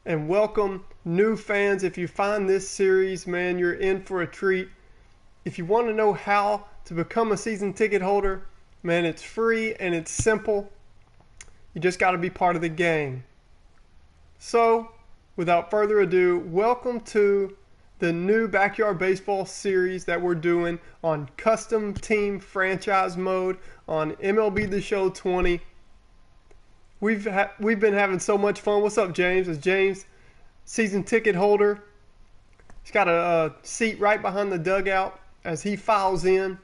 and welcome new fans. If you find this series, man, you're in for a treat. If you want to know how to become a season ticket holder, man, it's free and it's simple. You just got to be part of the gang. So, without further ado, welcome to the new Backyard Baseball series that we're doing on custom team franchise mode on MLB The Show 20. We've been having so much fun. What's up, James? It's James, season ticket holder. He's got a seat right behind the dugout as he files in.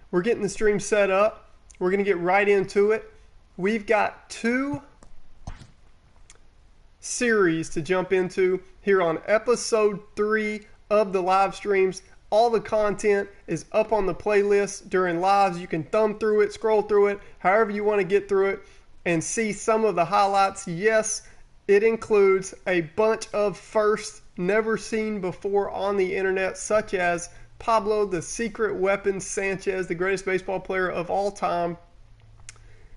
We're getting the stream set up. We're going to get right into it. We've got two series to jump into here on episode 3 of the live streams. All the content is up on the playlist during lives. You can thumb through it, scroll through it, however you want to get through it and see some of the highlights. Yes, it includes a bunch of firsts never seen before on the internet, such as Pablo the Secret Weapon Sanchez, the greatest baseball player of all time,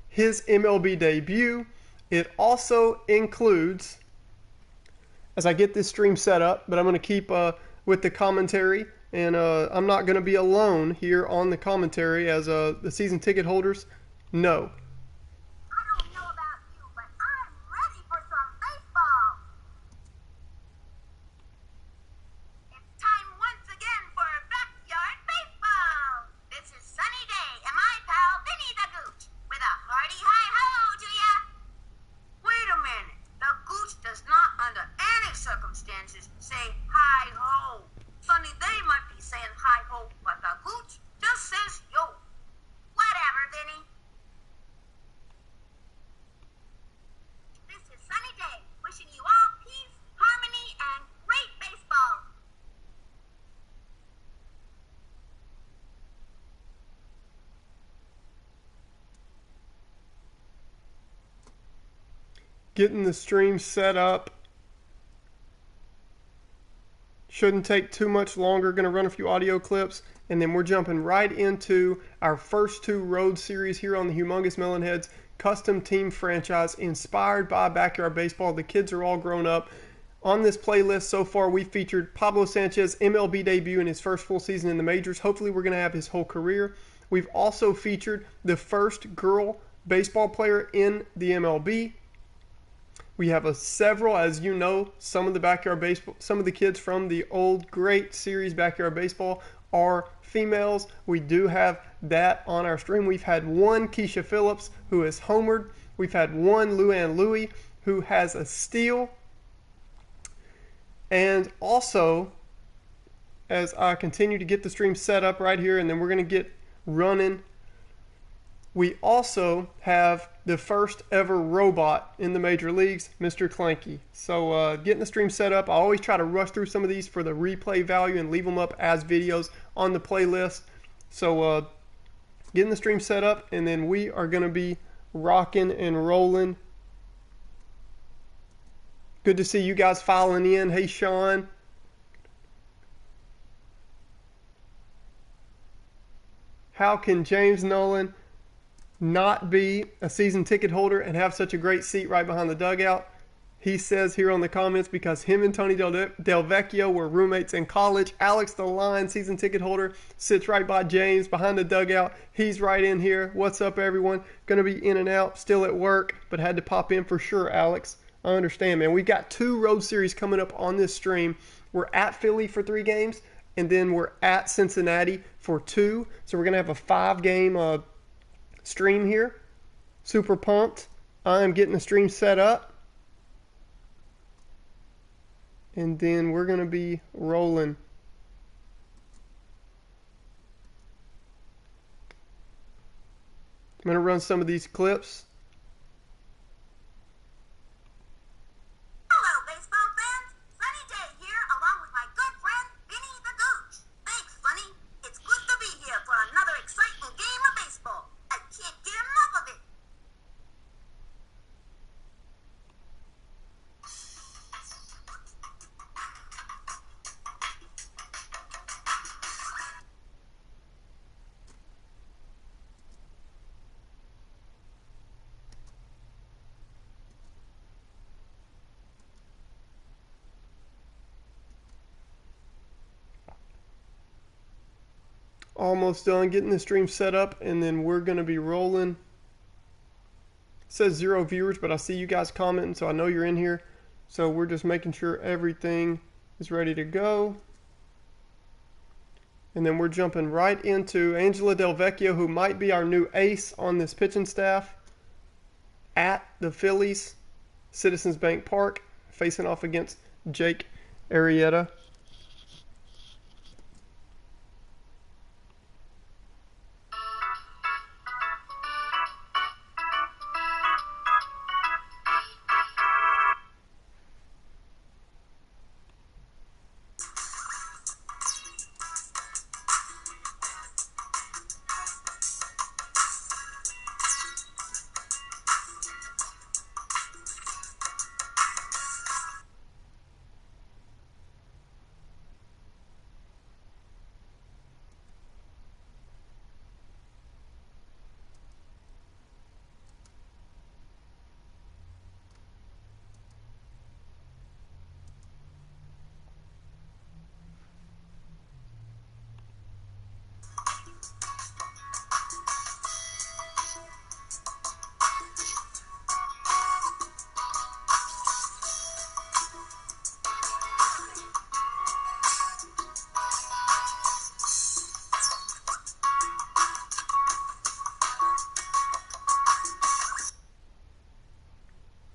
his MLB debut. It also includes, as I get this stream set up, but I'm going to keep with the commentary, and I'm not going to be alone here on the commentary as the season ticket holders know. Getting the stream set up. Shouldn't take too much longer. Going to run a few audio clips, and then we're jumping right into our first two road series here on the Humongous Melonheads custom team franchise inspired by Backyard Baseball. The kids are all grown up. On this playlist so far, we featured Pablo Sanchez MLB debut in his first full season in the majors. Hopefully we're going to have his whole career. We've also featured the first girl baseball player in the MLB. We have several, as you know, some of the kids from the old great series Backyard Baseball are females. We do have that on our stream. We've had one Keisha Phillips who is homered. We've had one Luann Louie who has a steal. And also, as I continue to get the stream set up right here, and then we're going to get running, we also have the first ever robot in the major leagues, Mr. Clanky. So getting the stream set up, I always try to rush through some of these for the replay value and leave them up as videos on the playlist. So getting the stream set up, and then we are going to be rocking and rolling. Good to see you guys filing in. Hey, Sean. How can James Nolan not be a season ticket holder and have such a great seat right behind the dugout? He says here on the comments, because him and Tony Del Vecchio were roommates in college. Alex the Lion, season ticket holder, sits right by James behind the dugout. He's right in here. What's up, everyone? Gonna be in and out, still at work, but had to pop in for sure, Alex. I understand, man. We've got two road series coming up on this stream. We're at Philly for 3 games, and then we're at Cincinnati for 2. So we're gonna have a 5-game stream here. Super pumped. I am getting the stream set up, and then we're going to be rolling. I'm going to run some of these clips. Almost done getting the stream set up, and then we're going to be rolling. It says 0 viewers, but I see you guys commenting, so I know you're in here. So we're just making sure everything is ready to go. And then we're jumping right into Angela Del Vecchio, who might be our new ace on this pitching staff, at the Phillies, Citizens Bank Park, facing off against Jake Arrieta.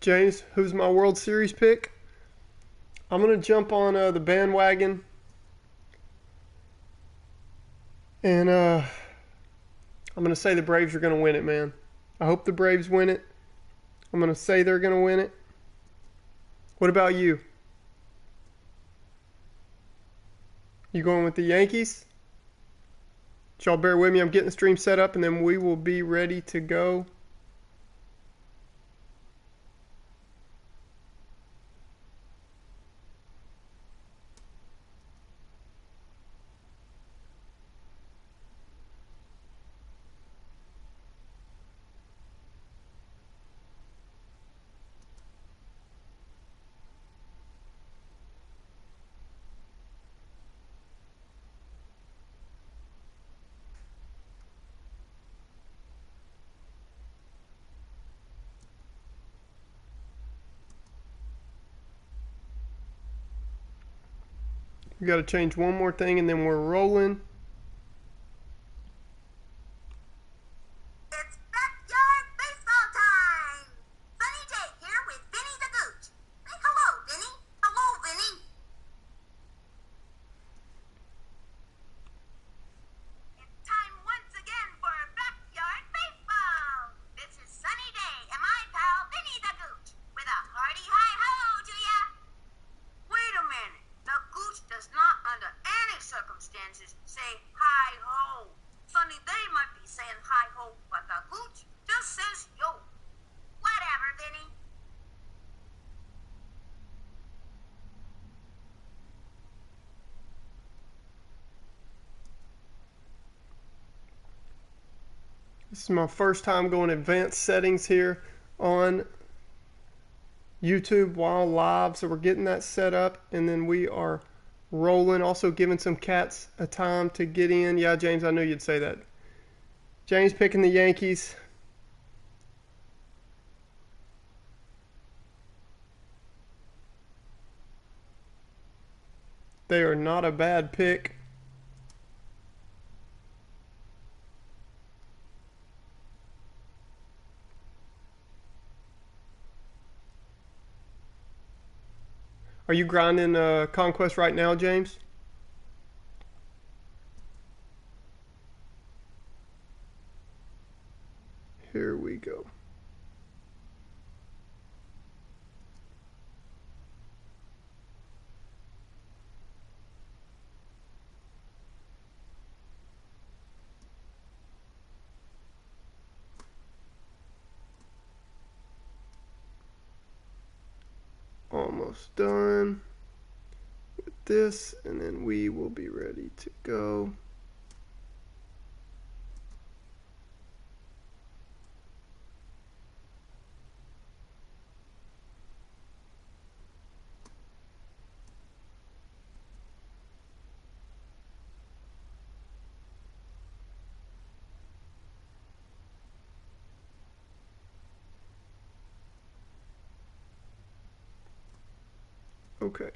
James, who's my World Series pick? I'm going to jump on the bandwagon. And I'm going to say the Braves are going to win it, man. I hope the Braves win it. I'm going to say they're going to win it. What about you? You going with the Yankees? Y'all bear with me. I'm getting the stream set up, and then we will be ready to go. We got to change one more thing, and then we're rolling. It's backyard baseball time! Sunny Day here with Vinny the Gooch. Say hello, Vinny. Hello, Vinny. It's time once again for backyard baseball. This is Sunny Day and my pal Vinny the Gooch with a hearty hi-ho to ya. Wait a minute. The Gooch does not, under any circumstances, say hi-ho. Sunny Day might be saying hi-ho, but the Gooch just says yo. Whatever, Vinny. This is my first time going advanced settings here on YouTube while live, so we're getting that set up, and then we are rolling. Also giving some cats a time to get in. Yeah, James, I knew you'd say that. James picking the Yankees. They are not a bad pick. Are you grinding Conquest right now, James? Here we go. Almost done with this, and then we will be ready to go. Okay.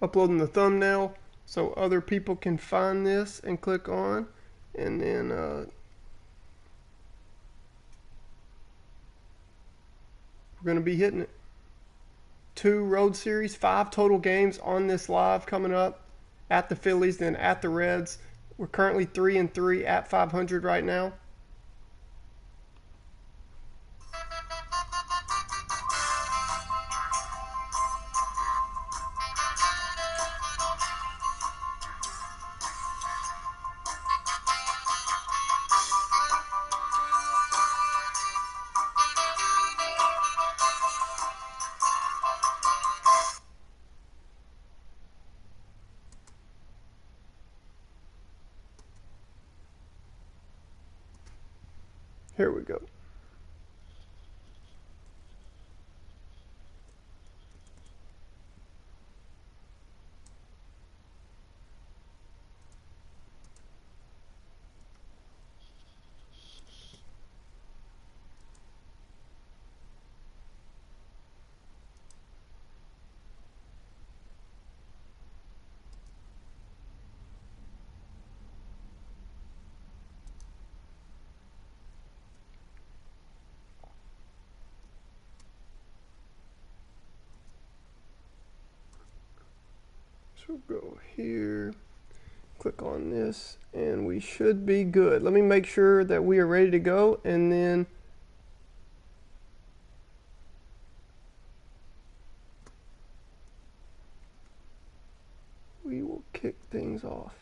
Uploading the thumbnail so other people can find this and click on, and then we're going to be hitting it. 2 road series, 5 total games on this live coming up at the Phillies, then at the Reds. We're currently 3-3 at 500 right now. Here we go. So go here, click on this, and we should be good. Let me make sure that we are ready to go, and then we will kick things off.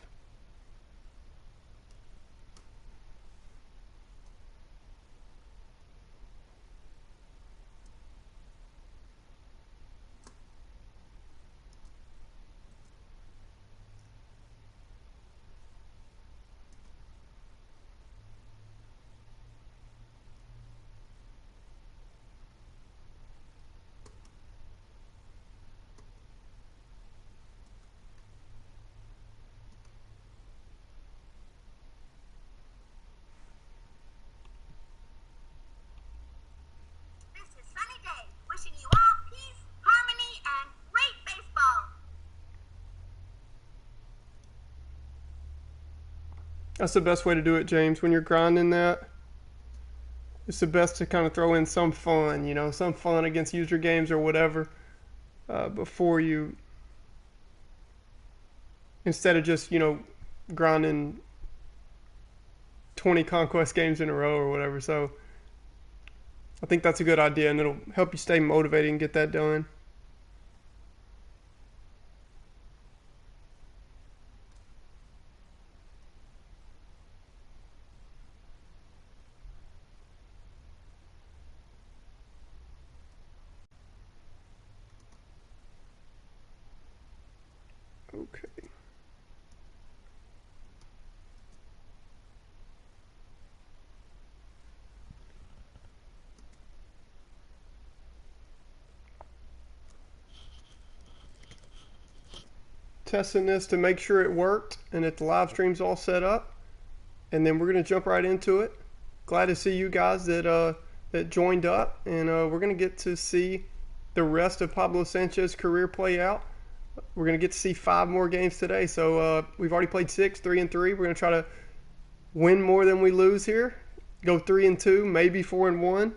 This is Sunny Day, wishing you all peace, harmony, and great baseball. That's the best way to do it, James. When you're grinding that, it's the best to kind of throw in some fun, you know, some fun against user games or whatever, before you, instead of just, you know, grinding 20 conquest games in a row or whatever. So I think that's a good idea, and it'll help you stay motivated and get that done. Okay. Testing this to make sure it worked and that the live stream's all set up, and then we're going to jump right into it. Glad to see you guys that joined up, and we're going to get to see the rest of Pablo Sanchez's career play out. We're going to get to see 5 more games today. So we've already played 6, 3-3. We're going to try to win more than we lose here. Go 3-2, maybe 4-1.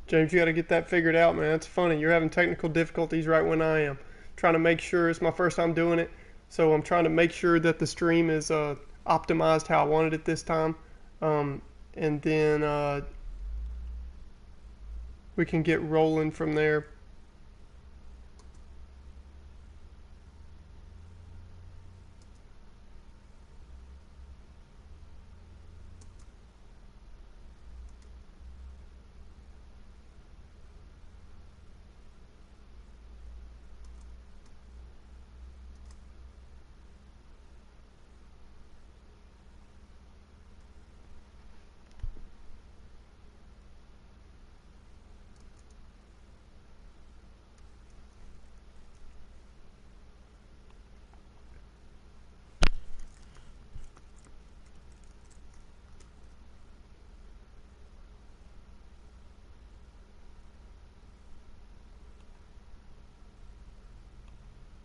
James, you got to get that figured out, man. It's funny. You're having technical difficulties right when I am. Trying to make sure it's my first time doing it, so I'm trying to make sure that the stream is optimized how I wanted it this time, and then we can get rolling from there.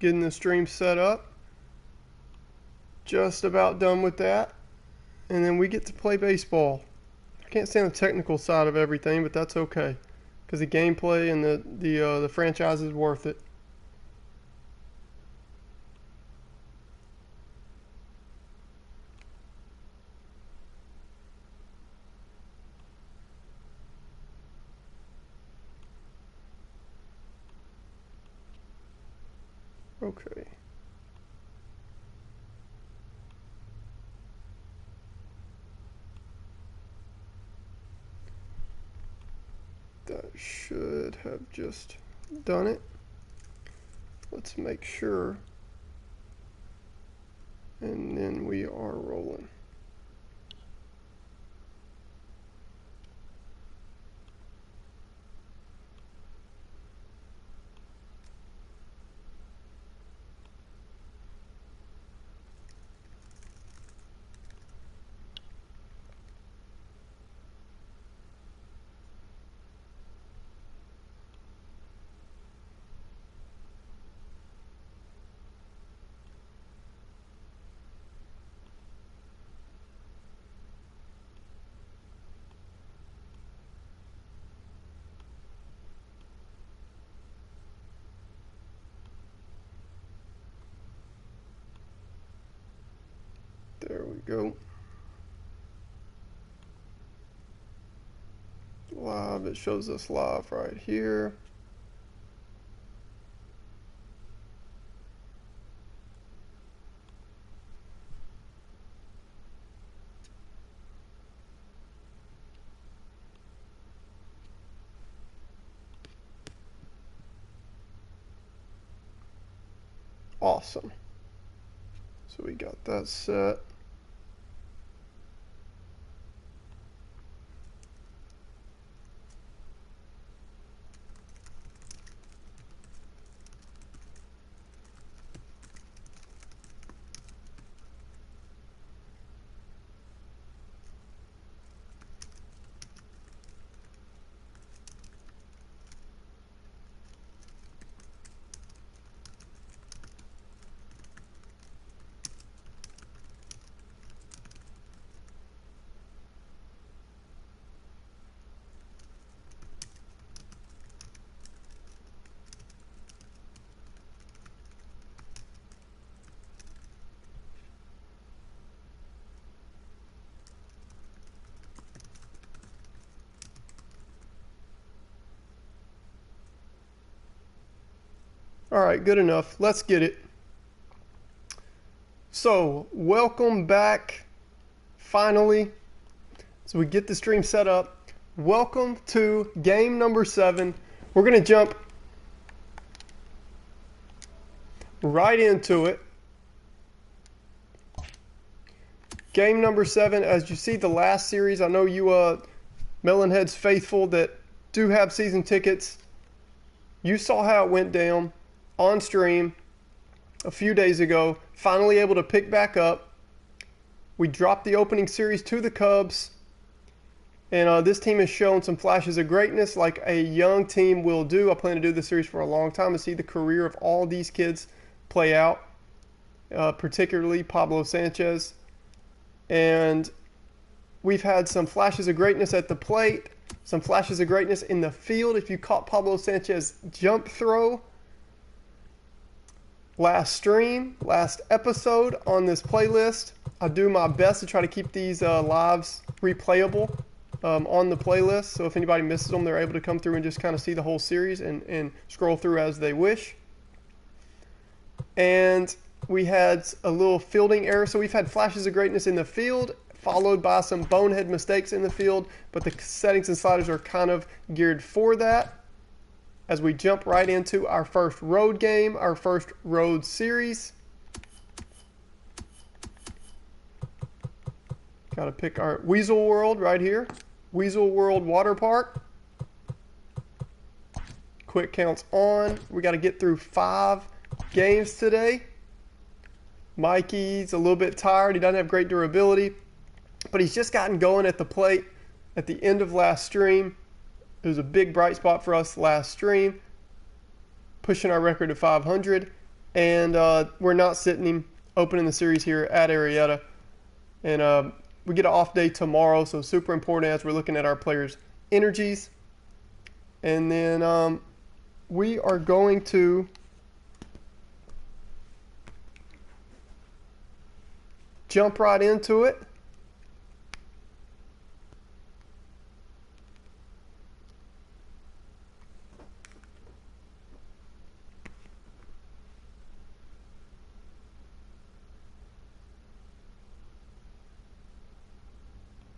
Getting the stream set up. Just about done with that. And then we get to play baseball. I can't stand the technical side of everything, but that's okay. Because the gameplay and the franchise is worth it. Okay. That should have just done it. Let's make sure. And then we are rolling. There we go. Live, it shows us live right here. Awesome. So we got that set. All right, good enough. Let's get it. So, welcome back, finally. So we get the stream set up. Welcome to game number 7. We're going to jump right into it. Game number 7, as you see the last series, I know you Melonheads faithful that do have season tickets. You saw how it went down on stream a few days ago. Finally able to pick back up. We dropped the opening series to the Cubs. And this team has shown some flashes of greatness like a young team will do. I plan to do this series for a long time to see the career of all these kids play out, particularly Pablo Sanchez. And we've had some flashes of greatness at the plate. Some flashes of greatness in the field. If you caught Pablo Sanchez's jump throw last stream, last episode on this playlist, I do my best to try to keep these lives replayable on the playlist. So if anybody misses them, they're able to come through and just kind of see the whole series and scroll through as they wish. And we had a little fielding error. So we've had flashes of greatness in the field, followed by some bonehead mistakes in the field, but the settings and sliders are kind of geared for that. As we jump right into our first road game, our first road series. Got to pick our Weasel World right here. Weasel World Water Park. Quick counts on. We got to get through 5 games today. Mikey's a little bit tired. He doesn't have great durability, but he's just gotten going at the plate at the end of last stream. It was a big bright spot for us last stream, pushing our record to 500, and we're not sitting him, opening the series here at Arrieta. And we get an off day tomorrow, so super important as we're looking at our players' energies. And then we are going to jump right into it.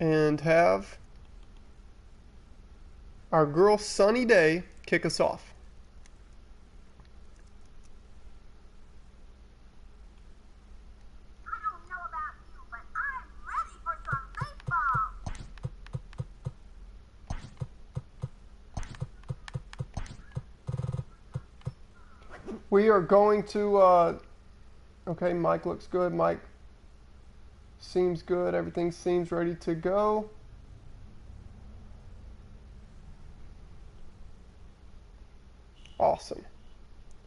And have our girl Sunny Day kick us off. I don't know about you, but I'm ready for some baseball. We are going to, okay, Mike looks good. Mike seems good. Everything seems ready to go. Awesome.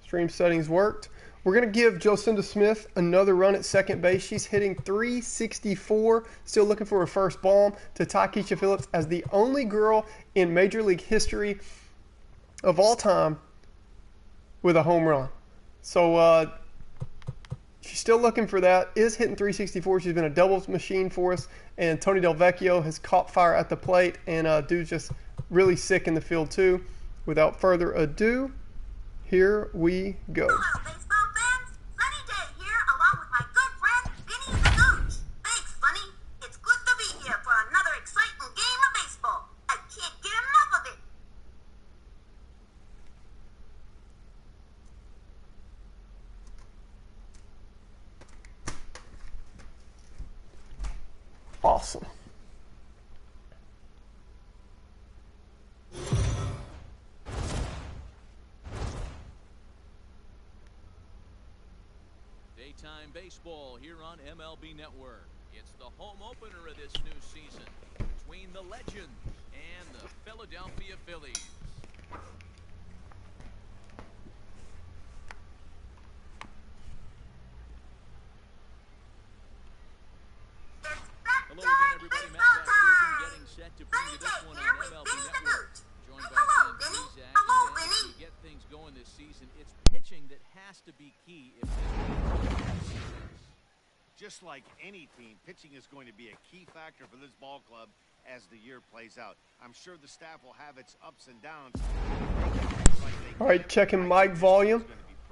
Stream settings worked. We're going to give Jocinda Smith another run at second base. She's hitting .364, still looking for her first bomb, to tie Keisha Phillips as the only girl in Major League history of all time with a home run. So she's still looking for that, is hitting .364. She's been a doubles machine for us, and Tony Del Vecchio has caught fire at the plate, and dude's just really sick in the field too. Without further ado, here we go. Hello, baseball fans. Sunny Day here, along with my good friend, Vinny the Gooch. Thanks, Sunny. It's good to be here for another exciting game of baseball. I can't get enough of it. Awesome. Daytime baseball here on MLB Network. It's the home opener of this new season between the Legends and the Philadelphia Phillies. Hello again, everybody. Matt Vasquez getting set to bring you this one on MLB Network. Joined by Hello, Dan Vinny. Zizak. Hello, And Dan, Vinny. to get things going this season, it's pitching that has to be key if this team. Just like any team, pitching is going to be a key factor for this ball club as the year plays out. I'm sure the staff will have its ups and downs. All right, checking mic volume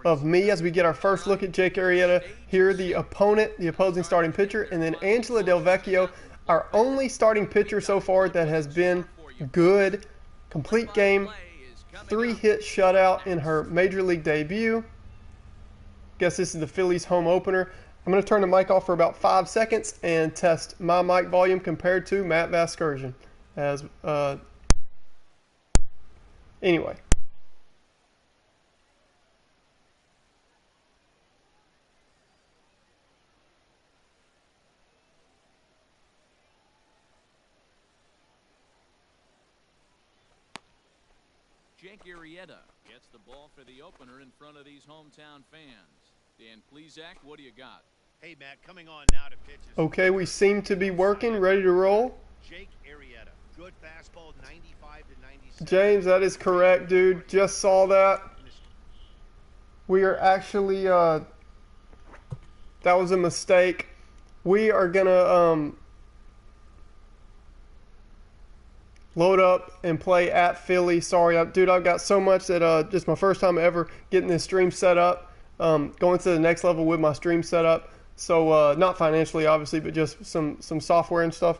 of me as we get our first look at Jake Arrieta. Here, the opponent, the opposing starting pitcher, and then Angela Del Vecchio, our only starting pitcher so far that has been good. Complete game, 3-hit shutout in her major league debut. Guess this is the Phillies home opener. I'm going to turn the mic off for about 5 seconds and test my mic volume compared to Matt Vasquez. Anyway. Jake Arrieta gets the ball for the opener in front of these hometown fans. Dan Plesac, what do you got? Hey, Matt, coming on now to pitch. Okay, we seem to be working, ready to roll. Jake Arrieta, Good fastball, 95 to 97. James, that is correct, dude. Just saw that. We are actually, that was a mistake. We are going to load up and play at Philly. Sorry, dude, I've got so much that just my first time ever getting this stream set up, going to the next level with my stream setup. So not financially, obviously, but just some software and stuff.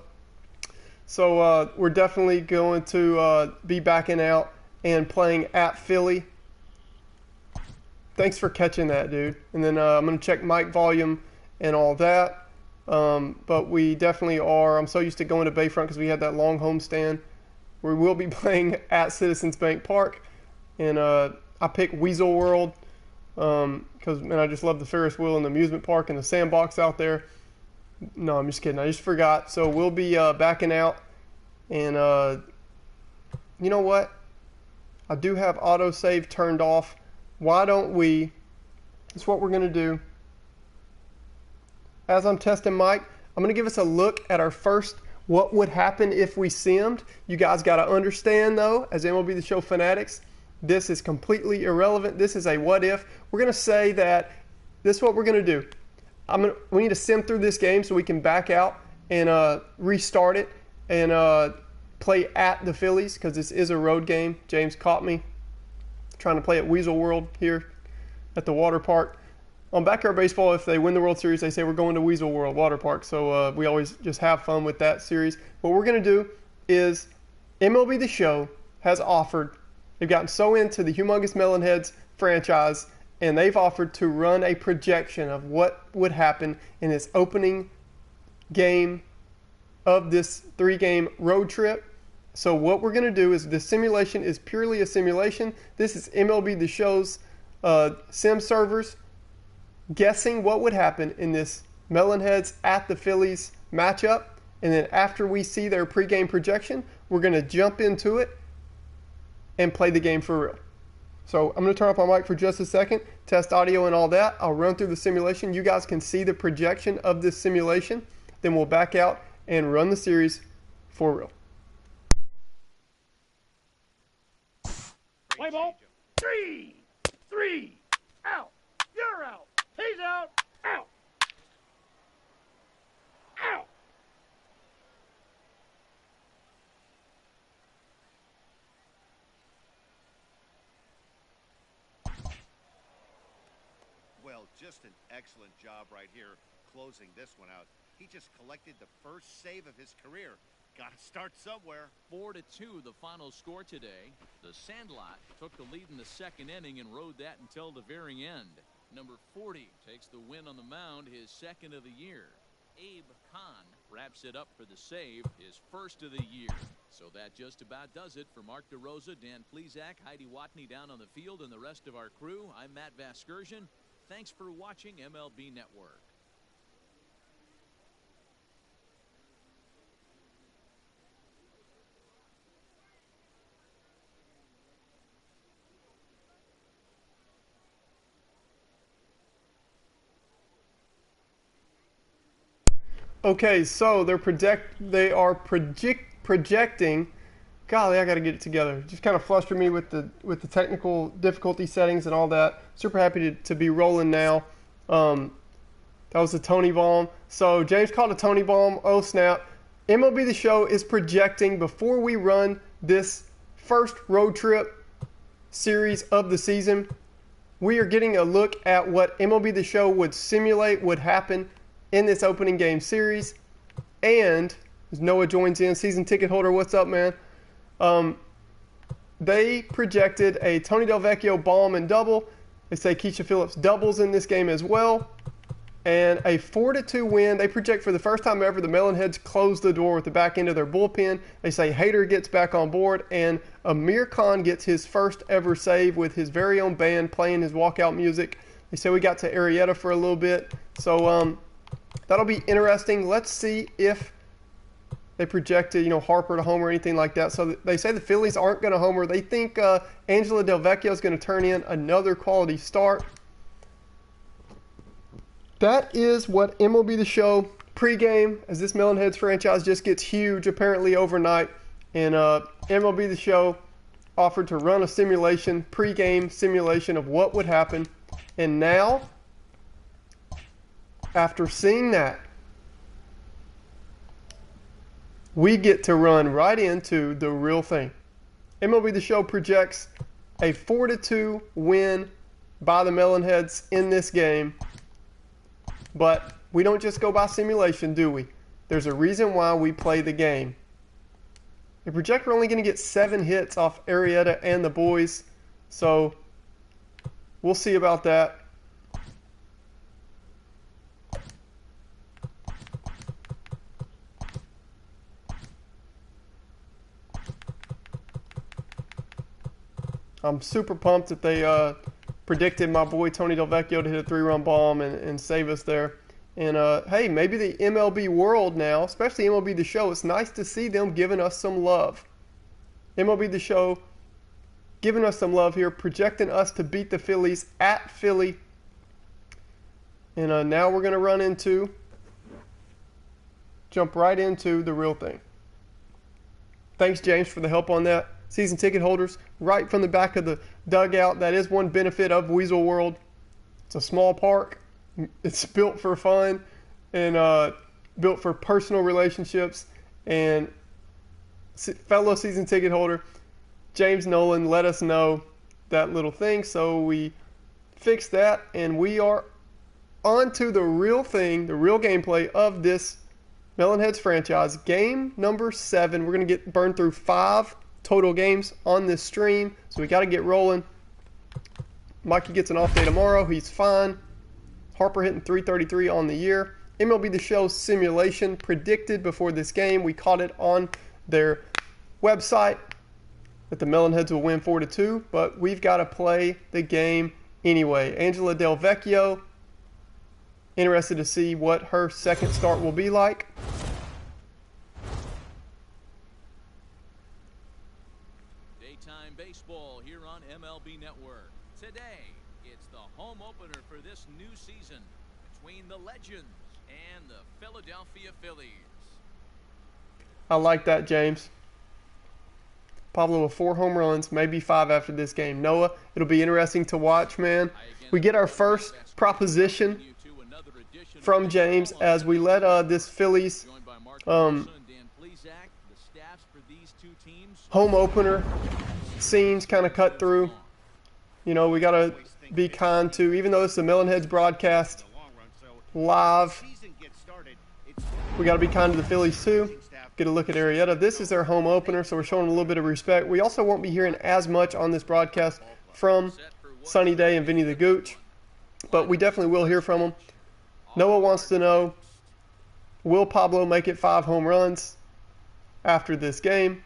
So we're definitely going to be backing out and playing at Philly. Thanks for catching that, dude. And then I'm going to check mic volume and all that. But we definitely are. I'm so used to going to Bayfront because we had that long homestand. We will be playing at Citizens Bank Park. And I picked Weasel World because, man, I just love the Ferris wheel and the amusement park and the sandbox out there. No, I'm just kidding. I just forgot. So we'll be backing out. And you know what? I do have autosave turned off. Why don't we, that's what we're going to do. As I'm testing mic, I'm going to give us a look at our first what would happen if we simmed. You guys got to understand, though, as MLB The Show fanatics, this is completely irrelevant. This is a what if. We're going to say that this is what we're going to do. We need to sim through this game so we can back out and restart it and play at the Phillies because this is a road game. James caught me trying to play at Weasel World here at the water park. On Backyard Baseball, if they win the World Series, they say we're going to Weasel World Water Park. So we always just have fun with that series. What we're going to do is MLB The Show has offered, they've gotten so into the Humongous Melonheads franchise, and they've offered to run a projection of what would happen in this opening game of this 3-game road trip. So what we're going to do is the simulation is purely a simulation. This is MLB The Show's sim servers guessing what would happen in this Melonheads at the Phillies matchup. And then after we see their pregame projection, we're going to jump into it and play the game for real. So I'm going to turn off my mic for just a second, test audio and all that. I'll run through the simulation. You guys can see the projection of this simulation. Then we'll back out and run the series for real. Play ball. 3, out. You're out. He's out. Out. Out. Well, just an excellent job right here closing this one out. He just collected the first save of his career. Got to start somewhere. 4-2 the final score today. The Sandlot took the lead in the second inning and rode that until the very end. Number 40 takes the win on the mound, his second of the year. Abe Kahn wraps it up for the save, his first of the year. So that just about does it for Mark DeRosa, Dan Plesac, Heidi Watney down on the field, and the rest of our crew. I'm Matt Vasgersian. Thanks for watching MLB Network. Okay, so they are projecting. Golly, I got to get it together. Just kind of flustered me with the technical difficulty settings and all that. Super happy to be rolling now. That was a Tony bomb. So James called a Tony bomb. Oh snap! MLB The Show is projecting before we run this first road trip series of the season. We are getting a look at what MLB The Show would simulate would happen in this opening game series. And as Noah joins in, season ticket holder, what's up, man? They projected a Tony Delvecchio bomb and double. They say Keisha Phillips doubles in this game as well. And a 4-2 win. They project for the first time ever the Melonheads close the door with the back end of their bullpen. They say Hader gets back on board and Amir Khan gets his first ever save with his very own band playing his walkout music. They say we got to Arrieta for a little bit. So that'll be interesting. Let's see if they projected, Harper to homer or anything like that. So they say the Phillies aren't going to homer. They think Angela Delvecchio is going to turn in another quality start. That is what MLB The Show pregame, as this Melonheads franchise just gets huge apparently overnight, And MLB The Show offered to run a simulation, pre-game simulation of what would happen. And now, after seeing that, we get to run right into the real thing. MLB The Show projects a 4-2 win by the Melonheads in this game. But we don't just go by simulation, do we? There's a reason why we play the game. The project we're only going to get 7 hits off Arrieta and the boys. So we'll see about that. I'm super pumped that they predicted my boy Tony Delvecchio to hit a 3-run bomb and save us there. And hey, maybe the MLB world now, especially MLB The Show, it's nice to see them giving us some love. MLB The Show giving us some love here, projecting us to beat the Phillies at Philly. And now we're going to jump right into the real thing. Thanks, James, for the help on that. Season ticket holders, right from the back of the dugout. That is one benefit of Weasel World. It's a small park. It's built for fun and built for personal relationships. And fellow season ticket holder James Nolan let us know that little thing, so we fixed that, and we are on to the real thing, the real gameplay of this Melonheads franchise. Game number 7. We're going to get burned through 5 total games on this stream, so we got to get rolling. Mikey gets an off day tomorrow. He's fine. Harper hitting .333 on the year. MLB The Show simulation predicted before this game. We caught it on their website that the Melonheads will win 4-2, but we've got to play the game anyway. Angela Delvecchio, interested to see what her second start will be like. Daytime baseball here on MLB Network. Today, it's the home opener for this new season between the Legends and the Philadelphia Phillies. I like that, James. Pablo with 4 home runs, maybe 5 after this game. Noah, it'll be interesting to watch, man. We get our first proposition from James as we let this Phillies home opener scenes kind of cut through. You know, we got to be kind to, even though it's the Melonheads broadcast live, we got to be kind to the Phillies too. Get a look at Arrieta. This is their home opener, so we're showing a little bit of respect. We also won't be hearing as much on this broadcast from Sunny Day and Vinny the Gooch, but we definitely will hear from them. Noah wants to know, will Pablo make it 5 home runs after this game?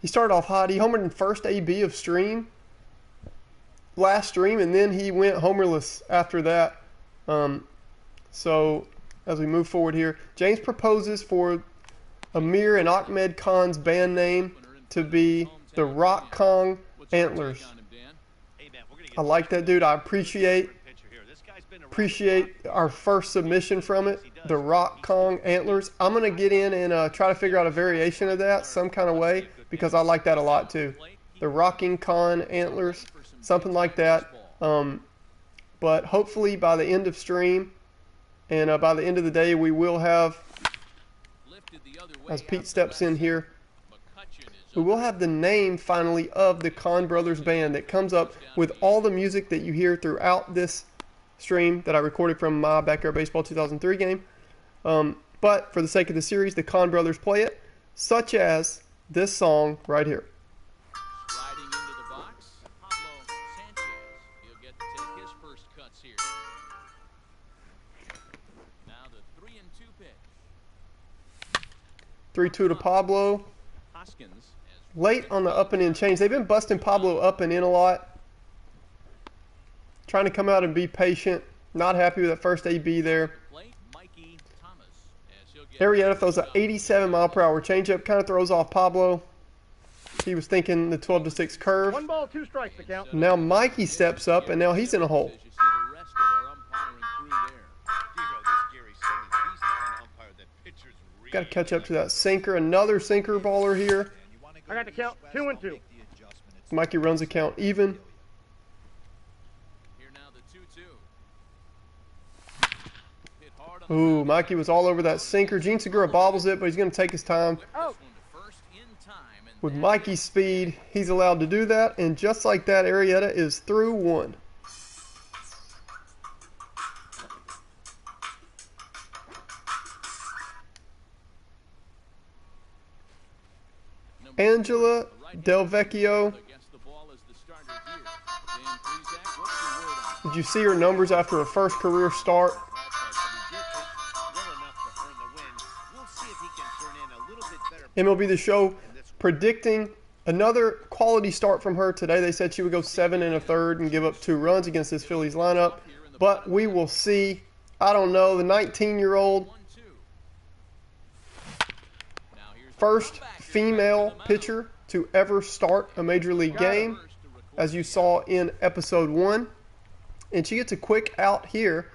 He started off hot. He homered in first AB of last stream, and then he went homerless after that. So as we move forward here, James proposes for Amir and Ahmed Khan's band name to be the Rock Kong Antlers. I like that, dude. I appreciate our first submission from it, the Rock Kong Antlers. I'm going to get in and try to figure out a variation of that some kind of way, because I like that a lot too. The Rocking Khan Antlers, something like that. But hopefully by the end of stream and by the end of the day, we will have, as Pete steps in here, we will have the name finally of the Khan Brothers Band that comes up with all the music that you hear throughout this stream that I recorded from my Backyard Baseball 2003 game. But for the sake of the series, the Khan Brothers play it, such as this song right here. Sliding into the box, Pablo Sanchez. He'll get to take his first cuts here. Now the 3-2 pitch. 3-2 to Pablo. Hoskins. Late on the up and in change. They've been busting Pablo up and in a lot. Trying to come out and be patient. Not happy with that first AB there. Arrieta throws an 87-mile-per-hour changeup. Kind of throws off Pablo. He was thinking the 12-6 curve. 1 ball, 2 strikes to count. Now Mikey steps up, and now he's in a hole. Got to catch up to that sinker. Another sinker baller here. I got the count 2-2. Mikey runs the count even. Here now the 2-2. Hit hard on the Ooh, Mikey was all over that sinker. Gene Segura bobbles it, but he's going to take his time. Oh, one to first in time, and With that Mikey's speed, he's allowed to do that. And just like that, Arrieta is through one. number Angela four, right-handed Del Vecchio. against the ball as the starter here. Dan Plesac, what's the word on Did you see her numbers after her first career start? MLB The Show predicting another quality start from her today. They said she would go 7 1/3 and give up 2 runs against this Phillies lineup. But we will see. I don't know. The 19-year-old 1-2. Now here's the first comeback. female pitcher to ever start a major league game, as you saw in episode 1. And she gets a quick out here,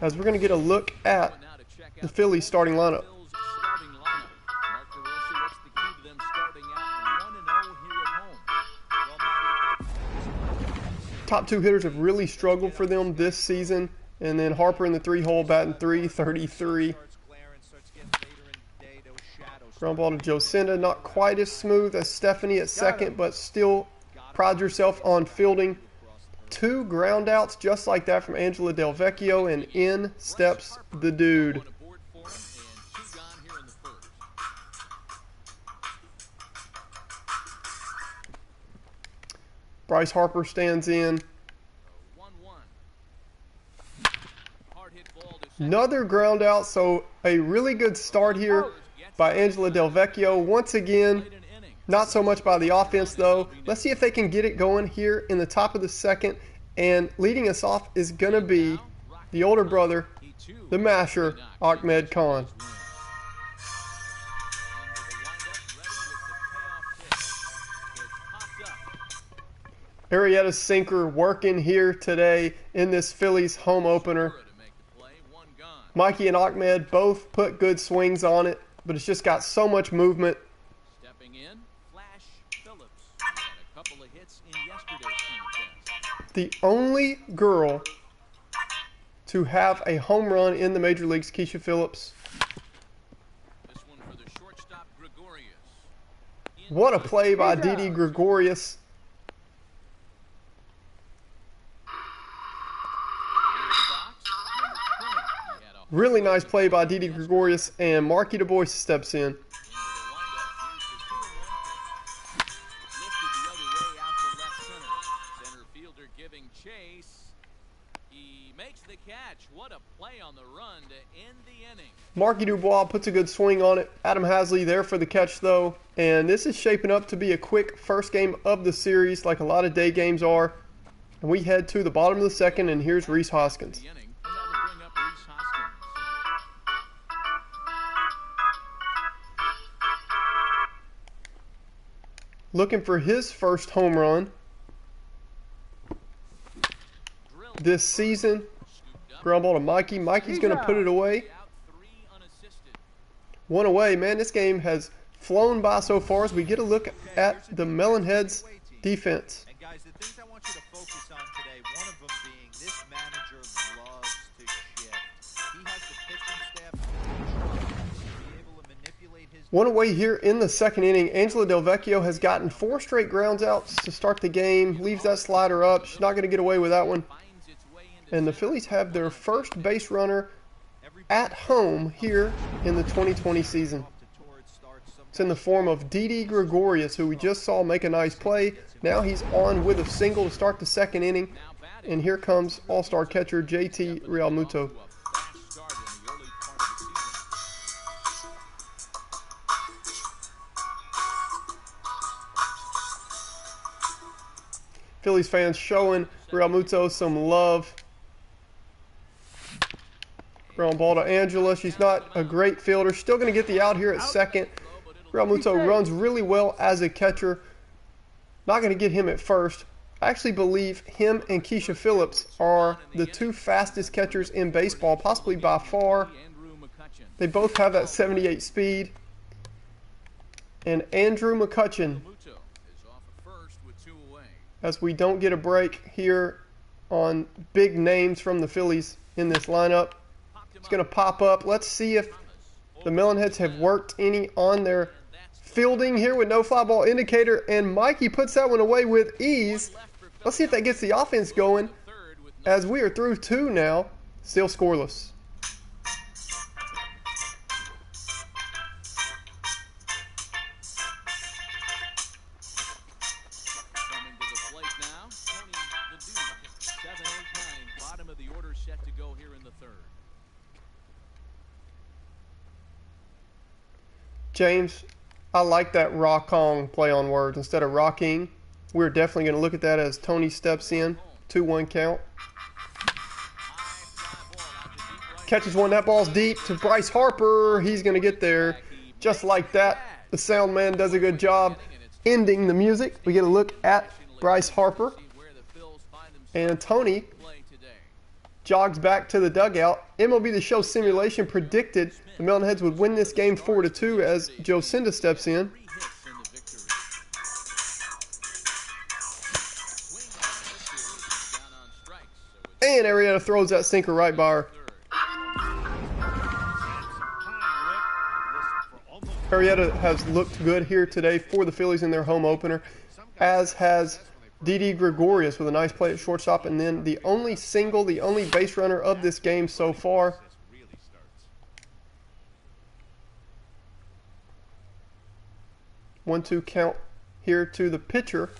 as we're going to get a look at Now to check out the Phillies starting lineup. Phil's starting lineup. Mark DeRosa, what's the key to them starting out 1-0 here at home? Top 2 hitters have really struggled for them this season. And then Harper in the 3-hole batting .333. Ground ball to Jocinda, not quite as smooth as Stephanie at second, but still prides herself on fielding 2 ground outs just like that from Angela Del Vecchio, and in steps the dude. On a board for him, and 2 gone here in the first. Bryce Harper stands in. 1-1. Hard hit ball to second. Another ground out, so a really good start here by Angela Del Vecchio. Once again, Played an inning. not so much by the offense though. Let's see if they can get it going here in the top of the second. And leading us off is going to be the older brother, He too the masher, Ahmed Khan. into the windup, ready with the payoff pitch. It's popped up. Arrieta's sinker working here today in this Phillies home opener. To make the play, 1 gone. Mikey and Ahmed both put good swings on it, but it's just got so much movement. Stepping in, Flash Phillips. Had a couple of hits in yesterday's contest. The only girl to have a home run in the major leagues, Keisha Phillips. This one for the shortstop, Gregorius. In What a play by Didi Gregorius. the box, number 20. He had a Really nice play by Didi Gregorius, and Marky Du Bois steps in. into the windup. Here's the 2-1 pitch. Lifted the other way out to left center. Center fielder giving chase. He makes the catch. What a play on the run to end the inning. Marky Du Bois puts a good swing on it. Adam Hasley there for the catch, though. And this is shaping up to be a quick first game of the series, like a lot of day games are. And we head to the bottom of the second, and here's Reese Hoskins. The inning. And that'll bring up Reese Hoskins. Looking for his first home run Drilled. this season. Scooped up. Ground ball to Mikey. Mikey's going to put it away. Out 3 unassisted. 1 away. Man, this game has flown by so far as we get a look at the Melonheads defense. And guys, the things I want you to focus on today, one of them being this manager loves to shift. He has the pitching staff to be able to manipulate his 1 away here in the second inning. Angela Del Vecchio has gotten 4 straight grounds outs to start the game. Leaves that slider up. She's not going to get away with that one. Finds its way into And the Phillies have their first base runner at home here in the 2020 season. It's in the form of Didi Gregorius, who we just saw make a nice play. Now he's on with a single to start the second inning. now batting. And here comes all-star catcher JT Realmuto. To a fast start in the early part of the season. Phillies fans showing Realmuto some love. Ground ball to Angela. She's not a great fielder. Still going to get the out here at second. Realmuto runs really well as a catcher. Not going to get him at first. I actually believe him and Keisha Phillips are the 2 fastest catchers in baseball, possibly by far. Andrew McCutcheon pitching. They both have that 78 speed. And Andrew McCutcheon, Muto is off at first with 2 away. as we don't get a break here on big names from the Phillies in this lineup. It's going to pop up. Let's see if the Melonheads have worked any on their fielding here with no fly ball indicator. And Mikey puts that one away with ease. Let's see if that gets the offense going, as we are through 2 now, still scoreless. Coming to the plate now, Tony the Dude. 7, 8, 9, bottom of the order set to go here in the 3rd. James, I like that rock-ong play on words instead of rocking. We're definitely going to look at that as Tony steps in. 2-1 count. Catches one. That ball's deep to Bryce Harper. He's going to get there just like that. The sound man does a good job ending the music. We get a look at Bryce Harper. And Tony jogs back to the dugout. MLB The Show simulation predicted the Melonheads would win this game 4-2 as Joe Cinda steps in. And Arrieta throws that sinker right by her. Arrieta has looked good here today for the Phillies in their home opener, as has Didi Gregorius with a nice play at shortstop, and then the only base runner of this game so far. One-two count here to the pitcher,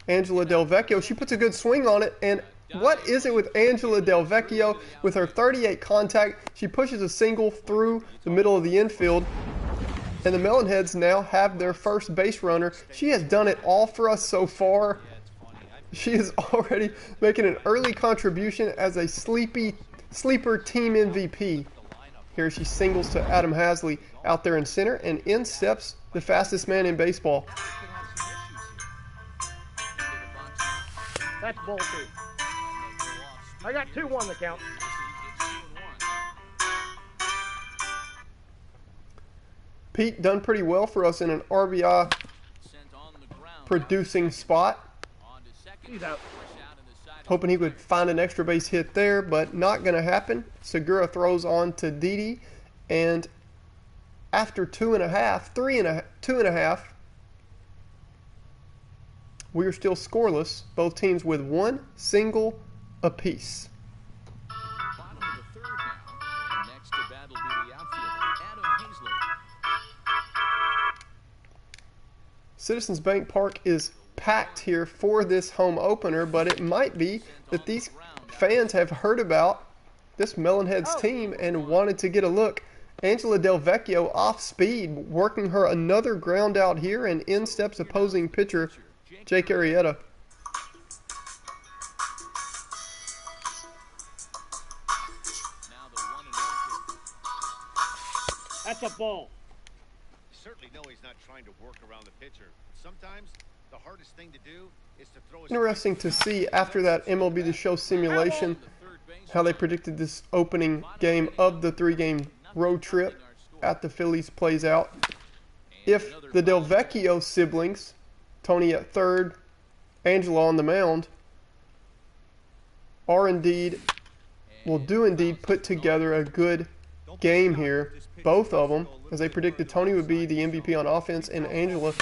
Angela Del Vecchio. She puts a good swing on it, and what is it with Angela Del Vecchio? With her 38 contact, she pushes a single through the middle of the infield, and the Melonheads now have their first base runner. She has done it all for us so far. She is already making an early contribution as a sleeper team MVP. Here she singles to Adam Hasley out there in center, and in steps the fastest man in baseball. That's ball 2. I got 2-1 the count. Pete done pretty well for us in an RBI producing spot. He's out. Hoping he would find an extra base hit there, but not going to happen. Segura throws on to Didi, and after 2.5, we are still scoreless. Both teams with one single apiece. Bottom of the 3rd now, and next to bat will be the outfielder, Adam Hazley. Citizens Bank Park is packed here for this home opener, but it might be that these fans have heard about this Melonheads team and wanted to get a look. Angela Del Vecchio off speed, working her another ground out here, and in steps opposing pitcher Jake Arrieta. That's a ball. You certainly know he's not trying to work around the pitcher. Sometimes the hardest thing to do is to throw. Interesting to see after that MLB The Show simulation how they predicted this opening game of the 3-game road trip at the Phillies plays out. If the Del Vecchio siblings, Tony at third, Angela on the mound, will indeed put together a good game here. Both of them, as they predicted Tony would be the MVP on offense and Angela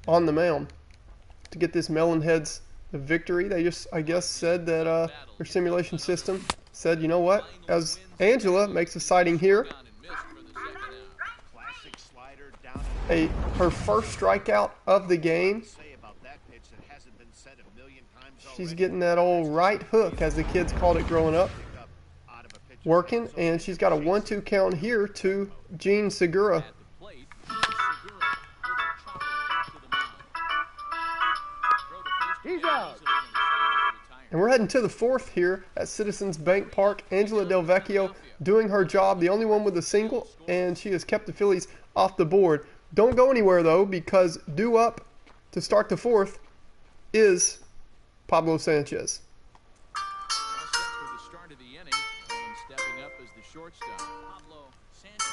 on the mound to get this Melonheads the victory. They just, I guess, said that their simulation system said, you know what, as Angela makes a sighting here, her first strikeout of the game. She's getting that old right hook, as the kids called it growing up, working, and she's got a 1-2 count here to Jean Segura. He's out. And we're heading to the 4th here at Citizens Bank Park. Angela Del Vecchio doing her job, the only one with a single, and she has kept the Phillies off the board. Don't go anywhere, though, because due up to start the 4th is Pablo Sanchez. shortstop, Pablo Sanchez.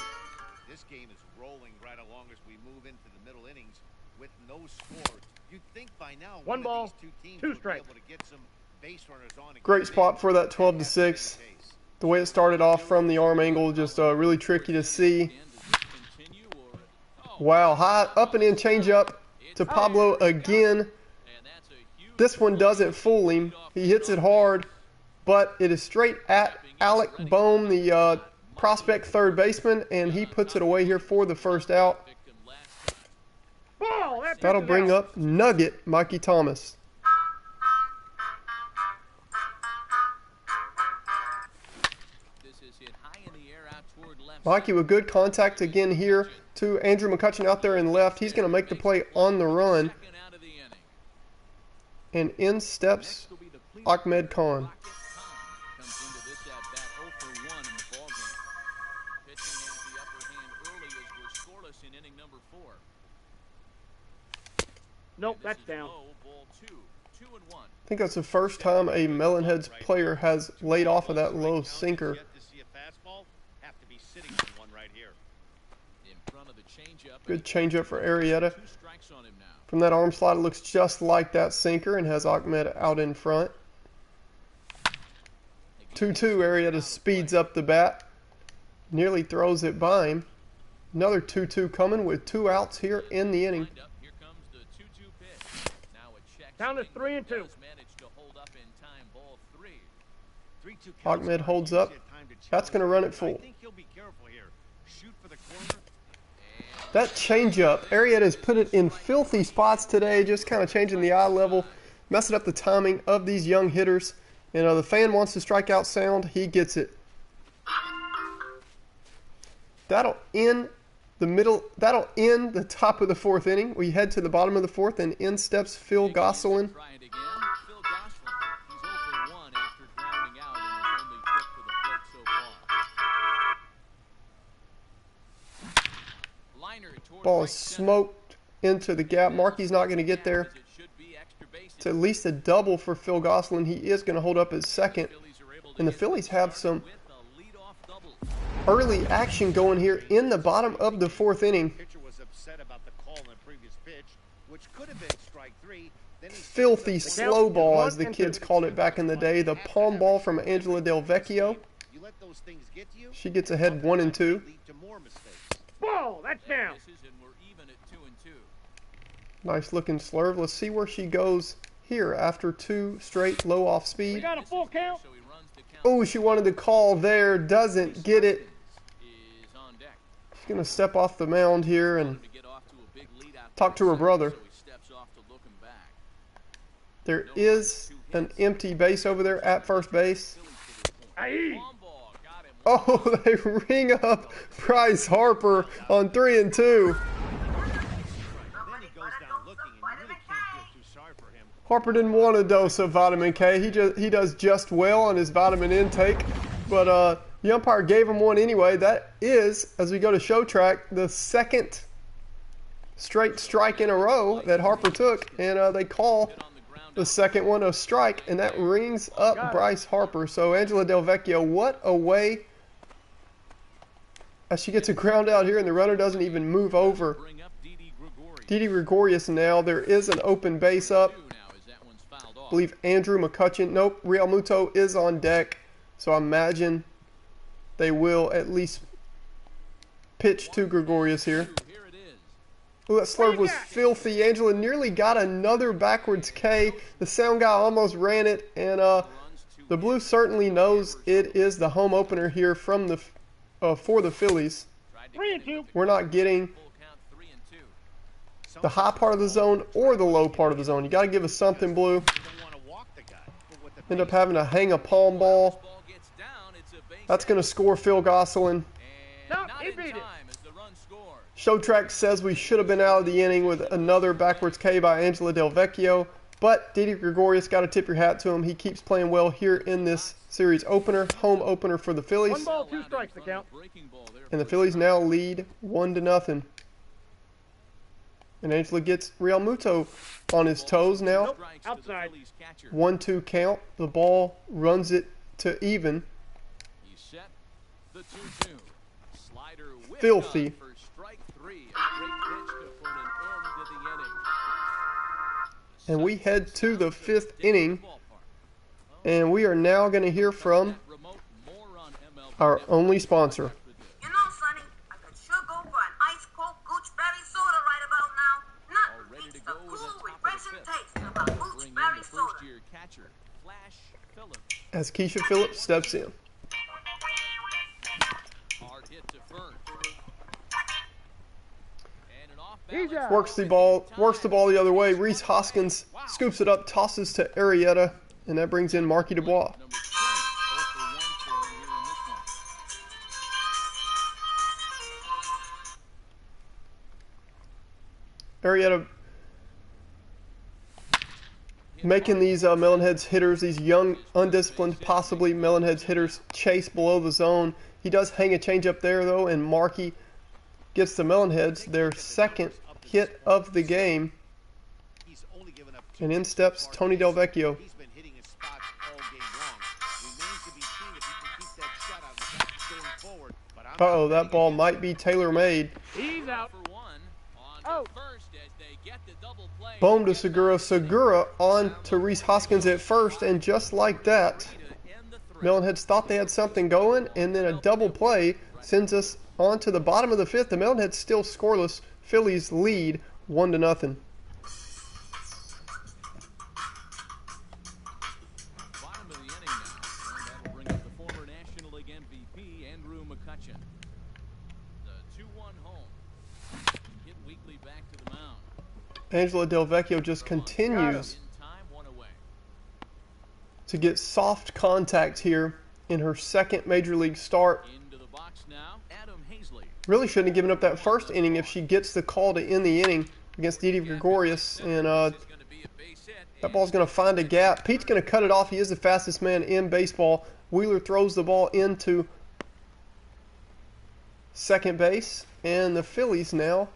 This game is rolling right along as we move into the middle innings with no score. You'd think by now One of ball, these two teams two would be strikes. able to get some base runners on. and Great get spot in. for that 12-6. The way it started off from the arm angle, just really tricky to see. And does this continue or Wow, high up and in changeup to Pablo again. and that's a huge This one doesn't fool him. He hits it hard, but it is straight at Alec Bohm, the prospect third baseman, and he puts it away here for the first out. victim last time. Ball. That That'll pitch is bring out. up Nugget Mikey Thomas. This is hit high in the air out toward left. Mikey with good contact again here to Andrew McCutcheon out there in left. He's going to make the play on the run, Second out of the inning. and in steps Next will be the cleanup. Ahmed Khan. Rocket Khan comes into this at bat 0 for 1 in the ballgame. Pitching has the upper hand early as we're scoreless in inning number 4. Nope, And this that's is down. low, ball 2. 2-1. I think that's the first time a Melonheads player has laid off of that low sinker. Yet to see a fastball, have to be sitting on one right here. In front of the changeup. Good changeup for Arrieta. 2 strikes on him now. From that arm slide, it looks just like that sinker and has Ahmed out in front. 2-2, Arrieta speeds up the bat. Nearly throws it by him. Another 2-2 coming with 2 outs here in the inning. Lined up. Here comes the 2-2 pitch. Now a check Down to swing, 3 and but 2. does manage to hold up in time. Ball 3. 3-2 Ahmed counts. holds Gives up. you time to That's challenge gonna run him. it full. I think he'll be careful here. Shoot for the corner. That changeup, Arrieta has put it in filthy spots today, just kind of changing the eye level, messing up the timing of these young hitters. You know, the fan wants the strikeout sound, he gets it. That'll end the top of the 4th inning. We head to the bottom of the 4th, and in steps Phil Gosselin. Try it again. Phil Gosselin. He's 0 for 1 after grounding out in his only trip to the plate so far. Liner toward Ball right is center. smoked into the gap. Markey's not going to get there. As it should be, extra bases. It's at least a double for Phil Gosselin. He is going to hold up his second. Phillies are able to And the get Phillies have some with a leadoff double. early action going here in the bottom of the 4th inning. Pitcher was upset about the call on the previous pitch, which could have been strike 3. Then he Filthy steps up slow ball, as the 1 and kids 2. called it back in the day. The palm ball from Angela Del Vecchio. You let those things get to you, She gets ahead 1 and 2. lead to more mistakes. Ball. That's down. Misses, and we're even at 2 and 2. Nice looking slurve. Let's see where she goes here after 2 straight low off We speed. got a full count. So he runs the count. Oh, she wanted the call there. Doesn't get it. Is on deck. She's going to step off the mound here and To get off to a big lead out talk to her brother. so he steps off to look him back. There is an empty base over there at first base. Aye. Long ball got him. Oh, they ring up Bryce Harper on 3 and 2. Then he goes down looking, and you really can't feel too sorry for him. Harper didn't want a dose of vitamin K. He does just well on his vitamin intake, but the umpire gave him one anyway. That is, as we go to show track, the second straight strike in a row that Harper took, and they call the second one a strike, and that rings up Bryce Harper. So Angela Del Vecchio, what a way! As she gets a ground out here, and the runner doesn't even move over. Bring up Didi Gregorius. Didi Gregorius now. There is an open base up. Now as that one's fouled off. I believe Andrew McCutcheon. Nope, Real Muto is on deck. So I imagine they will at least pitch to Gregorius here. Here it is. Oh, that slurve was filthy. Angela nearly got another backwards K. The sound guy almost ran it, and the Blue certainly knows it is the home opener here from the for the Phillies. 3 and 2. We're not getting Full count 3 and 2. the high part of the zone or the low part of the zone. You got to give us something, Blue. You don't want to walk the guy, but with the End up having to hang a palm ball. Ball gets down. It's a base That's hit. going to score Phil Gosselin. And No, not he in beat it. time as the run scores. Show track says we should have been out of the inning with another backwards K by Angela Del Vecchio, but Didi Gregorius, got to tip your hat to him. He keeps playing well here in this series opener, home opener for the 1 Phillies, ball, 2 strikes to count. Breaking ball there and the for Phillies now lead 1-0. And Angela gets Real Muto on his toes now. strikes to the outside. Phillies catcher. 1-2 count. The ball runs it to even. He's set. The 2-2. Slider whipped Filthy. up for strike 3. A great pitch to put an end to the inning. And we head to the 5th inning. And we are now going to hear from our only sponsor. You know, Sonny, I could sure go for an ice cold gooseberry soda right about now. Nothing Ready beats to the go with cool, the top of the refreshing fifth. taste of a Bring in gooseberry the soda. first-year catcher, Flash Phillips. As Keisha Phillips steps in. Hard hit to first. And an off He's balance out. Works the ball the other way. Reese Hoskins scoops it up, tosses to Arrieta, and that brings in Marky Dubois. Number 20, 0 for 1 for him here in this one. Arrieta making these Melonheads hitters, these young, undisciplined, possibly Melonheads hitters, chase below the zone. He does hang a changeup there, though, and Markey gets the Melonheads their second hit of the game. He's only given up And in steps Tony Del Vecchio. He's been hitting his spots all game long. Remains to be seen if he can keep that shutout and keep going forward. But I'm Uh-oh, that ball might be tailor-made. He's out. For 1, on Out. to first as they get the double play. Boom to Segura. Segura on to Reese Hoskins at first, and just like that, To end the threat. Melonheads thought they had something going, and then a double play sends us on to the bottom of the 5th. The Melonheads still scoreless. Phillies lead 1-0. Bottom of the inning now, and that'll bring up the former National League MVP, Andrew McCutcheon. The 2-1 home. Hit weekly back to the mound. Angela Del Vecchio just continues In time, 1 away. to get soft contact here in her second Major League start. Into the box now, Adam Hazley. Really shouldn't have given up that first inning if she gets the call to end the inning against Didi Gregorius. And This is going to be a base hit. that ball's going to find a gap. Pete's going to cut it off. He is the fastest man in baseball. Wheeler throws the ball into second base. And the Phillies now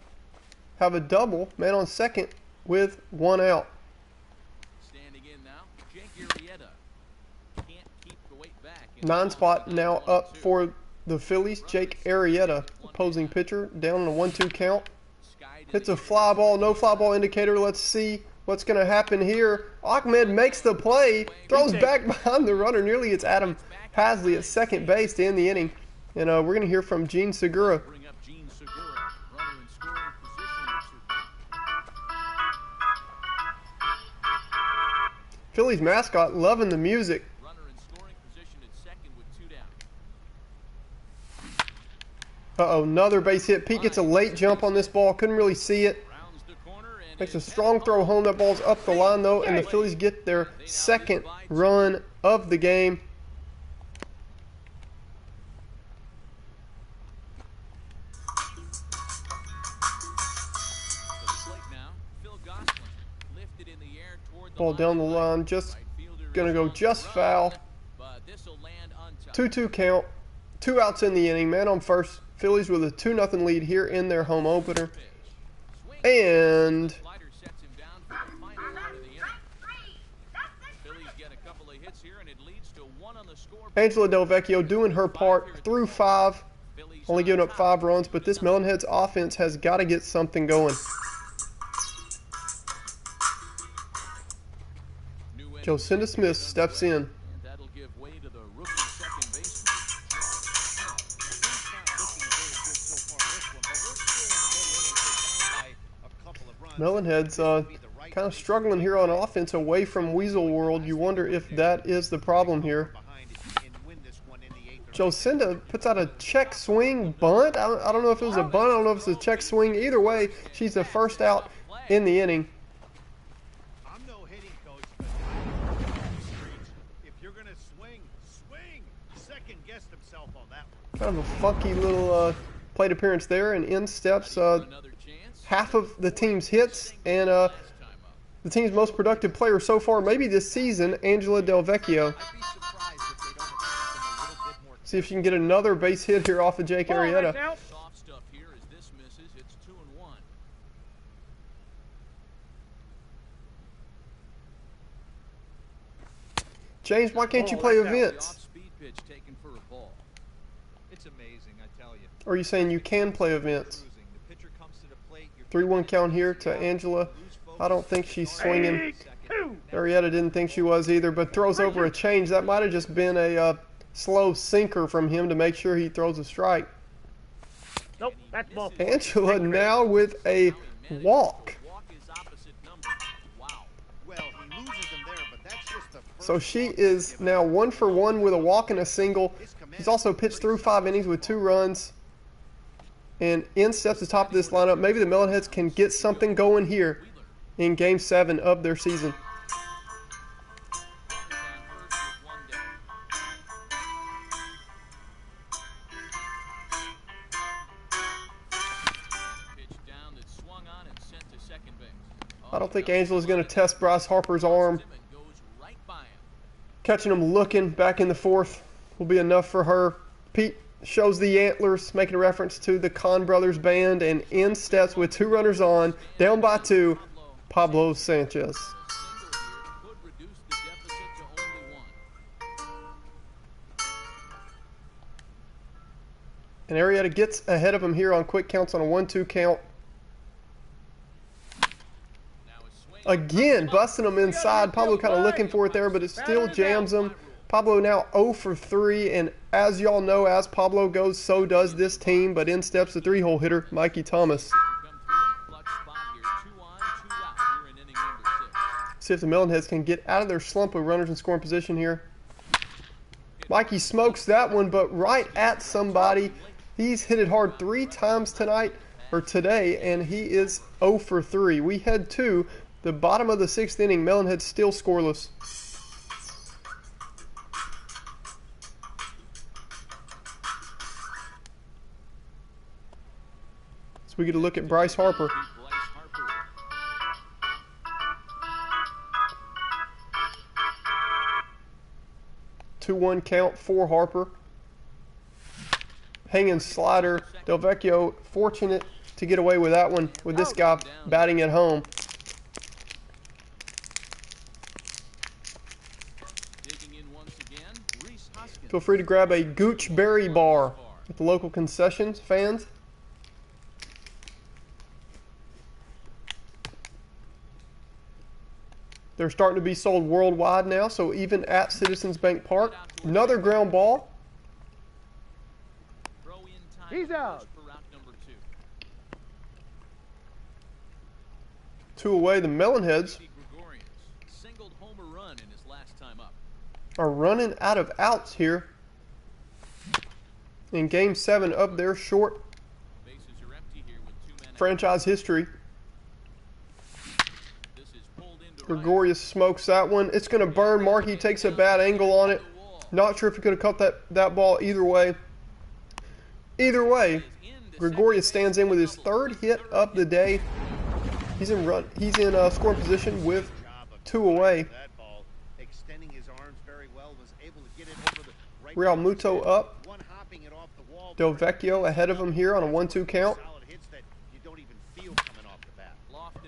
have a double, man on second, with 1 out. Standing in now, Jake Arrieta. Can't keep the weight back. 9 spot now up for the Phillies. Jake Arrieta, opposing pitcher, down on a 1-2 count. Hits a fly ball, no fly ball indicator. Let's see what's going to happen here. Ahmed makes the play, throws back behind the runner. Nearly it's Adam Hasley at second base to end the inning. And we're going to hear from Gene Segura. Bring up Gene Segura, runner in scoring position. Phillies mascot loving the music. Runner in scoring position at second with 2 down. Uh-oh, another base hit. Pete gets a late jump on this ball. Couldn't really see it. Rounds the corner and Makes a is strong throw home. That ball's up the line, though, and the Phillies get their second run of the game. to the plate now. Phil Gosselin lifted in the air toward the Ball down the line, just Right fielder gonna is go on just the run, foul. but this'll land untouched. 2-2 count. 2 outs in the inning. Man on first. Phillies with a 2-0 lead here in their home opener. Swing. And Slider sets him down for the final out of the inning. Phillies get a couple of hits here and it leads to 1 on the scoreboard. Angela Del Vecchio doing her part through 5. Phillies Only on giving up top. 5 runs, but this Melonheads offense has got to get something going. New inning. Jocinda Smith steps in. And that'll give way to the rookie second baseman. Melonheads kind of struggling here on offense away from Weasel World. You wonder if that is the problem here. Jocinda puts out a check swing bunt. I don't know if it was a bunt. I don't know if it's a check swing. Either way, she's the first out in the inning. I'm no hitting coach, but I know if you're going to swing, swing. Second guessed himself on that one. Kind of a funky little plate appearance there, and in steps Another chance. half of the team's hits and the team's most productive player so far, maybe this season, Angela Del Vecchio. I'd be surprised if they don't attack them a little bit more. See if she can get another base hit here off of Jake Ball, Arrieta. that's out. Soft stuff here as this misses. It's 2-1. James, why can't you Ball, play that's out. The events? off-speed pitch taken for a ball. It's amazing, I tell you. Or are you saying you can play events? Cruising. The pitcher comes to the plate, you're 3-1 getting count here it, to you Angela. lose focus, I don't think she's swinging. Two. Arietta didn't think she was either, but throws over a change. That might have just been a slow sinker from him to make sure he throws a strike. Nope, that's ball. Angela now with a walk. Walk is opposite number. Wow. Well, he loses them there, but that's just the first So she walk is given. now 1 for 1 with a walk and a single. He's also pitched through 5 innings with 2 runs. And in steps the top of this lineup. Maybe the Melonheads can get something going here in Game 7 of their season. I don't think Angela's going to test Bryce Harper's arm. Catching him looking back in the 4th will be enough for her. Pete shows the antlers, making a reference to the Kahn Brothers band, and in steps with 2 runners on, down by 2, Pablo Sanchez. And Arietta gets ahead of him here on quick counts on a 1-2 count. Again, busting him inside. Pablo kind of looking for it there, but it still jams him. Pablo now 0 for 3, and as y'all know, as Pablo goes, so does this team. But in steps the 3-hole hitter, Mikey Thomas. See if the Melonheads can get out of their slump with runners in scoring position here. Mikey smokes that one, but right at somebody. He's hit it hard 3 times today, and he is 0 for 3. We head to the bottom of the 6th inning. Melonheads still scoreless. So we get a look at Bryce Harper. Two 2-1 count for Harper. Hanging slider. Del Vecchio fortunate to get away with that one with this guy batting at home. Feel free to grab a Gooch Berry bar at the local concessions, fans. They're starting to be sold worldwide now, so even at Citizens Bank Park. Another ground ball. He's out. 2 away. The Melonheads are running out of outs here in Game 7 of their short franchise history. Gregorius smokes that one. It's going to burn. Markey takes a bad angle on it. Not sure if he could have caught that ball either way. Either way, Gregorius stands in with his 3rd hit of the day. He's in scoring position with 2 away. Real Muto up. Del Vecchio ahead of him here on a 1-2 count.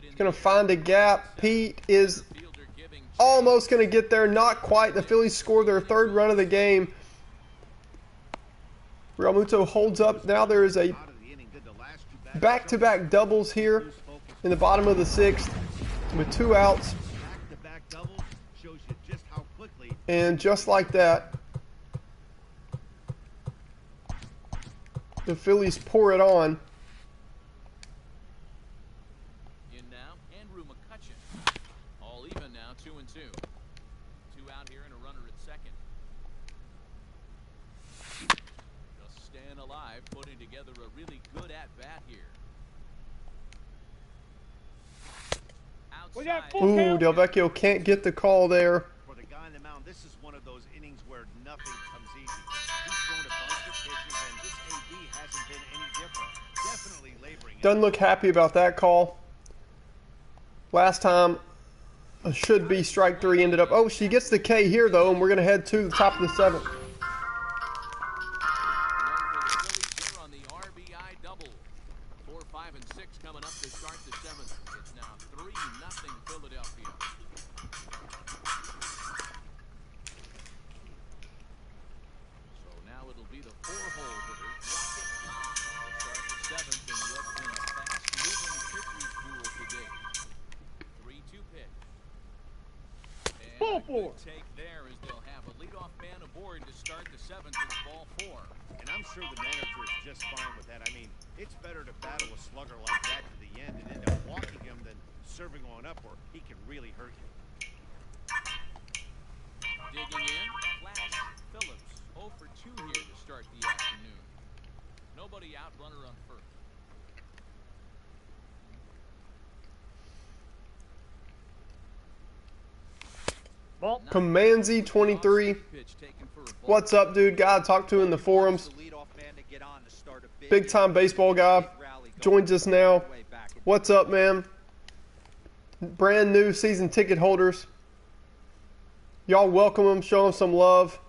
He's going to find a gap. Pete is almost going to get there. Not quite. The Phillies score their 3rd run of the game. Real Muto holds up. Now there is a back-to-back doubles here in the bottom of the 6th with 2 outs. And just like that, the Phillies pour it on. In now, Andrew McCutcheon. All even now, 2-2. 2 out here and a runner at second. Just staying alive, putting together a really good at-bat here. We got Outside. full Ooh, count. Del Vecchio can't get the call there. For the guy on the mound, this is one of those innings where nothing comes easy. He's thrown a bunch of pitches, and this AB hasn't been any different. Definitely laboring. Doesn't look happy about that call. Last time, a should be strike 3 ended up. Oh, she gets the K here though, and we're going to head to the top of the 7th. One for the Phillies here on the RBI double. 4, 5, and 6 coming up to start the 7th. It's now 3-0 Philadelphia. So now it'll be the 4-hole hitter take there as they'll have a leadoff man aboard to start the 7th with ball 4. And I'm sure the manager is just fine with that. I mean, it's better to battle a slugger like that to the end and end up walking him than serving on up where he can really hurt you. Digging in, Flash Phillips. 0 for 2 here to start the afternoon. Nobody out, runner on first. Ball. Comanzi 23. What's up, dude? Guy I talked to in the forums. Big time baseball guy. Joins us now. What's up, man? Brand new season ticket holders. Y'all welcome them. Show them some love.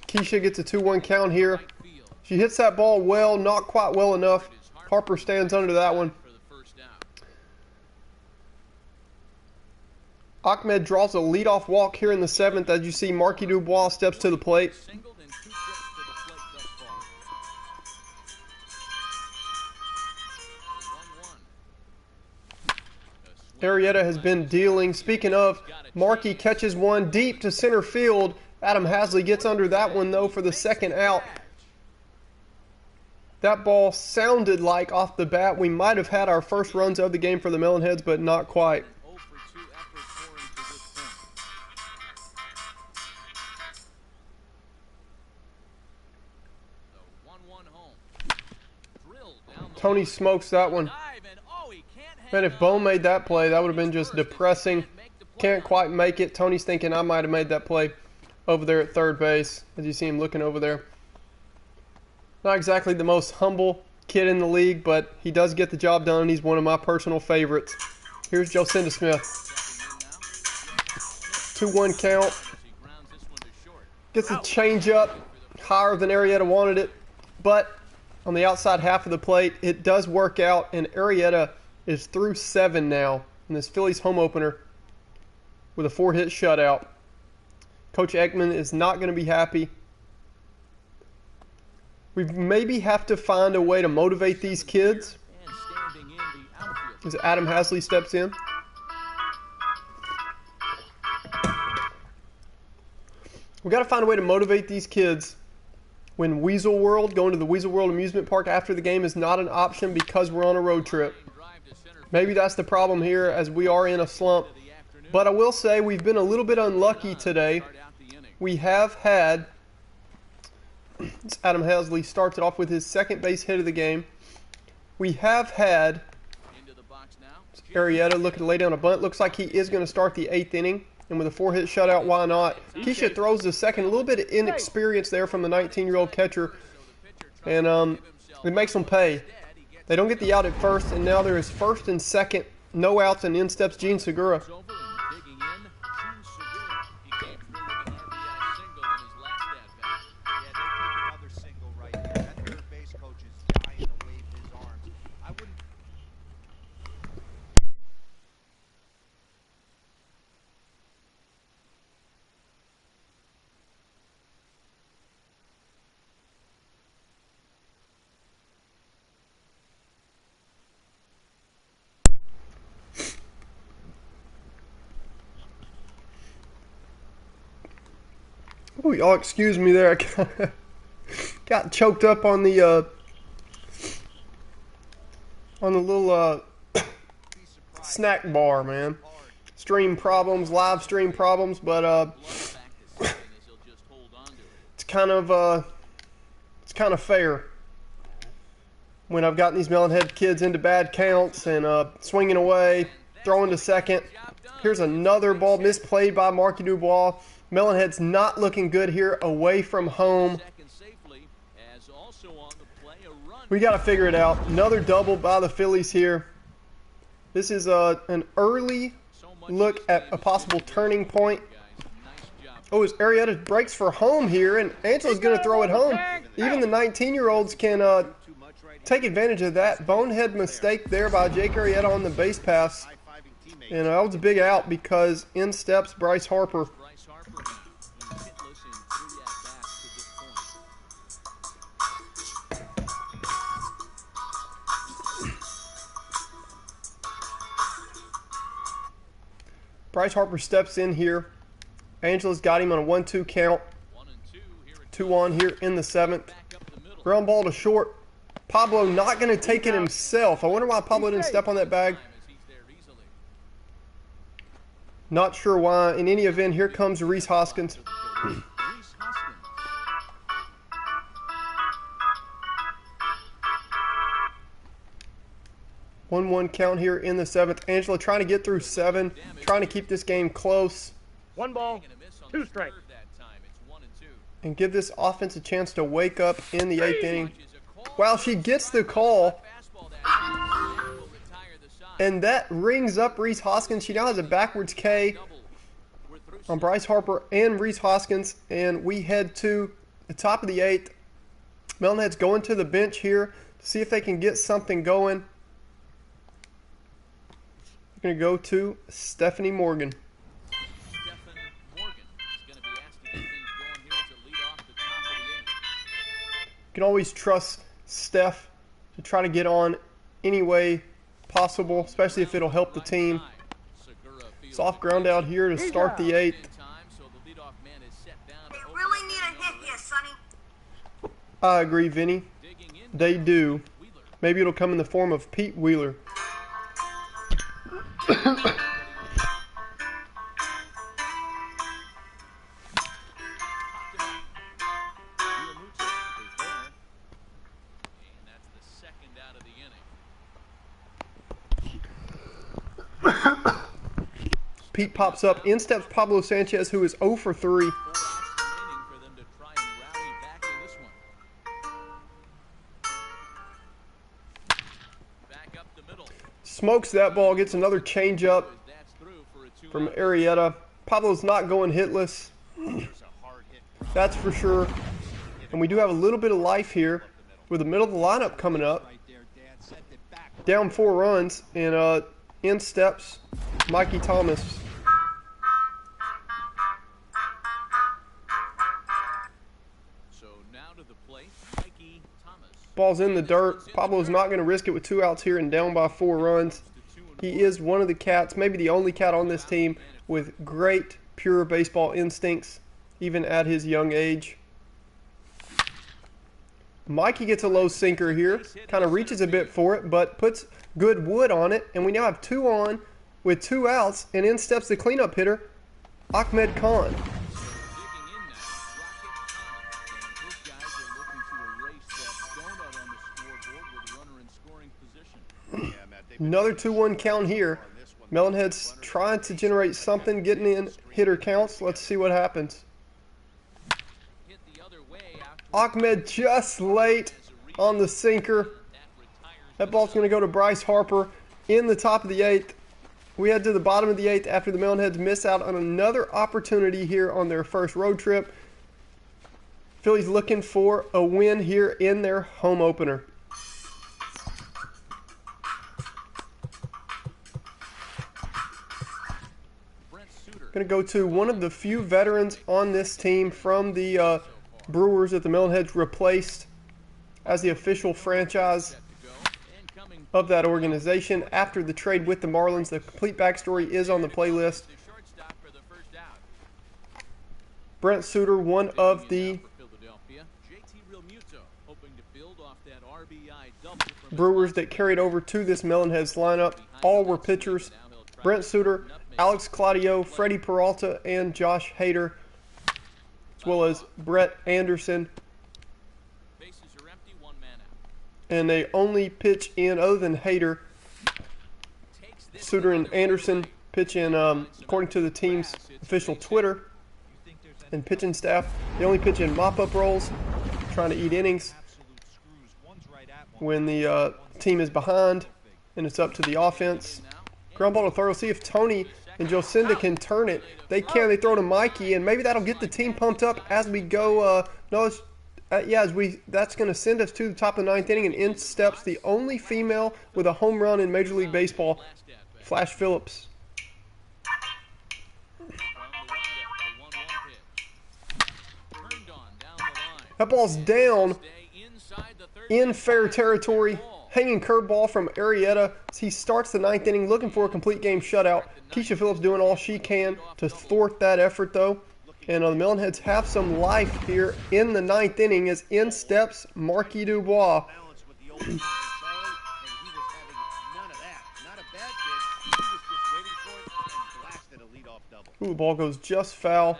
Keisha gets a 2-1 count here. She hits that ball well, not quite well enough. Harper stands under that one. Ahmed draws a leadoff walk here in the 7th as you see Marky Dubois steps to the plate. Arrieta has been dealing. Speaking of, Marky catches one deep to center field. Adam Hasley gets under that one, though, for the 2nd out. That ball sounded like, off the bat, we might have had our first runs of the game for the Melonheads, but not quite. Tony smokes that one. Man, if Bo made that play, that would have been just depressing. Can't quite make it. Tony's thinking I might have made that play over there at third base, as you see him looking over there. Not exactly the most humble kid in the league, but he does get the job done. He's one of my personal favorites. Here's Jocinda Smith. 2-1 count. Gets a changeup higher than Arrieta wanted it, but on the outside half of the plate, it does work out, and Arrieta is through 7 now in this Phillies home opener with a 4-hit shutout. Coach Ekman is not going to be happy. We maybe have to find a way to motivate these kids as Adam Hasley steps in. We got to find a way to motivate these kids when Weasel World, going to the Weasel World amusement park after the game, is not an option because we're on a road trip. Maybe that's the problem here, as we are in a slump. But I will say we've been a little bit unlucky today. We have had, Adam Hasley starts it off with his 2nd base hit of the game. We have had Arrieta looking to lay down a bunt. Looks like he is going to start the 8th inning. And with a 4-hit shutout, why not? Keisha throws the second. A little bit of inexperience there from the 19-year-old catcher. And it makes them pay. They don't get the out at first, and now there is 1st and 2nd. No outs, and in steps Gene Segura. Oh, y'all excuse me there. I got choked up on the little snack bar, man. Stream problems, live stream problems, but it's kind of fair when I've gotten these Melonhead kids into bad counts and swinging away, throwing to second. Here's another ball misplayed by Marky Dubois. Melonhead's not looking good here away from home. We got to figure it out. Another double by the Phillies here. This is an early look at a possible turning point. Oh, as Arrieta breaks for home here, and Angela's going to throw it home. Even the 19-year-olds can take advantage of that bonehead mistake there by Jake Arrieta on the base pass. And that was a big out because in steps Bryce Harper. Bryce Harper steps in here Angela's got him on a 1-2 count. 2-1 here in the 7th. Ground ball to short. Pablo not going to take it himself. I wonder why Pablo didn't step on that bag. Not sure why. In any event, here comes Reese Hoskins. 1-1 count here in the 7th. Angela trying to get through 7, trying to keep this game close. 1 ball, 2 strikes. And give this offense a chance to wake up in the 8th inning. Wow, she gets the call. And that rings up Reese Hoskins. She now has a backwards K on Bryce Harper and Reese Hoskins. And we head to the top of the 8th. Melonheads going to the bench here to see if they can get something going. We're going to go to Stephanie Morgan. You can always trust Steph to try to get on any way possible, especially if it'll help the team. Soft ground out here to start the 8th. They really need a hit here, Sonny. I agree, Vinny. They do. Maybe it'll come in the form of Pete Wheeler. Pete pops up. In steps Pablo Sanchez, who is 0 for 3. Smokes that ball, gets another changeup from Arrieta. Pablo's not going hitless. That's for sure. And we do have a little bit of life here with the middle of the lineup coming up. Down 4 runs, and in steps Mikey Thomas. Ball's in the dirt. Pablo's not going to risk it with 2 outs here and down by 4 runs. He is one of the cats, maybe the only cat on this team with great pure baseball instincts, even at his young age. Mikey gets a low sinker here, kind of reaches a bit for it, but puts good wood on it, and we now have 2 on with 2 outs, and in steps the cleanup hitter, Ahmed Khan. Another 2-1 count here. Melonhead's trying to generate something, getting in hitter counts. Let's see what happens. Ahmed just late on the sinker. That ball's going to go to Bryce Harper in the top of the 8th. We head to the bottom of the 8th after the Melonheads miss out on another opportunity here on their first road trip. Phillies looking for a win here in their home opener. Going to go to one of the few veterans on this team from the Brewers that the Melonheads replaced as the official franchise of that organization after the trade with the Marlins. The complete backstory is on the playlist. Brent Suter, one of the Brewers that carried over to this Melonheads lineup. All were pitchers. Brent Suter, Alex Claudio, Freddie Peralta, and Josh Hader, as well as Brett Anderson. And they only pitch in, other than Hader, Suter and Anderson pitch in, according to the team's official Twitter and pitching staff, they only pitch in mop-up roles, trying to eat innings when the team is behind and it's up to the offense. Ground ball to third. We'll see if Tony and Jocinda can turn it. They can. They throw to Mikey, and maybe that'll get the team pumped up as we go. That's going to send us to the top of the 9th inning, and in steps the only female with a home run in Major League Baseball, Flash Phillips. That ball's down in fair territory. Hanging curveball from Arrieta as he starts the 9th inning looking for a complete game shutout. Keisha Phillips doing all she can to thwart that effort, though. And the Melonheads have some life here in the 9th inning as in steps Marquis Dubois. Balance with the opening from Charlie, and he was having none of that. Not a bad pitch. He was just waiting for it and blasted a leadoff double. Ooh, the ball goes just foul.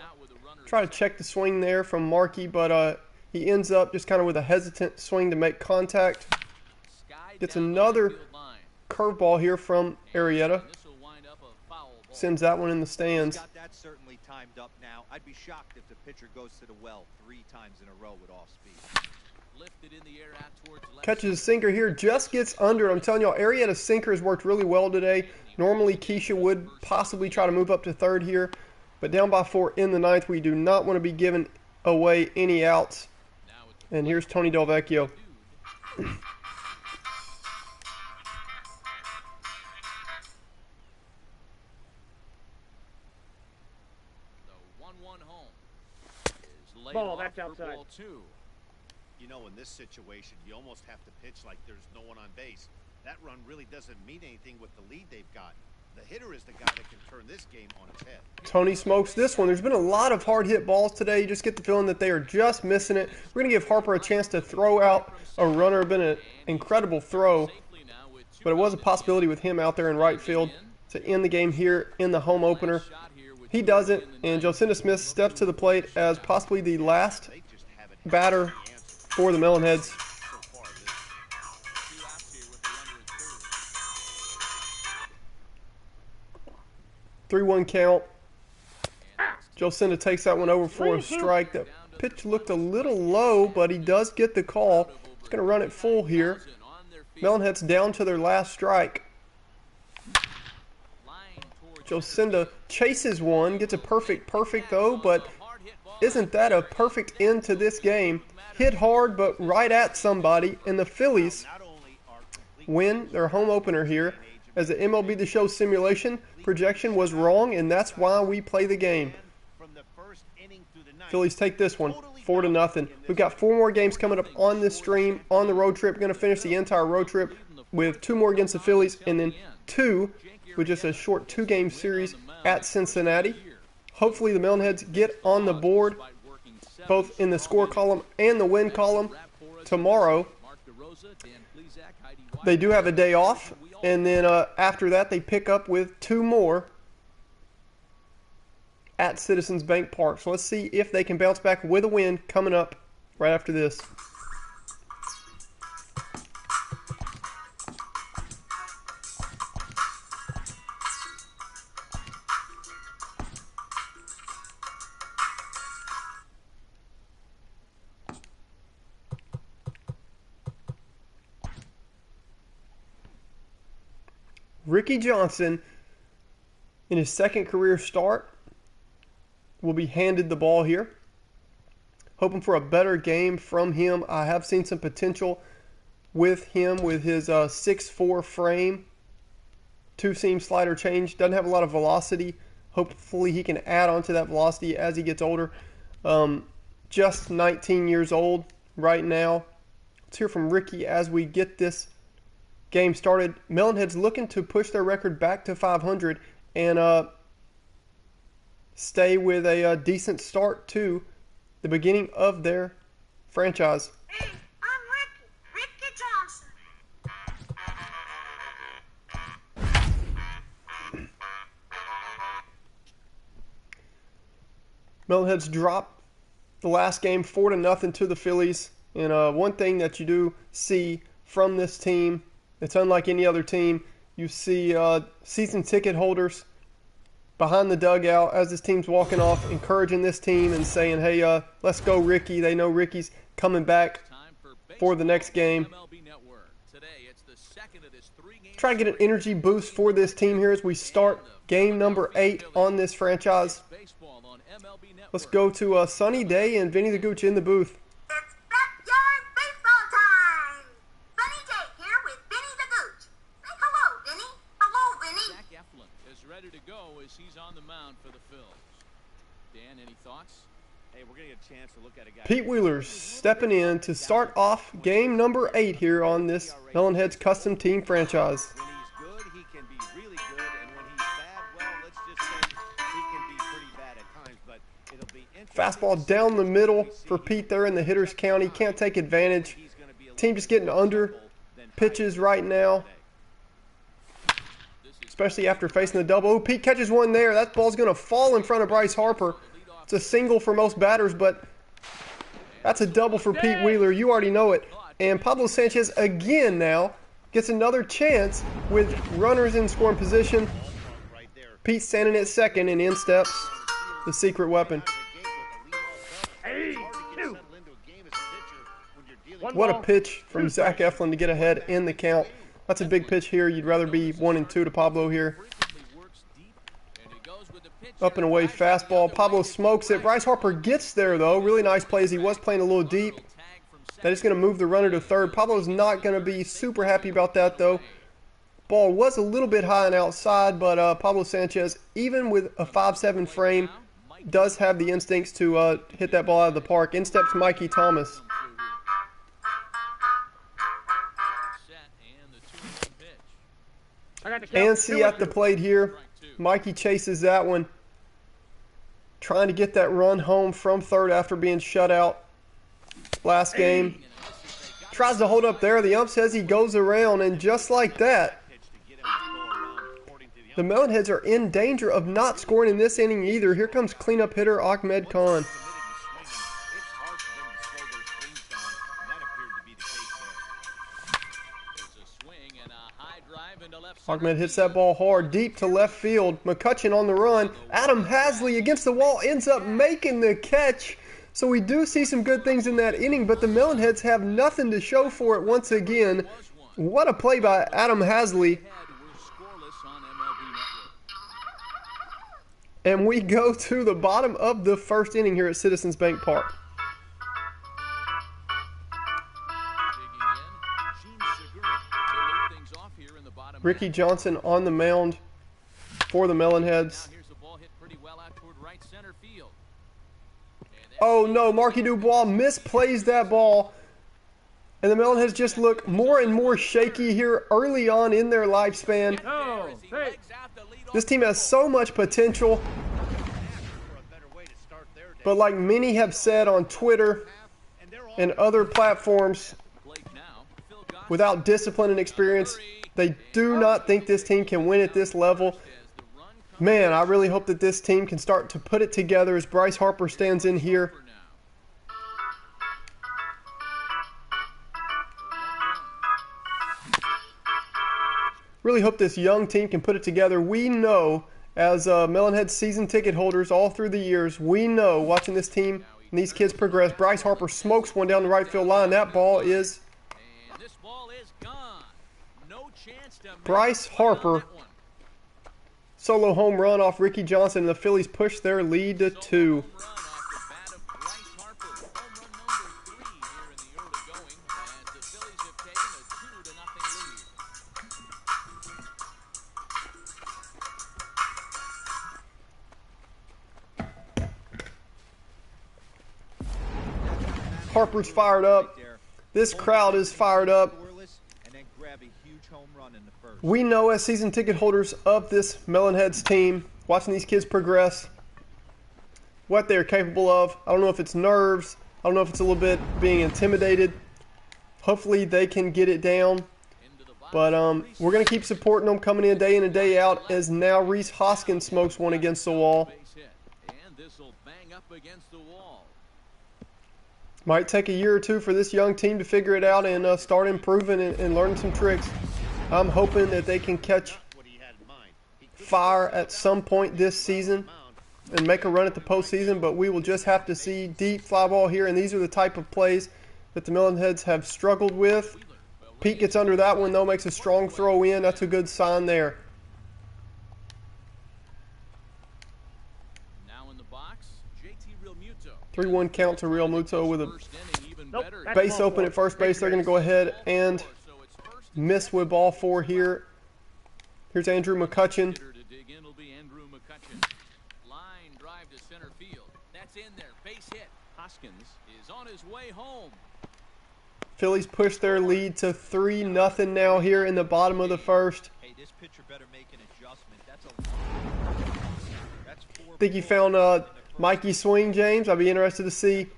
Try to check the swing there from Markey, but he ends up just kind of with a hesitant swing to make contact. Gets another curveball here from Arrieta. Sends that one in the stands. Got that certainly timed up now. I'd be shocked if the pitcher goes to the well 3 times in a row with off speed. Lifted in the air out towards left. Catches a sinker here, just gets under. I'm telling y'all, Arrieta's sinker has worked really well today. Normally, Keisha would possibly try to move up to third here, but down by 4 in the 9th, we do not want to be giving away any outs. And here's Tony Delvecchio. Ball, that's outside. You know, in this situation, you almost have to pitch like there's no one on base. That run really doesn't mean anything with the lead they've got. The hitter is the guy that can turn this game on its head. Tony smokes this one. There's been a lot of hard hit balls today. You just get the feeling that they are just missing it. We're going to give Harper a chance to throw out a runner. Been an incredible throw, but it was a possibility with him out there in right field to end the game here in the home opener. He doesn't, and Jocinda Smith steps to the plate as possibly the last batter for the Melonheads. 3-1 count. Jocinda takes that one over for a strike. That pitch looked a little low, but he does get the call. He's going to run it full here. Melonheads down to their last strike. Jocinda chases one, gets a perfect though, but isn't that a perfect end to this game? Hit hard, but right at somebody, and the Phillies win their home opener here, as the MLB The Show simulation projection was wrong, and that's why we play the game. Phillies take this one 4-0. We've got 4 more games coming up on this stream on the road trip. We're going to finish the entire road trip with 2 more against the Phillies, and then 2 with just a short 2-game series at Cincinnati. Hopefully the Melonheads get on the board both in the score column and the win column tomorrow. They do have a day off, and then after that they pick up with 2 more at Citizens Bank Park. So let's see if they can bounce back with a win coming up right after this. Ricky Johnson, in his second career start, will be handed the ball here. Hoping for a better game from him. I have seen some potential with him with his 6'4" frame. 2-seam slider change. Doesn't have a lot of velocity. Hopefully he can add on to that velocity as he gets older. Just 19 years old right now. Let's hear from Ricky as we get this game started. Melonheads looking to push their record back to 500 and stay with a decent start to the beginning of their franchise. Hey, I'm Ricky Johnson. Melonheads drop the last game 4-0 to the Phillies. And one thing that you do see from this team, it's unlike any other team. You see season ticket holders behind the dugout as this team's walking off, encouraging this team and saying, hey, let's go, Ricky. They know Ricky's coming back for the next game. Try to get an energy boost for this team here as we start game number 8 on this franchise. Let's go to Sunny Day and Vinny the Gooch in the booth. It's backyard baseball time. Sunny Day here with Vinny the Gooch. Say hello, Vinny. Hello, Vinny. Zach Eflin is ready to go as he's on the mound for the Phils. Dan, any thoughts? Hey, we're going to get a chance to look at a guy. Pete Wheeler's stepping in to start off game number 8 here on this Melonheads custom team franchise. When he's good, he can be really good, and when he's bad, well, let's just say he can be pretty bad at times. But It'll be interesting Fastball to see down the which middle one we see for here. Pete there in the hitter's county. Can't take advantage. He's gonna be a Team little just getting bit under careful than pitches high right now, especially after facing the double. Oh, Pete catches one there. That ball's going to fall in front of Bryce Harper. It's a single for most batters, but that's a double for Pete Wheeler. You already know it. And Pablo Sanchez again now gets another chance with runners in scoring position. right there. Pete standing at second, and in steps the secret weapon. Hey, two. One What a ball, pitch from two Zach strikes. Eflin to get ahead in the count. That's a big pitch here. You'd rather be 1-2 to Pablo here. Up and away fastball. Pablo smokes it. Bryce Harper gets there, though. Really nice plays. He was playing a little deep. That is going to move the runner to third. Pablo's not going to be super happy about that, though. Ball was a little bit high and outside, but Pablo Sanchez, even with a 5'7" frame, does have the instincts to hit that ball out of the park. In steps Mikey Thomas. I got the count. And see at the plate here, Mikey chases that one, trying to get that run home from third after being shut out last game. Tries to hold up there. The ump says he goes around, and just like that, the Melonheads are in danger of not scoring in this inning either. Here comes cleanup hitter Ahmed Khan. Ahmed hits that ball hard, deep to left field. McCutcheon on the run. Adam Hasley against the wall ends up making the catch. So we do see some good things in that inning, but the Melonheads have nothing to show for it once again. What a play by Adam Hasley. And we go to the bottom of the first inning here at Citizens Bank Park. Ricky Johnson on the mound for the Melonheads. Oh no, Marky Dubois misplays that ball. And the Melonheads just look more and more shaky here early on in their lifespan. No, hey. This team has so much potential. But like many have said on Twitter and other platforms, without discipline and experience, they do not think this team can win at this level. Man, I really hope that this team can start to put it together as Bryce Harper stands in here. Really hope this young team can put it together. We know, as Melonhead season ticket holders all through the years, we know watching this team and these kids progress. Bryce Harper smokes one down the right field line. That ball is Bryce Harper. Solo home run off Ricky Johnson, and the Phillies push their lead to 2. Harper's fired up. This crowd is fired up. We know as season ticket holders of this Melonheads team, watching these kids progress, what they're capable of. I don't know if it's nerves. I don't know if it's a little bit being intimidated. Hopefully they can get it down. But we're going to keep supporting them coming in and day out, as now Reese Hoskins smokes one against the wall. Might take a year or two for this young team to figure it out and start improving and learning some tricks. I'm hoping that they can catch fire at some point this season and make a run at the postseason, but we will just have to see. Deep fly ball here, and these are the type of plays that the Melonheads have struggled with. Pete gets under that one, though, makes a strong throw in. That's a good sign there. 3-1 count to Real Muto with a base open at first base. They're going to go ahead and miss with ball 4 here. Here's Andrew McCutcheon. Line drive to center field. That's in there. Base hit. Hoskins is on his way home. Phillies push their lead to 3-0 now here in the bottom of the first. Hey, this pitcher better make an adjustment. I think you found Mikey's swing, James. I'd be interested to see.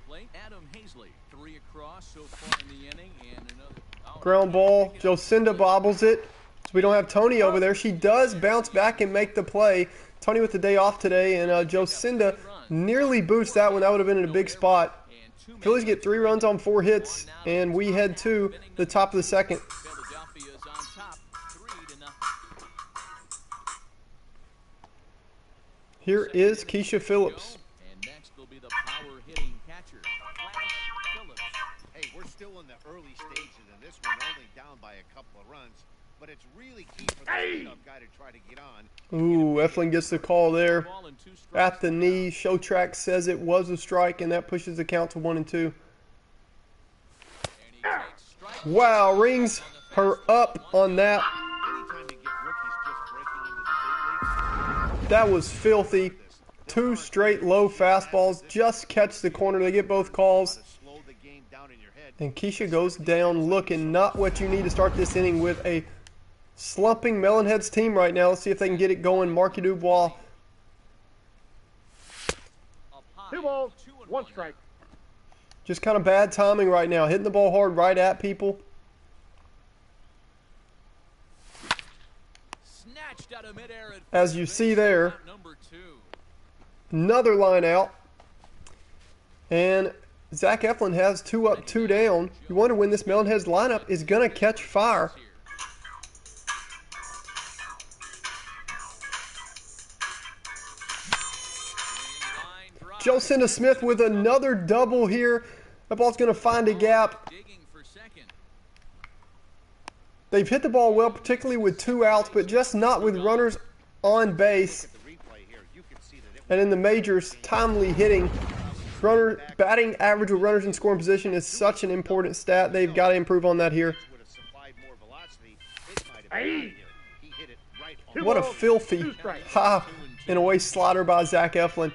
Ground ball. Jocinda bobbles it. So we don't have Tony over there. She does bounce back and make the play. Tony with the day off today, and Jocinda nearly boosts that one. That would have been in a big spot. Phillies get 3 runs on 4 hits, and we head to the top of the second. Here is Keisha Phillips. And next will be the power hitting catcher, Phillips. Hey, we're still in the early stages in this one, only down by a couple of runs, but it's really key for the leadoff guy to try to get on. Ooh, Eflin gets the call there at the knee. Show track says it was a strike, and that pushes the count to 1-2. Wow, rings her up on that. That was filthy. 2 straight low fastballs. Just catch the corner. They get both calls. And Keisha goes down looking not what you need to start this inning with a slumping Melonheads team right now. Let's see if they can get it going. Marky Dubois. 2 balls, 1 strike. Just kind of bad timing right now. Hitting the ball hard right at people. As you see there, another line out. And Zach Eflin has 2 up, 2 down. You wonder when this Melonheads lineup is going to catch fire. Jocinda Smith with another double here. That ball's going to find a gap. They've hit the ball well, particularly with 2 outs, but just not with runners on base. And in the majors, timely hitting. Batting average with runners in scoring position is such an important stat. They've got to improve on that here. What a filthy high and away slider by Zach Eflin.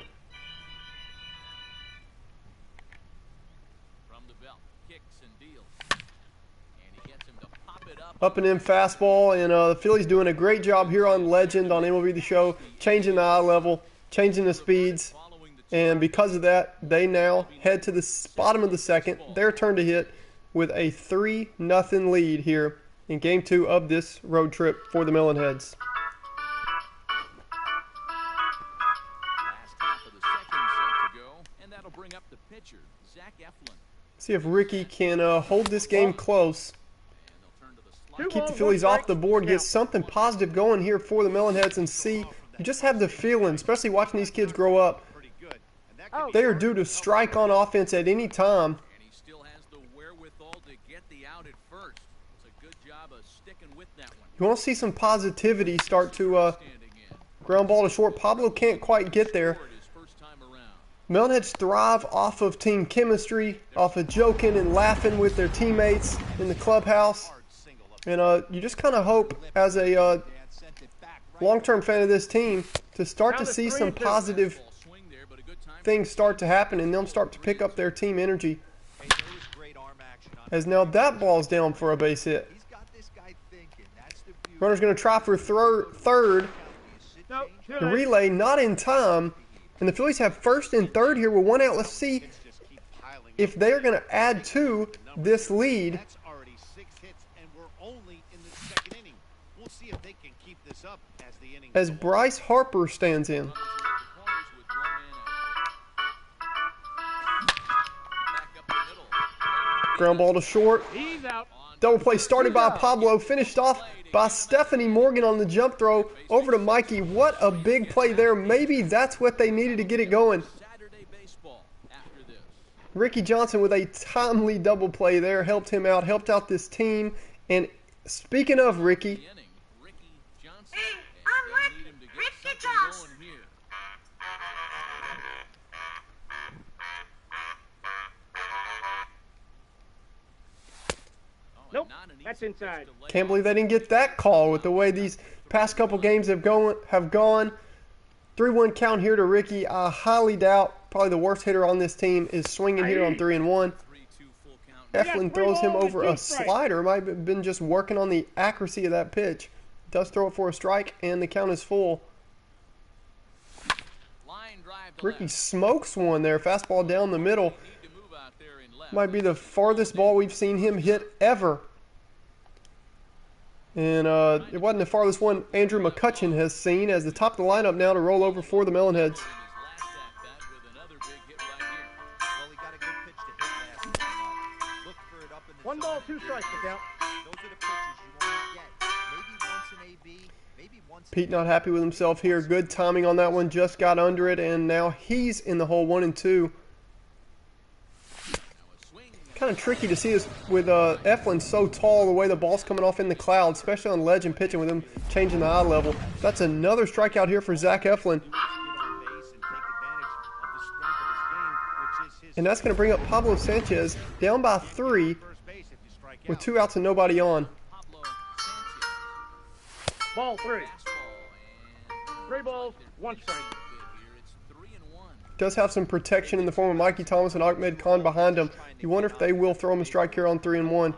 Up and in fastball, and the Phillies doing a great job here on Legend on MLB The Show, changing the eye level, changing the speeds, and because of that, they now head to the bottom of the second. Their turn to hit with a 3-0 lead here in Game 2 of this road trip for the Melonheads. See if Ricky can hold this game close. Keep the Phillies off the board, get something positive going here for the Melonheads, and see, you just have the feeling, especially watching these kids grow up, they are due to strike on offense at any time. You want to see some positivity start to ground ball to short. Pablo can't quite get there. Melonheads thrive off of team chemistry, off of joking and laughing with their teammates in the clubhouse. And you just kind of hope, as a long-term fan of this team, to start to see some positive things start to happen and them start to pick up their team energy. As now that ball's down for a base hit. Runner's going to try for third. The relay not in time. And the Phillies have first and third here with 1 out. Let's see if they're going to add to this lead. As Bryce Harper stands in. Ground ball to short. Double play started by Pablo, finished off by Stephanie Morgan on the jump throw over to Mikey. What a big play there. Maybe that's what they needed to get it going. Ricky Johnson with a timely double play there helped him out, helped out this team. And speaking of Ricky, Nope, that's inside. Can't believe they didn't get that call with the way these past couple games have gone. 3-1 count here to Ricky. I highly doubt probably the worst hitter on this team is swinging here on 3-1. Eflin throws him over a slider. Might have been just working on the accuracy of that pitch. Does throw it for a strike, and the count is full. Ricky smokes one there. Fastball down the middle. Might be the farthest ball we've seen him hit ever. And it wasn't the farthest one Andrew McCutcheon has seen, as the top of the lineup now to roll over for the Melonheads. One ball, two strikes to count. Those are the pitches you want to get. Maybe once an AB, maybe once. Pete not happy with himself here. Good timing on that one. Just got under it, and now he's in the hole 1-2. Kind of tricky to see this with Eflin so tall, the way the ball's coming off in the clouds, especially on ledge and pitching with him changing the eye level. That's another strikeout here for Zach Eflin. And that's going to bring up Pablo Sanchez down by 3 with 2 outs and nobody on. Ball 3. 3 balls, 1 strike. Does have some protection in the form of Mikey Thomas and Ahmed Khan behind him. You wonder if they will throw him a strike here on 3-1.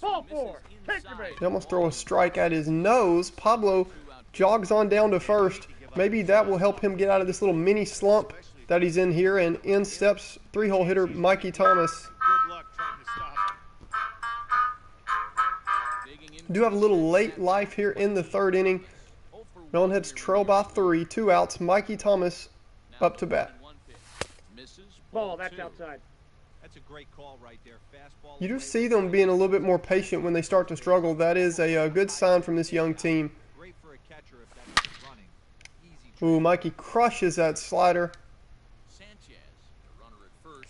Ball 4. Take your base. They almost throw a strike at his nose. Pablo jogs on down to first. Maybe that will help him get out of this little mini slump that he's in here. And in steps 3-hole hitter Mikey Thomas. Do have a little late life here in the 3rd inning. Melonheads trail by 3, 2 outs. Mikey Thomas up to bat. Ball, that's outside. That's a great call right there. Fastball. You do see them being a little bit more patient when they start to struggle. That is a good sign from this young team. Great for a catcher if that's running. Easy. Ooh, Mikey crushes that slider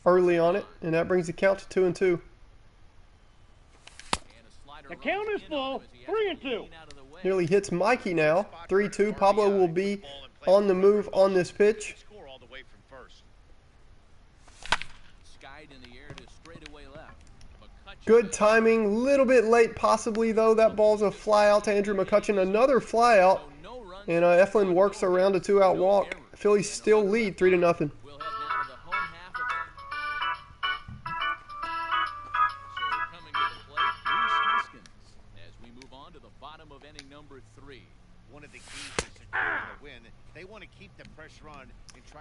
early on it, and that brings the count to 2-2. The count is full. 3-2. Nearly hits Mikey now. 3-2. Pablo will be on the move on this pitch. Good timing. Little bit late possibly, though. That ball's a fly out to Andrew McCutcheon. Another fly out. And Eflin works around a 2-out walk. Phillies still lead 3-0.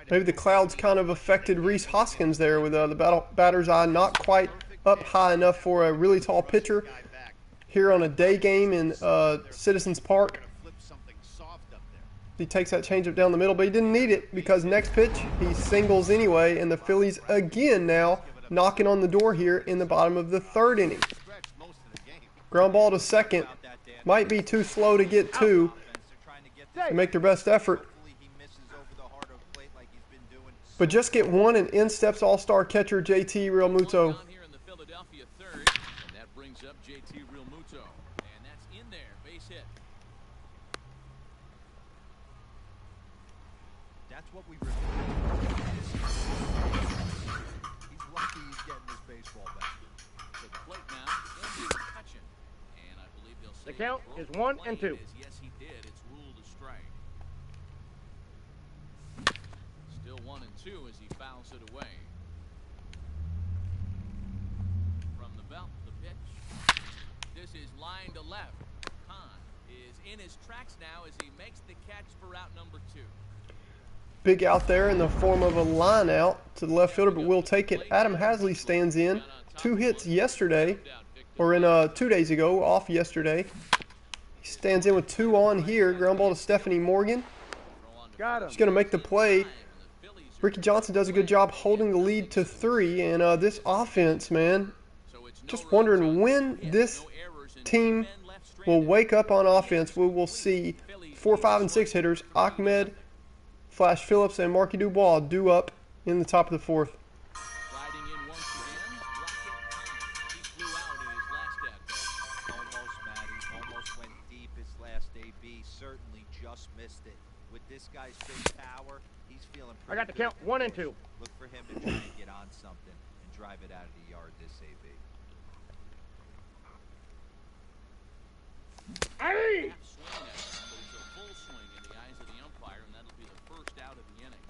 Maybe the clouds kind of affected Rhys Hoskins there with the batter's eye not quite up high enough for a really tall pitcher here on a day game in Citizens Park. He takes that changeup down the middle, but he didn't need it because next pitch he singles anyway, and the Phillies again now knocking on the door here in the bottom of the 3rd inning. Ground ball to second. Might be too slow to get to. They make their best effort. But just get one, and in steps all-star catcher JT Realmuto. That's what we reviewed. He's lucky he's getting his baseball back. To the plate now, Andrew McCutcheon. And I believe they'll say The count is 1-2. Yes, he did. It's ruled a strike. Still 1-2 as he fouls it away. From the belt, the pitch. This is line to left. Khan is in his tracks now as he makes the catch for out number 2. Big out there in the form of a line out to the left fielder, but we'll take it. Adam Hasley stands in. 2 hits yesterday, or in 2 days ago, off yesterday. He stands in with 2 on here. Ground ball to Stephanie Morgan. Got him. She's going to make the play. Ricky Johnson does a good job holding the lead to 3, and this offense, man, just wondering when this team will wake up on offense. We will see 4, 5, and 6 hitters, Ahmed, Flash Phillips, and Marky Dubois due up in the top of the 4th. Riding in once again, Rocket Khan. He flew out in his last at-bat. Almost, Matty. Almost went deep his last AB. Certainly just missed it. With this guy's big power, he's feeling pretty I got the good count, today. 1-2. Look for him to try and get on something and drive it out of the yard this AB. Hey! Half swing at it, but it's a full swing in the eyes of the umpire, and that'll be the first out of the inning.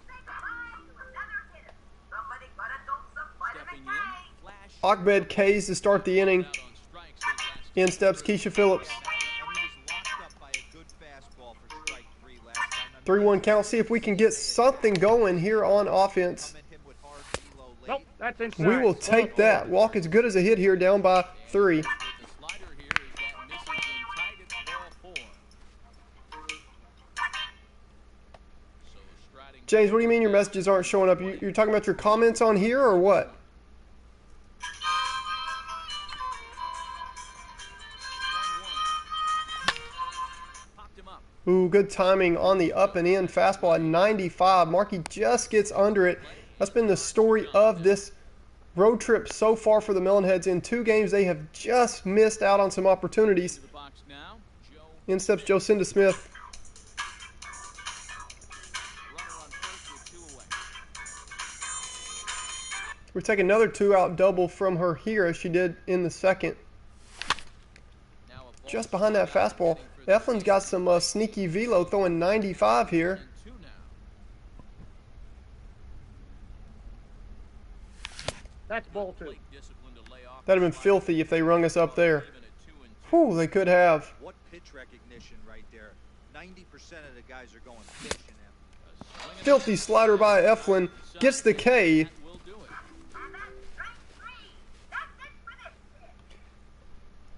Say goodbye to another hitter. Somebody gotta dose some Stepping vitamin in, K. Flash. Ahmed K's to start the inning. Out on strikes his last In steps Keisha Phillips. And he was locked up by a good fastball for strike 3 last time. I 3-1 count. See if we can get something going here on offense. Come at him with hard velo late. Nope, that's inside. We will take that. Walk as good as a hit here, down by 3. The slider here is that misses in tight at ball 4. So striding James, what do you mean your messages aren't showing up? You're talking about your comments on here or what? 1-1. Popped him up. Ooh, good timing on the up and in fastball at 95. Markey just gets under it. That's been the story of this road trip so far for the Melonheads. In 2 games, they have just missed out on some opportunities. To the box now. Joe. In steps Jocinda Smith. Runner on first with 2 away. We take another 2-out double from her here as she did in the second. Now a ball Just behind that fastball. Eflin's got some sneaky velo, throwing 95 here. and 2 now. That's ball 2. Plate discipline to lay off. That'd have been filthy if they rung us up there. Even at 2-2. Whew, they could have. What pitch recognition right there. 90% of the guys are going pitch in him. A swing and a Filthy slider by Eflin. Gets the K. that will do it. And that's strike 3. That's it for this pitch.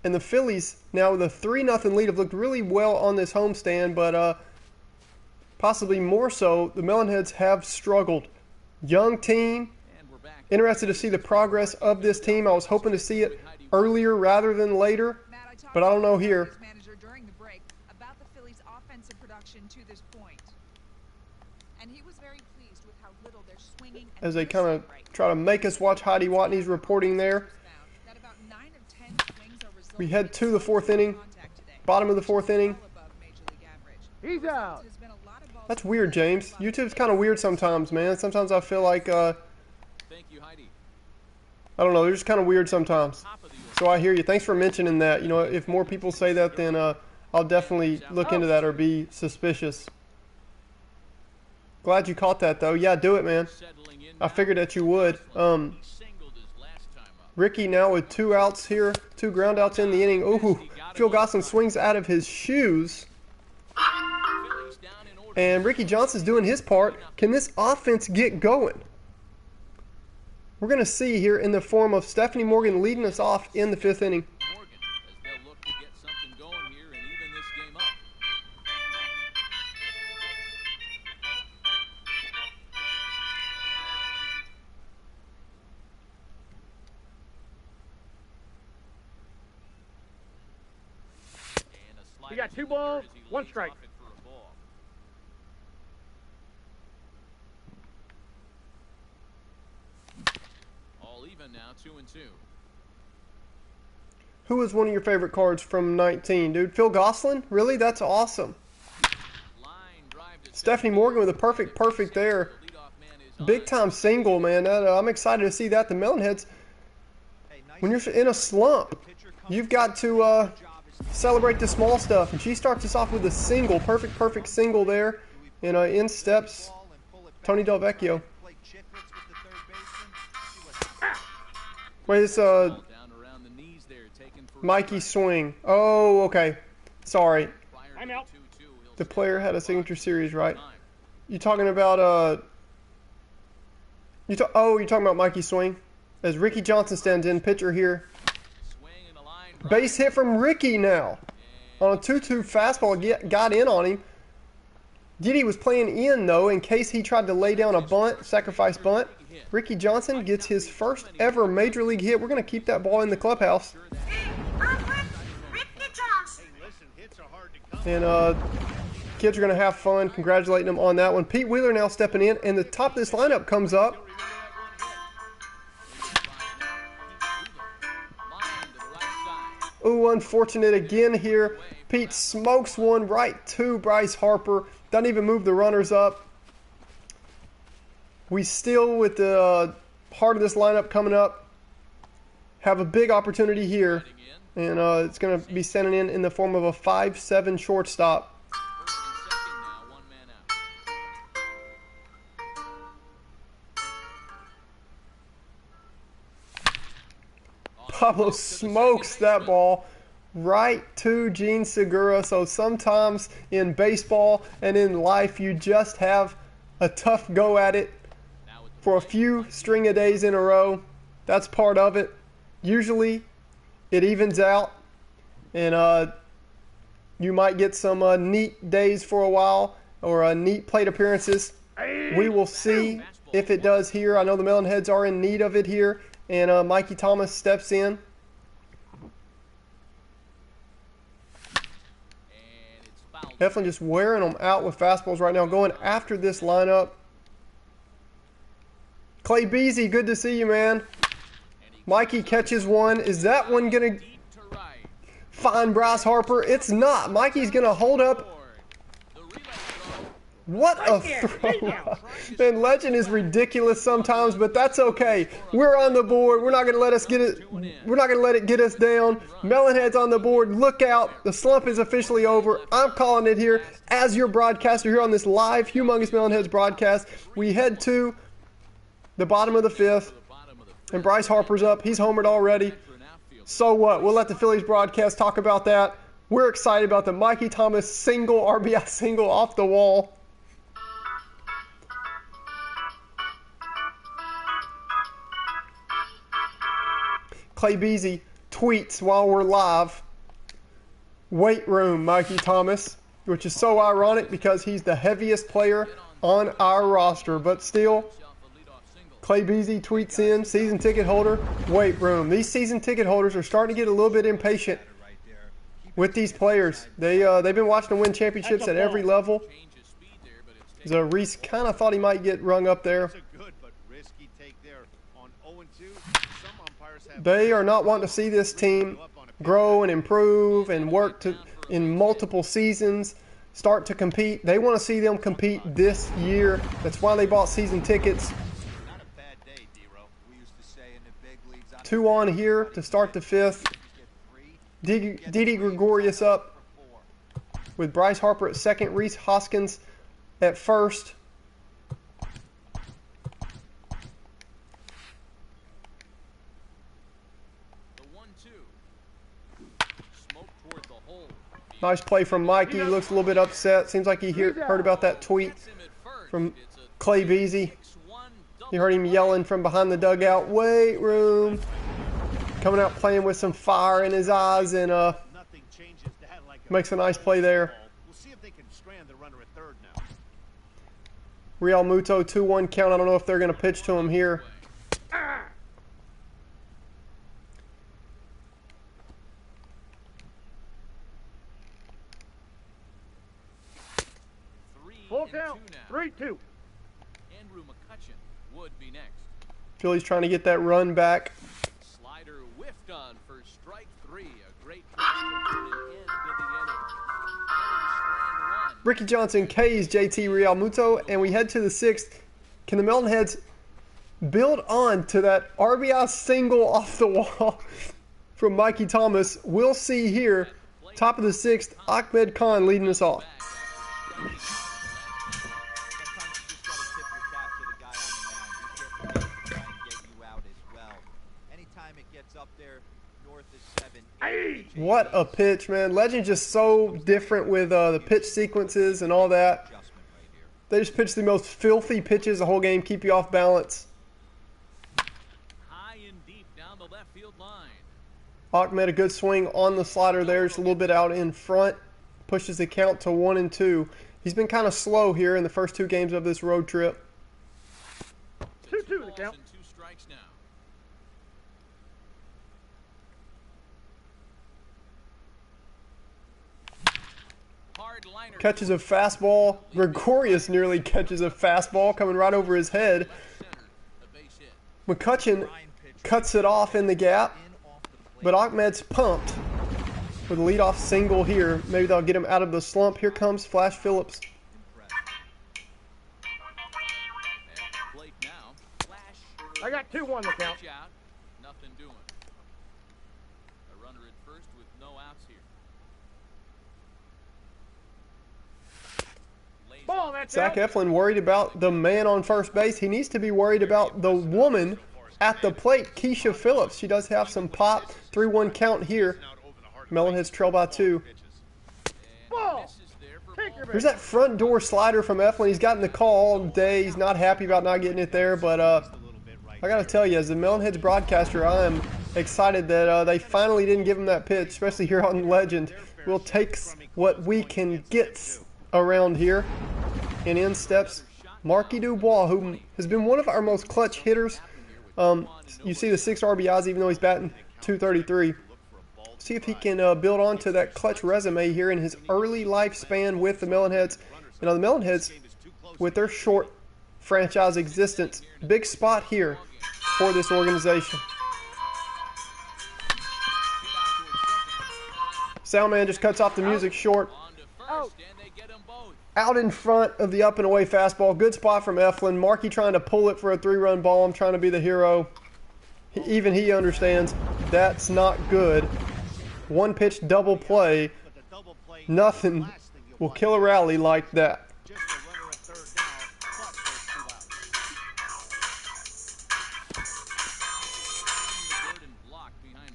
And the Phillies, now with a 3-0 lead, have looked really well on this homestand, but possibly more so, the Melonheads have struggled. Young team. And we're back. Interested to see the progress of this team. I was hoping to see it earlier rather than later, but I don't know here. Manager during the break about the Phillies' offensive production to this point. And he was very pleased with how little they're swinging and As they kind of missing right try to make us watch Heidi Watney's reporting there. that about 9 of 10 swings are resulting We head in to the 4th inning, contact today. bottom of the 4th inning. Well above Major League average. He's out. There's been a lot of balls That's weird, James. YouTube's kind of weird sometimes, man. Sometimes I feel like, I Thank you, Heidi. don't know, they're just kind of weird sometimes. Top of the So I hear you. Thanks for mentioning that. You know, if more people say that, then I'll definitely look into that or be suspicious. Glad you caught that, though. Yeah, do it, man. settling in. I figured that you would. He singled his last time up. Ricky now with 2 outs here, 2 ground outs in the inning. Ooh, Phil Gosselin swings out of his shoes. Phillies down in order. And Ricky Johnson's doing his part. Can this offense get going? We're going to see here in the form of Stephanie Morgan leading us off in the 5th inning. Morgan, as they'll look to get something going here and even this game up. And a slider You got to 2 the balls, dirt as he 1 leads strike. off it for a ball. All even now, 2-2. Who was one of your favorite cards from 19, dude? Phil Gosselin? Really? That's awesome. Line drive to Stephanie Morgan with a perfect there. The leadoff man is Big on. time single, man. I'm excited to see that. The Melonheads, Hey, nice when you're in a slump, pitcher comes you've got to job is celebrate the small stuff. And she starts us off with a single, perfect single there. And in steps ball and pull it back. Tony Del Vecchio. Play chicklets with the third baseman. See what happens. Wait, it's Ball down around the knees there, taken for a Mikey strike. swing. Oh, okay. Sorry. Prior I'm to out. 2-2, he'll The stay player on had a the signature clock series, right? time. You talking about you're talking about Mikey swing? As Ricky Johnson stands in, pitcher here. Swing and a line drive. Base hit from Ricky now. On a 2-2 fastball, got in on him. Diddy was playing in, though, in case he tried to lay down a bunt, sacrifice bunt. Ricky Johnson gets his first ever Major League hit. We're going to keep that ball in the clubhouse. Onward, Ricky Johnson. Hey, listen, hits are hard to come. And kids are going to have fun congratulating him on that one. Pete Wheeler now stepping in, and the top of this lineup comes up. Line to the right side. Ooh, unfortunate again here. Pete smokes one right to Bryce Harper. Doesn't even move the runners up. We still, with the heart of this lineup coming up, have a big opportunity here. And it's going to be sending in the form of a 5-7 shortstop. First and second now, 1 man out. Pablo smokes that ball right to Gene Segura. So sometimes in baseball and in life, you just have a tough go at it for a few string of days in a row. That's part of it. Usually it evens out, and you might get some neat days for a while, or neat plate appearances. We will see if it does here. I know the Melonheads are in need of it here, and Mikey Thomas steps in. Eflin just wearing them out with fastballs right now, going after this lineup. Clay Beasy, good to see you, man. Mikey catches one. Is that one going to find Bryce Harper? It's not. Mikey's going to hold up. What a throw. Man, Legend is ridiculous sometimes, but that's okay. We're on the board. We're not going to let us get it. We're not going to let it get us down. Melonhead's on the board. Look out. The slump is officially over. I'm calling it here as your broadcaster here on this live Humongous Melonheads broadcast. We head to the bottom of the fifth, and Bryce Harper's up. He's homered already. So what? We'll let the Phillies broadcast talk about that. We're excited about the Mikey Thomas single, RBI single off the wall. Clay Beasy tweets while we're live, weight room Mikey Thomas, which is so ironic because he's the heaviest player on our roster, but still, Clay Beasy tweets in, season ticket holder, weight room. These season ticket holders are starting to get a little bit impatient with these players. They've been watching them win championships at every level. So Reese kind of thought he might get rung up there. They are not wanting to see this team grow and improve and work in multiple seasons, start to compete. They want to see them compete this year. That's why they bought season tickets. 2 on here to start the fifth. Didi Gregorius up with Bryce Harper at second, Reese Hoskins at first. Nice play from Mikey. He looks a little bit upset. Seems like he heard about that tweet from Clay Beasy. You heard him yelling from behind the dugout, weight room. Coming out playing with some fire in his eyes, and makes a nice play there. Real Muto 2-1 count. I don't know if they're going to pitch to him here. Full count, 3-2. Andrew McCutcheon would be next. Philly's trying to get that run back. Slider whiffed on for strike 3. A great pitch to put an end to the inning. Ricky Johnson K's JT Real Muto, and we head to the sixth. Can the Melonheads build on to that RBI single off the wall from Mikey Thomas? We'll see here. Top of the sixth, Ahmed Khan leading us off. What a pitch, man. Legend's just so different with the pitch sequences and all that. They just pitch the most filthy pitches the whole game, keep you off balance. High and deep down the left field line. Ahmed, a good swing on the slider there, just a little bit out in front. Pushes the count to 1-2. He's been kind of slow here in the first 2 games of this road trip. 2-2 the count. 2 strikes now. Catches a fastball. Gregorius nearly catches a fastball coming right over his head. McCutcheon cuts it off in the gap, but Ahmed's pumped with a leadoff single here. Maybe they'll get him out of the slump. Here comes Flash Phillips. I got 2-1 the count. Nothing doing. A runner at first with no outs here. Ball, that's Zach out. Eflin worried about the man on first base. He needs to be worried about the woman at the plate, Keisha Phillips. She does have some pop. 3-1 count here. Melonheads trail by 2. Ball. Take your There's that front door slider from Eflin. He's gotten the call all day. He's not happy about not getting it there, but I gotta tell you, as the Melonheads broadcaster, I am excited that they finally didn't give him that pitch, especially here on Legend. We'll take what we can get around here. And in steps Marky Dubois, who has been one of our most clutch hitters. You see the 6 RBIs, even though he's batting .233. See if he can build on to that clutch resume here in his early lifespan with the Melonheads. You know, the Melonheads, with their short franchise existence, big spot here for this organization. Soundman just cuts off the music short. Out in front of the up and away fastball. Good spot from Eflin. Marky trying to pull it for a 3-run ball. I'm trying to be the hero. Even he understands that's not good. 1-pitch double play. Nothing will kill a rally like that.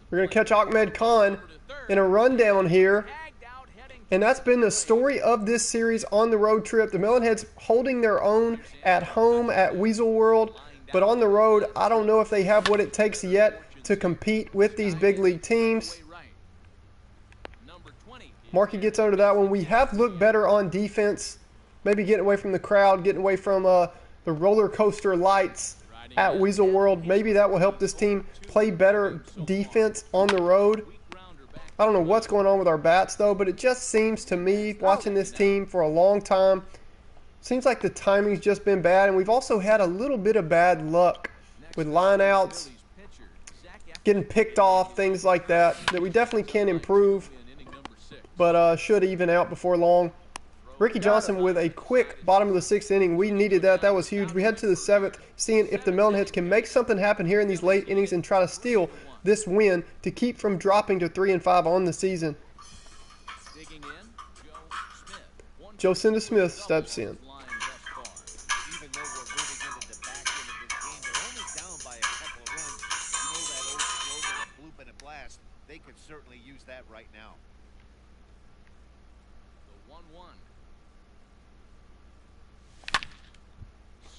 We're going to catch Ahmed Khan in a rundown here. And that's been the story of this series on the road trip. The Melonheads holding their own at home at Weasel World. But on the road, I don't know if they have what it takes yet to compete with these big league teams. Marky gets under that one. We have looked better on defense. Maybe getting away from the crowd, getting away from the roller coaster lights at Weasel World. Maybe that will help this team play better defense on the road. I don't know what's going on with our bats, though, but it just seems to me, watching this team for a long time, seems like the timing's just been bad, and we've also had a little bit of bad luck with lineouts, getting picked off, things like that we definitely can improve, but should even out before long. Ricky Johnson with a quick bottom of the 6th inning. We needed that. That was huge. We head to the 7th, seeing if the Melonheads can make something happen here in these late innings and try to steal this win to keep from dropping to 3-5 on the season. Joe Smith steps in. They could certainly use that right now.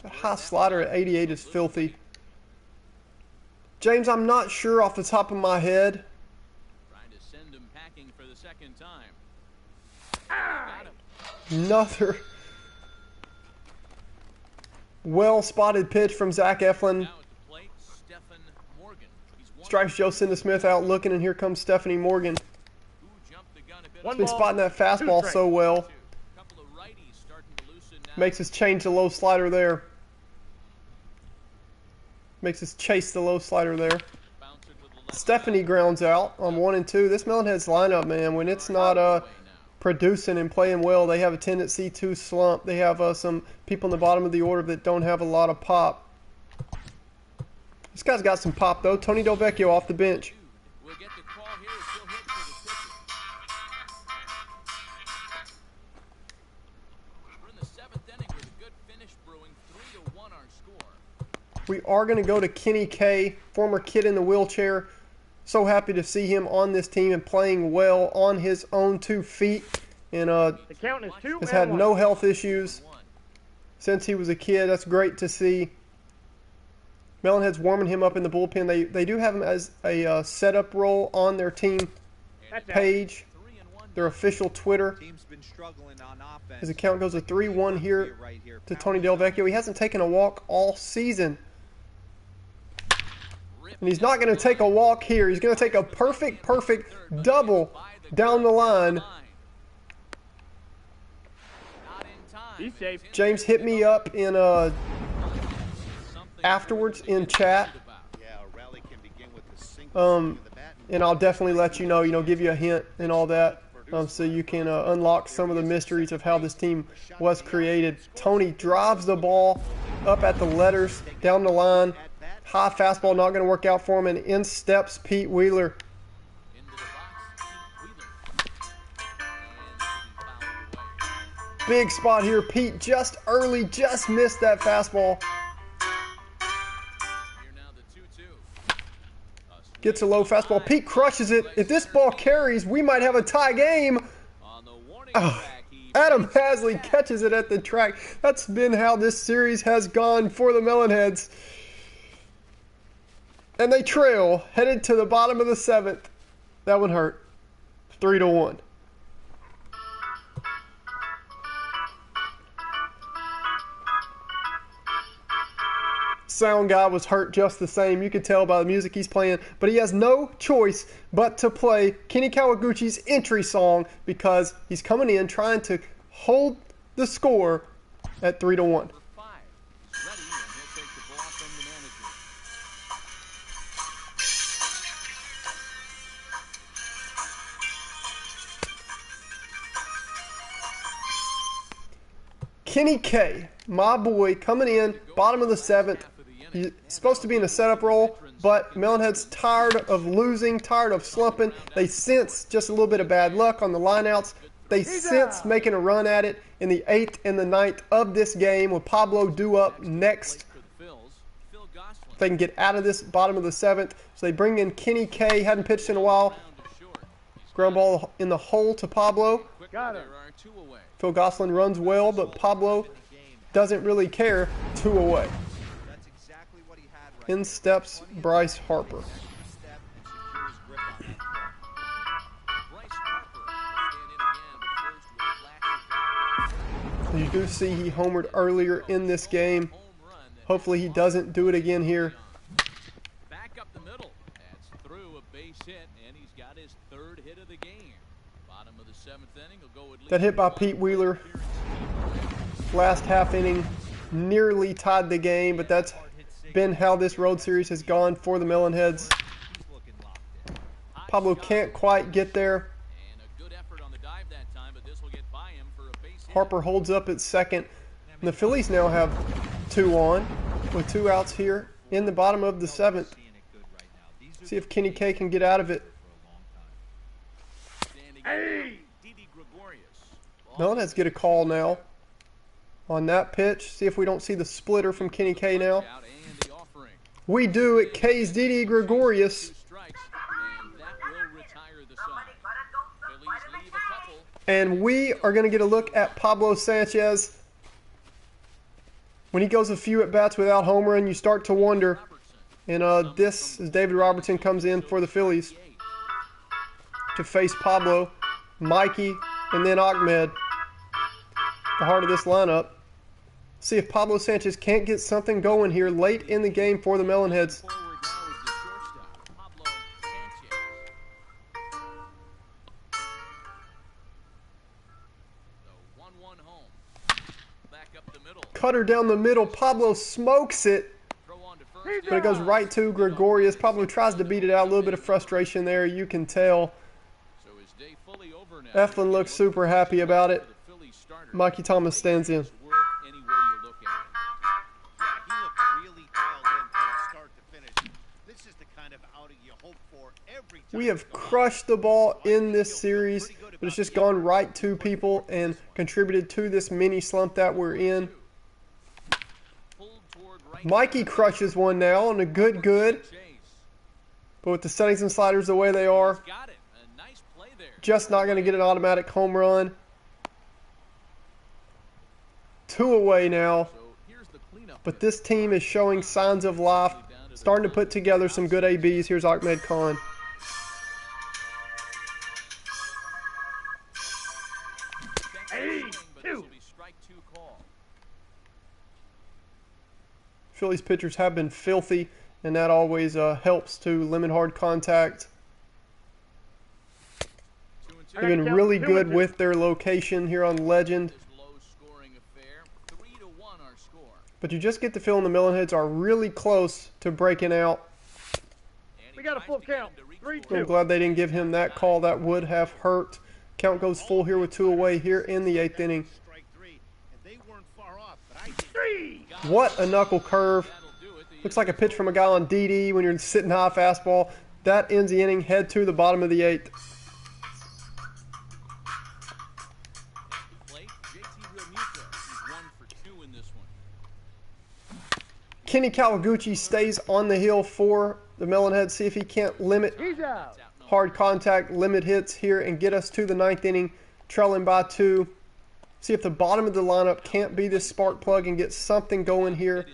A high slider at 88 is filthy. James, I'm not sure off the top of my head. Trying to send him packing for the second time. Another well-spotted pitch from Zach Eflin. Strikes Joe Smith out looking, and here comes Stephanie Morgan. He's been spotting that fastball so well. Makes us change the low slider there. Makes us chase the low slider there. Stephanie grounds out on 1 and 2. This Melonheads lineup, man, when it's not producing and playing well, they have a tendency to slump. They have some people in the bottom of the order that don't have a lot of pop. This guy's got some pop, though. Tony Delvecchio off the bench. We are going to go to Kenny K, former kid in the wheelchair. So happy to see him on this team and playing well on his own 2 feet. And the count is 2 has had no health issues since he was a kid. That's great to see. Melonheads warming him up in the bullpen. They do have him as a setup role on their team page, their official Twitter. His account goes to 3-1 here to Tony Delvecchio. He hasn't taken a walk all season. And he's not going to take a walk here. He's going to take a perfect double down the line. He's safe. James hit me up in afterwards in chat. And I'll definitely let you know, give you a hint and all that. So you can unlock some of the mysteries of how this team was created. Tony drives the ball up at the letters down the line. High fastball not going to work out for him, and in steps Pete Wheeler. Big spot here. Pete just early, just missed that fastball. Gets a low fastball. Pete crushes it. If this ball carries, we might have a tie game. On the warning Oh, track, he Adam makes the Hasley catch. catches it at the track. That's been how this series has gone for the Melonheads. And they trail, headed to the bottom of the 7th. That one hurt. 3-1. Sound guy was hurt just the same. You could tell by the music he's playing, but he has no choice but to play Kenny Kawaguchi's entry song because he's coming in trying to hold the score at 3-1. Number 5 is ready, and he'll take the ball from the manager. Kenny K, my boy, coming in, bottom of the 7th. He's supposed to be in a setup role, but Melonhead's tired of losing, tired of slumping. They sense just a little bit of bad luck on the lineouts. They sense making a run at it in the 8th and the 9th of this game with Pablo due up next. For the Phils, Phil Gosselin. They can get out of this bottom of the 7th. So they bring in Kenny K, hadn't pitched in a while. Round to short. He's Ground ball in the hole to Pablo. quick. Got There him. are 2 away. Phil Gosselin runs well, but Pablo doesn't really care. 2 away. That's exactly what he had right In there. steps Plenty of Bryce time Harper. to step and secure his grip on that throw. Bryce Harper will stand in again, but first with flashy You do see he homered earlier in this game. home run. Hopefully he doesn't do it again here. Back up the middle. That's through a base hit, and he's got his 3rd hit of the game. Bottom of the 7th inning, he'll go with That hit by Pete Wheeler last half inning nearly tied the game, but that's been how this road series has gone for the Melonheads. He's looking locked in. Pablo can't quite get there. And a good effort on the dive that time, but this will get by him for a base hit. Harper holds up at second. And the Phillies now have 2 on with 2 outs here in the bottom of the 7th. Seeing it good right now. These are See if Kenny K can get out of it. for a long time. Standing Hey! Didi Gregorius. Melonheads get a call now on that pitch. See if we don't see the splitter from Kenny K now. Out and the offering. We do. It K's Didi Gregorius. 2 strikes, and that will retire the side. Phillies leave a couple. And we are going to get a look at Pablo Sanchez. When he goes a few at-bats without home run, you start to wonder. And this is David Robertson comes in for the Phillies to face Pablo, Mikey, and then Ahmed. The heart of this lineup. See if Pablo Sanchez can't get something going here late in the game for the Melonheads. Forward now is the shortstop, Pablo Sanchez. The 1-1 home. Back up the middle. Cutter down the middle. Pablo smokes it, Throw on to first. but it goes right to Gregorius. Pablo tries to beat it out. A little bit of frustration there, you can tell. So his day fully over now. Eflin looks super happy about it. The Phillies starter. Mikey Thomas stands in. Work any way you look at it. Yeah, he looked really dialed in from start to finish. This is the kind of outing you hope for every time. We have crushed the ball in this series, but it's just gone right to people and contributed to this mini slump that we're in. Pulled toward right. Mikey crushes one now on a good, Chase. but with the settings and sliders the way they are, Got it. A nice play there. just not going to get an automatic home run. 2 away now, So here's the cleanup. but this team is showing signs of life, starting to put together some good ABs. Here's Ahmed Khan. Hey, But this will 2. be strike 2 call. Phillies pitchers have been filthy, and that always helps to limit hard contact. 2 and 2. They've been really good with their location here on Legend, This low-scoring affair. 3-1 our score. but you just get the feeling the Melonheads are really close to breaking out. And We he got a tries full to get count. him to reach 3-2. for it. I'm glad they didn't give him that call. That would have hurt. Count goes full here with 2 away here in the 8th inning. Strike 3, and they weren't far off, but I think 3. What a knuckle curve. That'll do it. The Looks like a pitch from a guy on DD when you're sitting high fastball. That ends the inning. Head to the bottom of the 8th. plate. JT Realmuto. He's 1 for 2 in this one. Kenny Kawaguchi stays on the hill for the Melonheads, see if he can't limit He's out. hard contact, limit hits here, and get us to the 9th inning, trailing by 2. See if the bottom of the lineup can't be this spark plug and get something going here.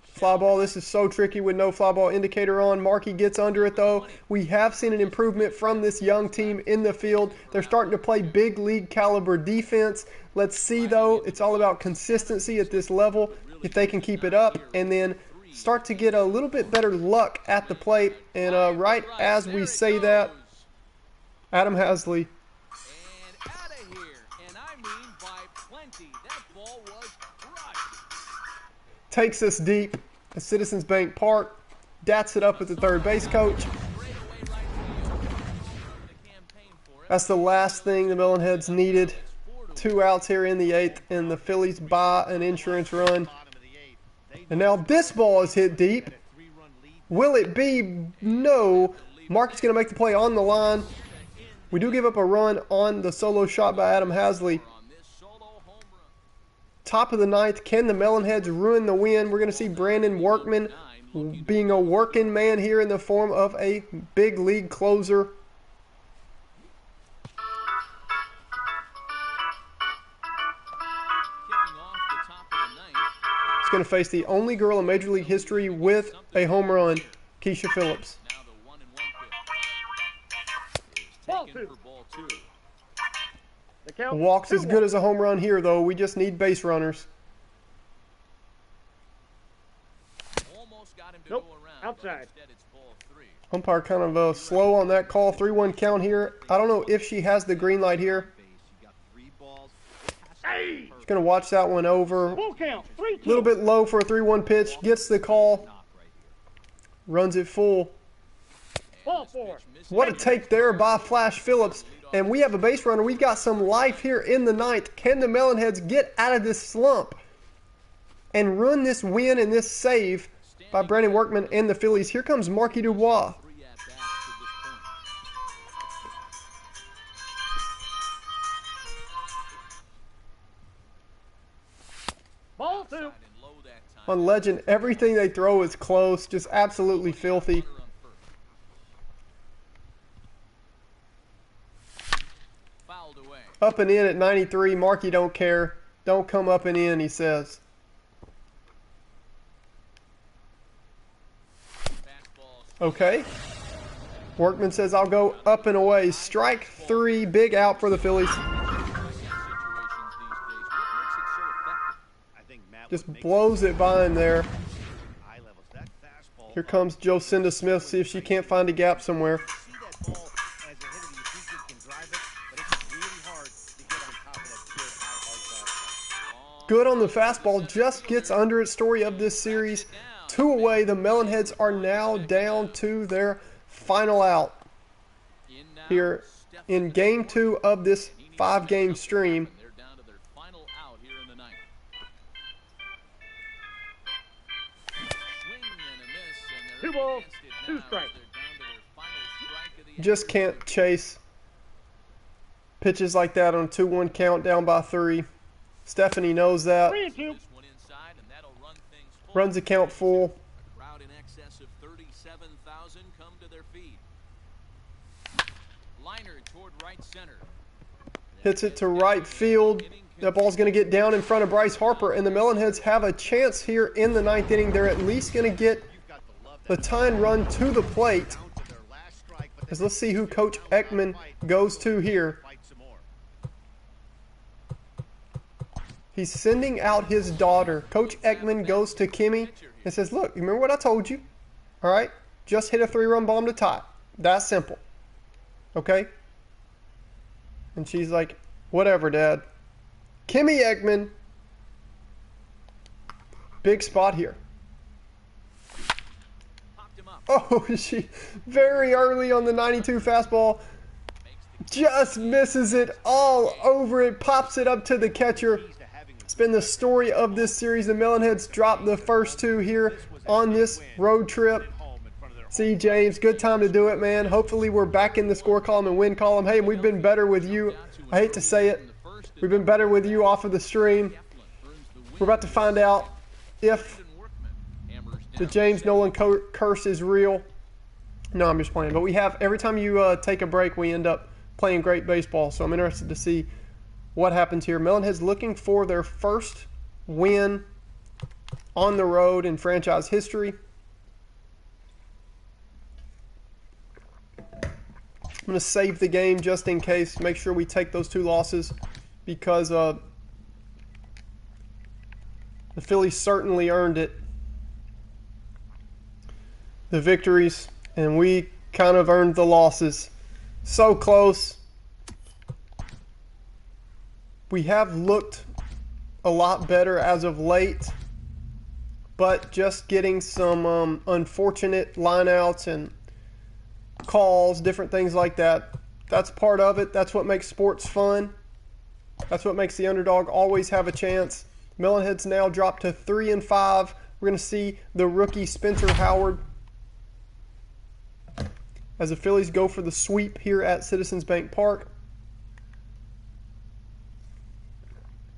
Fly ball, this is so tricky with no fly ball indicator on. Markey gets under it though. We have seen an improvement from this young team in the field. They're starting to play big league caliber defense. Let's see though, it's all about consistency at this level. If they can keep it up and then start to get a little bit better luck at the plate. And right as we say that, Adam Hasley takes us deep at Citizens Bank Park, dats it up with the third base coach. That's the last thing the Melonheads needed. 2 outs here in the 8th, and the Phillies buy an insurance run. And now this ball is hit deep. Will it be? No. Mark's going to make the play on the line. We do give up a run on the solo shot by Adam Hasley. Top of the 9th, can the Melonheads ruin the win? We're going to see Brandon Workman being a working man here in the form of a big league closer. He's going to face the only girl in Major League history with a home run, Keisha Phillips. Ball 2. The count, Walks as 2-1. good as a home run here, though. We just need base runners. Nope, outside. Umpire kind of slow on that call. 3-1 count here. I don't know if she has the green light here. Hey! She's going to watch that one over. Full count. 3-2. A little bit low for a 3-1 pitch. Gets the call. Runs it full. Ball 4. What a take there by Flash Phillips. And we have a base runner. We've got some life here in the 9th. Can the Melonheads get out of this slump and run this win and this save by Brandon Workman and the Phillies? Here comes Marky Dubois. Ball 2. On Legend, everything they throw is close. Just absolutely filthy. Up and in at 93. Marky don't care. Don't come up and in, he says. Okay. Workman says, I'll go up and away. Strike 3. Big out for the Phillies. Just blows it by him there. Here comes Jocinda Smith. See if she can't find a gap somewhere. Good on the fastball, just gets under it. Story of this series. 2 away. The Melonheads are now down to their final out here in Game 2 of this 5-game stream. 2 balls, 2 strikes. Just can't chase pitches like that on a 2-1 count, down by 3. Stephanie knows that. 3-2. Runs the count full. Crowd in excess of 37,000 come to their feet. Liner toward right center. Hits it to right field. That ball's going to get down in front of Bryce Harper, and the Melonheads have a chance here in the 9th inning. They're at least going to get the tying run to the plate. As let's see who Coach Ekman goes to here. He's sending out his daughter. Coach Ekman goes to Kimmy and says, look, you remember what I told you? All right? Just hit a 3-run bomb to tie. That's simple. Okay? And she's like, whatever, Dad. Kimmy Ekman. Big spot here. Oh, she very early on the 92 fastball. Just misses it all over it. Pops it up to the catcher. It's been the story of this series. The Melonheads dropped the first 2 here on this road trip. See, James, good time to do it, man. Hopefully we're back in the score column and win column. Hey, we've been better with you. I hate to say it. We've been better with you off of the stream. We're about to find out if The James Nolan curse is real. No, I'm just playing. But we have, every time you take a break, we end up playing great baseball. So I'm interested to see what happens here. Melonhead's looking for their first win on the road in franchise history. I'm going to save the game just in case. Make sure we take those 2 losses because the Phillies certainly earned it. The victories, and we kind of earned the losses. So close. We have looked a lot better as of late, but just getting some unfortunate lineouts and calls, different things like that, that's part of it. That's what makes sports fun. That's what makes the underdog always have a chance. Melonhead's now dropped to 3-5. We're going to see the rookie Spencer Howard as the Phillies go for the sweep here at Citizens Bank Park.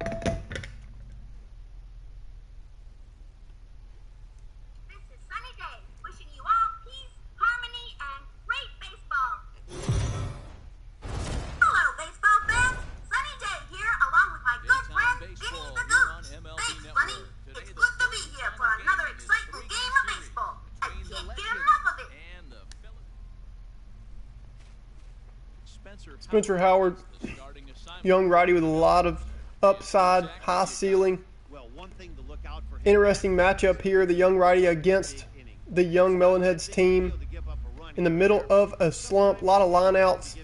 This is Sunny Day, wishing you all peace, harmony, and great baseball. Hello, baseball fans. Sunny Day here, along with my good friend, Vinny baseball the here on Gooch. MLB Thanks, Network. Bunny. Today, It's the good to be first here final for game another in this exciting three-game game of series baseball. I between the can't get legend enough of it. and the Phillies. Spencer Howard, the starting assignment. young righty with a lot of upside, high ceiling. Well, one thing to look out for him. Interesting matchup here. The young righty against the young Melonheads team in the middle of a slump. A lot of lineouts.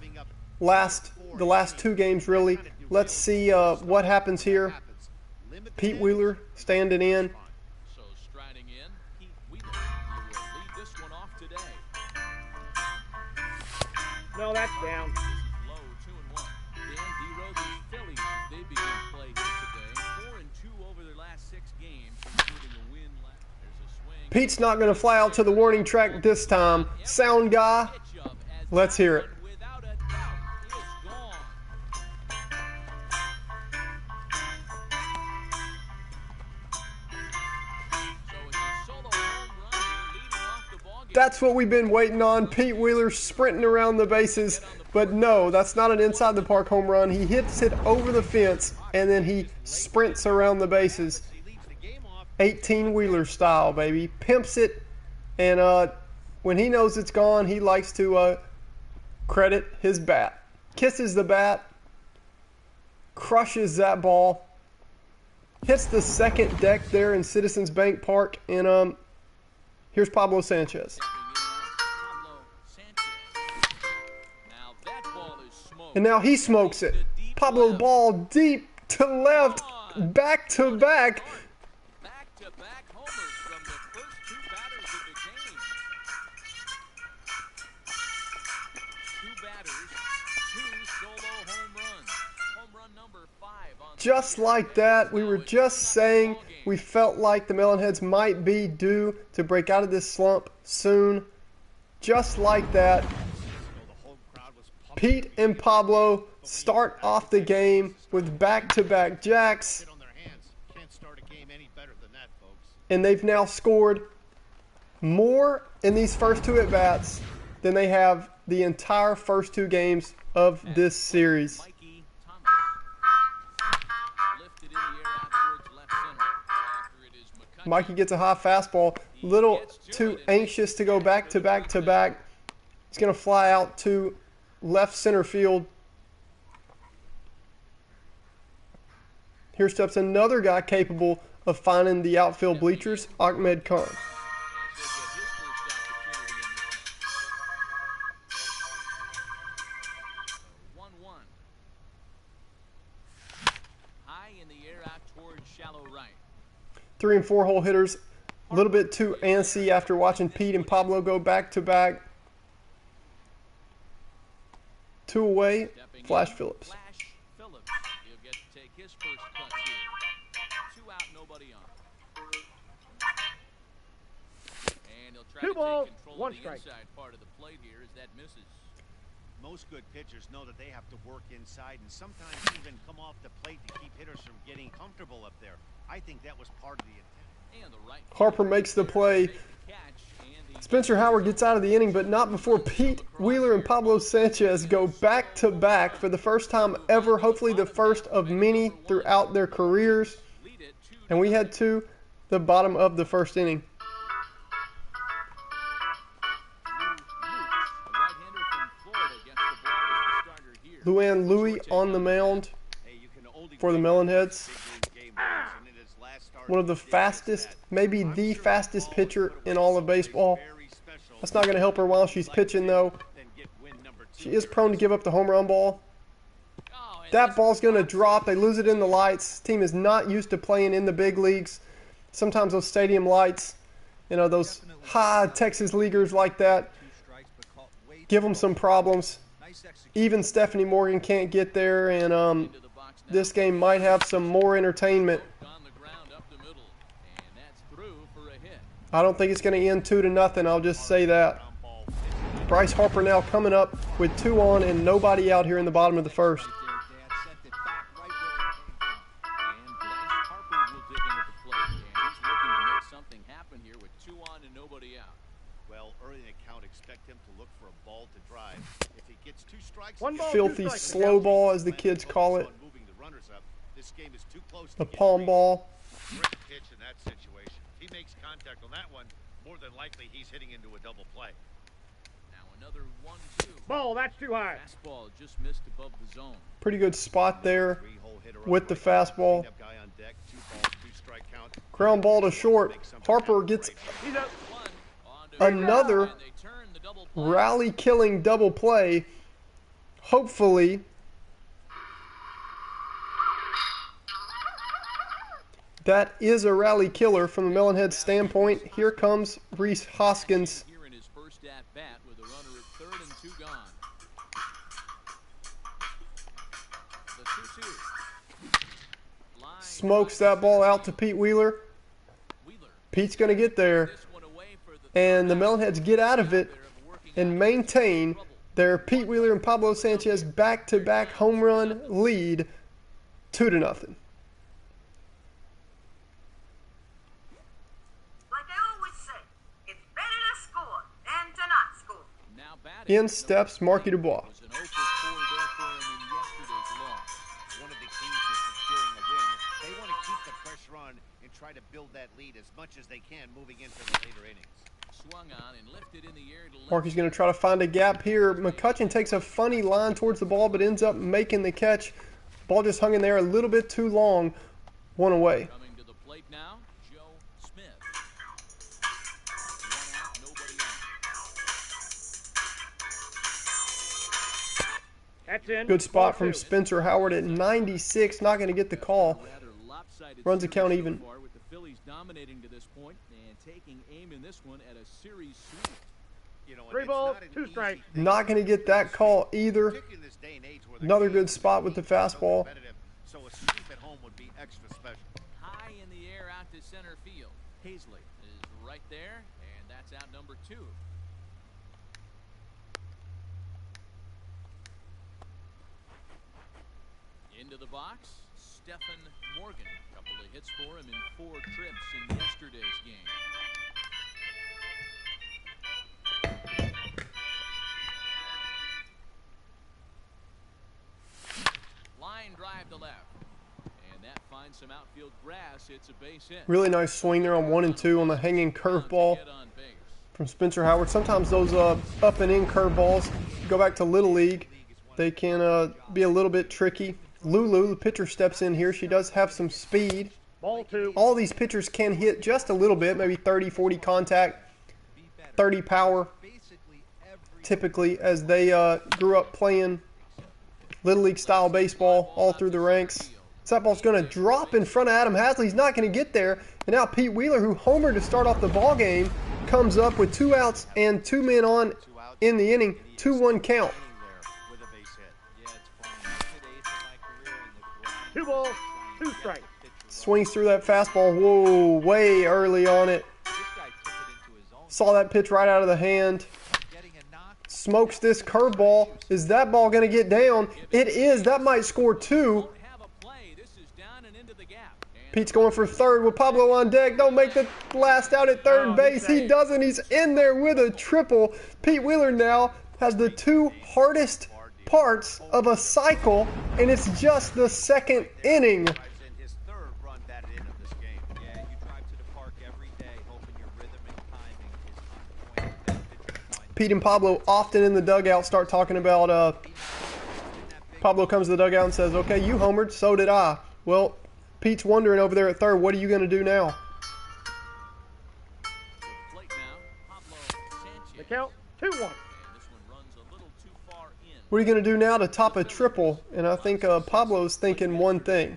The last 2 games, really. Let's see what happens here. Pete Wheeler standing in. So striding in, Pete Wheeler. He will lead this one off today. No, that's down. Low 2-1. Dan D-Row, the Phillies, they begin play here today. 4-2 over their last 6 games, including a win last. There's a swing. Pete's not going to fly out to the warning track this time. Sound guy, let's hear it. Without a doubt, is gone. So it's a solo home run here, leading off the ballgame. That's what we've been waiting on. Pete Wheeler sprinting around the bases. But no, that's not an inside the park home run. He hits it over the fence, and then he sprints around the bases. 18-wheeler style, baby. Pimps it, and when he knows it's gone, he likes to credit his bat. Kisses the bat, crushes that ball, hits the second deck there in Citizens Bank Park, and here's Pablo Sanchez. And now he smokes it. Pablo ball deep to left, back to back. Back-to-back homers from the first 2 batters of the game. 2 batters, 2 solo home runs. Home run number 5 on Just like that, we were just saying we felt like the Melonheads might be due to break out of this slump soon. Just like that. Pete and Pablo start off the game with back-to-back jacks. And they've now scored more in these first 2 at-bats than they have the entire first 2 games of this series. Mikey Thomas. Lifted in the air out towards left center. After it is McCutcheon. Mikey gets a high fastball. Little too anxious to go back-to-back-to-back. He's going to fly out to left center field. Here steps another guy capable of finding the outfield bleachers, Ahmed Khan. As he'll get his first opportunity in this one. 1-1. High in the air out towards shallow right. 3 and 4 hole hitters. A little bit too antsy after watching Pete and Pablo go back-to-back. 2 away, Flash Phillips. Flash Phillips. He'll get to take his first cut here. 2 out, nobody on. And he'll try 2 to balls, take control 1 of the strike. inside part of the plate here as that misses. Most good pitchers know that they have to work inside and sometimes even come off the plate to keep hitters from getting comfortable up there. I think that was part of the intent. And the right Harper makes the play. catch, and he Spencer Howard gets out of the inning, but not before Pete Wheeler and Pablo Sanchez go back-to-back for the first time ever, hopefully the first of many throughout their careers. lead it 2-0. And we head to the bottom of the first inning. A right-hander from Florida gets the ball as the starter here. Luann Louie on the mound for the Melonheads. One of the fastest, maybe the fastest pitcher in all of baseball. That's not going to help her while she's pitching, though. She is prone to give up the home run ball. Oh, and That ball's going to drop. They lose it in the lights. This team is not used to playing in the big leagues. Sometimes those stadium lights, you know, those high Texas leaguers like that, give them some problems. Even Stephanie Morgan can't get there, and into the box now. this game might have some more entertainment. On the ground up the middle, and that's through for a hit. I don't think it's going to end 2-0. I'll just say that. Bryce Harper now coming up with 2 on and nobody out here in the bottom of the first. And Bryce Harper will dig in at the plate, and he's looking to make something happen here with 2 on and nobody out. Well, early in the count, expect him to look for a ball to drive. If he gets 2 strikes, One ball, Filthy 2 strikes. slow ball, as the kids call it. moving the runners up. This game is too close to The get palm ball. Great pitch in that situation. If he makes contact on that one, more than likely he's hitting into a double play. Now another 1-2. Ball, that's too high. Fastball just missed above the zone. Pretty good spot there Three-hole hitter with on the right. fastball. Cleanup guy on deck, 2 balls, 2 strike count. Ground ball to short. Harper gets He's up. One on to another and they turn the double play. rally-killing double play. Hopefully, that is a rally killer from the Melonhead standpoint. Here comes Reese Hoskins. Here in his first at bat with a runner at third and 2 gone. The 2-2. Line Smokes that ball out to Pete Wheeler. Wheeler. Pete's going to get there. This one away for the And the Melonheads get out of it and maintain their Pete Wheeler and Pablo Sanchez back-to-back home run lead 2-0. Like I always say, it's better to score than to not score. now batting. In steps Marky Dubois. Was an 0 for 4 there for him in yesterday's loss. One of the keys to securing a win, they want to keep the pressure on and try to build that lead as much as they can moving into the later innings. Swung on and lifted in the air to left. Marky's going to try to find a gap here. McCutcheon takes a funny line towards the ball, but ends up making the catch. Ball just hung in there a little bit too long. 1 away. Coming to the plate now, Joe Smith. 1 out, nobody on. That's in. Good spot Ball from 2. Spencer Howard at 96. Not going to get the call. Rather lopsided Runs the series count so even. far, with the Phillies dominating to this point and taking aim in this one at a series sweep. You know, and 3 it's balls, not an 2 easy strikes. thing Not going to get that call either. particularly in this day and age where the Another game good is spot with the so fastball. competitive, so a sweep at home would be extra special. High in the air out to center field. Hazley is right there, and that's out number 2. Into the box, Stephen Morgan. Couple of hits for him in 4 trips in yesterday's game. Line drive to left. And that finds some outfield grass. It's a base hit. Really nice swing there on 1 and 2 on the hanging curveball Get on base. from Spencer Howard. Sometimes those up and in curveballs, go back to Little League, they can be a little bit tricky. Lulu, the pitcher, steps in here. She does have some speed. Ball 2. All these pitchers can hit just a little bit, maybe 30, 40 contact, 30 power, Basically every typically, as they grew up playing Little League style baseball all through the ranks. So that ball's going to drop in front of Adam Hasley. He's not going to get there. And now Pete Wheeler, who homered to start off the ball game, comes up with 2 outs and 2 men on in the inning. 2-1 count. With a base hit. Yeah, it's funny. I hit 8th in my career in the grind. 2 balls, 2 strikes. Swings through that fastball. Whoa, way early on it. This guy took it into his own. Saw that pitch right out of the hand. Getting a knock. Smokes this curveball. Is that ball going to get down? It is. That might score 2. Won't have a play. This is down and into the gap. Pete's going for third with Pablo on deck. Don't make the last out at third base. He doesn't. He's in there with a triple. Pete Wheeler now has the two hardest parts of a cycle, and it's just the second inning. His third run batted in of this game. Yeah, you drive to the park every day hoping your rhythm and timing is on point with that pitcher. Pete and Pablo often in the dugout start talking about, Pablo comes to the dugout and says, okay, you homered, so did I. Well, Pete's wondering over there at third, what are you going to do now? The count, 2-1. What are you going to do now to top a triple? And I think Pablo's thinking one thing.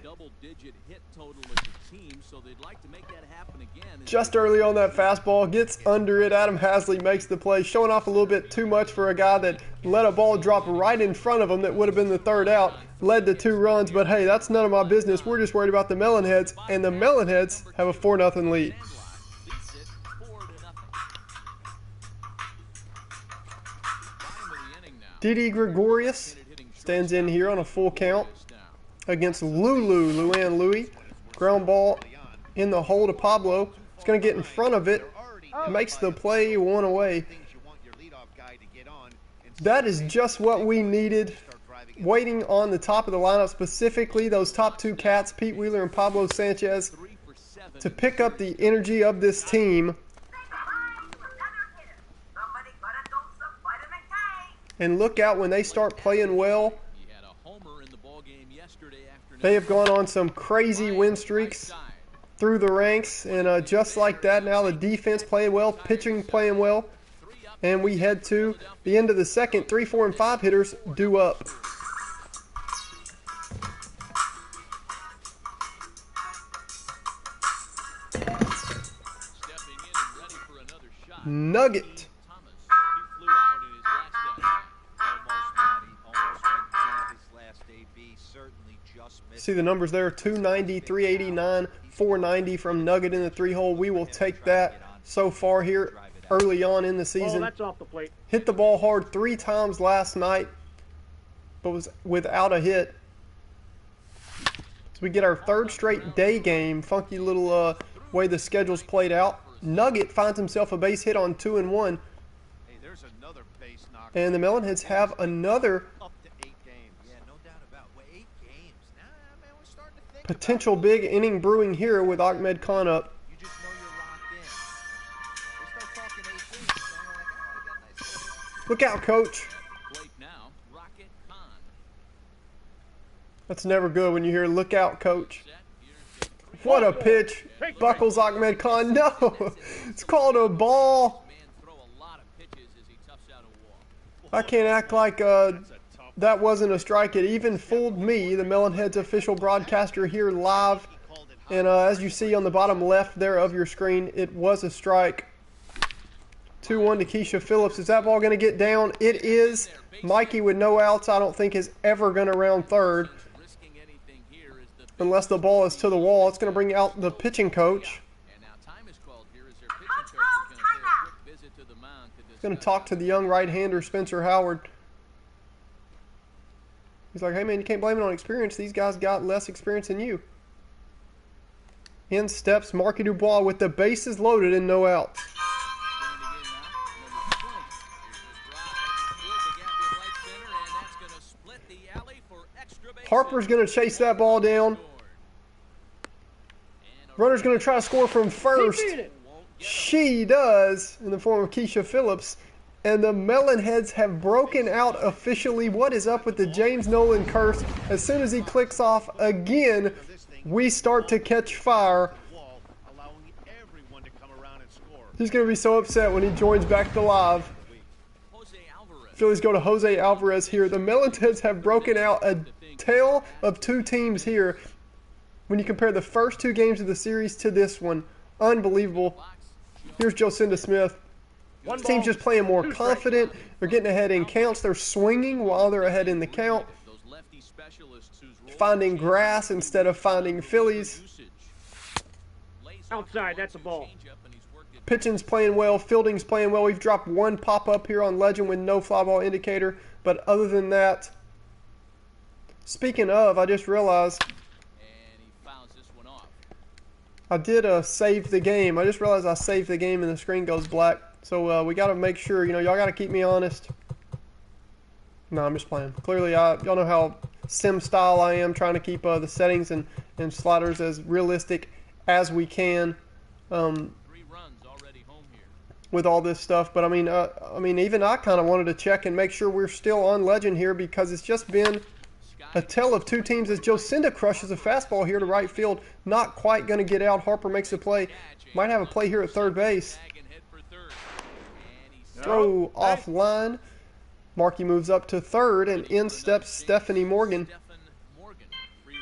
Just early on that fastball, gets under it. Adam Hasley makes the play, showing off a little bit too much for a guy that let a ball drop right in front of him that would have been the third out. Led to 2 runs, but hey, that's none of my business. We're just worried about the Melonheads, and the Melonheads have a 4-0 lead. Didi Gregorius stands in here on a full count against Luann Louie. Ground ball in the hole to Pablo. He's going to get in front of it. Makes the play 1 away. That is just what we needed. Waiting on the top of the lineup, specifically those top 2 cats, Pete Wheeler and Pablo Sanchez, to pick up the energy of this team. And look out when they start playing well. They have gone on some crazy win streaks through the ranks. And just like that, now the defense playing well, pitching playing well. And we head to the end of the second. 3, 4, and 5 hitters due up. Nugget. See the numbers there, 290, 389, 490 from Nugget in the 3-hole. We will take that so far here early on in the season. Oh, that's off the plate. Hit the ball hard 3 times last night, but was without a hit. So we get our 3rd straight day game. Funky little way the schedule's played out. Nugget finds himself a base hit on 2 and 1. Hey, there's another base knock. And the Melonheads have another Up to 8 games. Yeah, no doubt about it. 8 games. Nah, man, we're starting to think potential big inning brewing here with Ahmed Khan up. you just know you're locked in. They start talking 8 games, and we're like, oh, we got a nice little... Look out, coach. Plate now, Rocket Khan. That's never good when you hear look out, coach. What a pitch. Buckles Ahmed Khan. No, it's called a ball. I can't act like that wasn't a strike. It even fooled me, the Melonheads official broadcaster here live. And as you see on the bottom left there of your screen, it was a strike. 2-1 to Keisha Phillips. Is that ball going to get down? It is. Mikey with no outs, I don't think is ever going to round third. Unless the ball is to the wall. It's going to bring out the pitching coach. He's going to talk to the young right-hander, Spencer Howard. He's like, hey, man, you can't blame it on experience. These guys got less experience than you. In steps Marky Dubois with the bases loaded and no outs. Harper's going to chase that ball down. Runner's going to try to score from first. She does, in the form of Keisha Phillips. And the Melonheads have broken out officially. What is up with the James Nolan curse? As soon as he clicks off again, we start to catch fire. He's going to be so upset when he joins back to live. Phillies go to Jose Alvarez here. The Melonheads have broken out a tale of 2 teams here. When you compare the first 2 games of the series to this one, unbelievable. Here's Jocinda Smith. This team's just playing more confident. They're getting ahead in counts. They're swinging while they're ahead in the count. Finding grass instead of finding Phillies. Outside, that's a ball. Pitching's playing well. Fielding's playing well. We've dropped 1 pop-up here on Legend with no fly ball indicator. But other than that, speaking of, I just realized I did save the game. I just realized I saved the game and the screen goes black. So we got to make sure, you know, y'all got to keep me honest. No, I'm just playing. Clearly, y'all know how sim style I am, trying to keep the settings and sliders as realistic as we can. 3 runs already home here. With all this stuff, but I mean, even I kind of wanted to check and make sure we're still on legend here, because it's just been a tale of two teams as Jocinda crushes a fastball here to right field. Not quite going to get out. Harper makes the play. Might have a play here at third base. Throw offline. Markey moves up to third, and in steps Stephanie Morgan. 3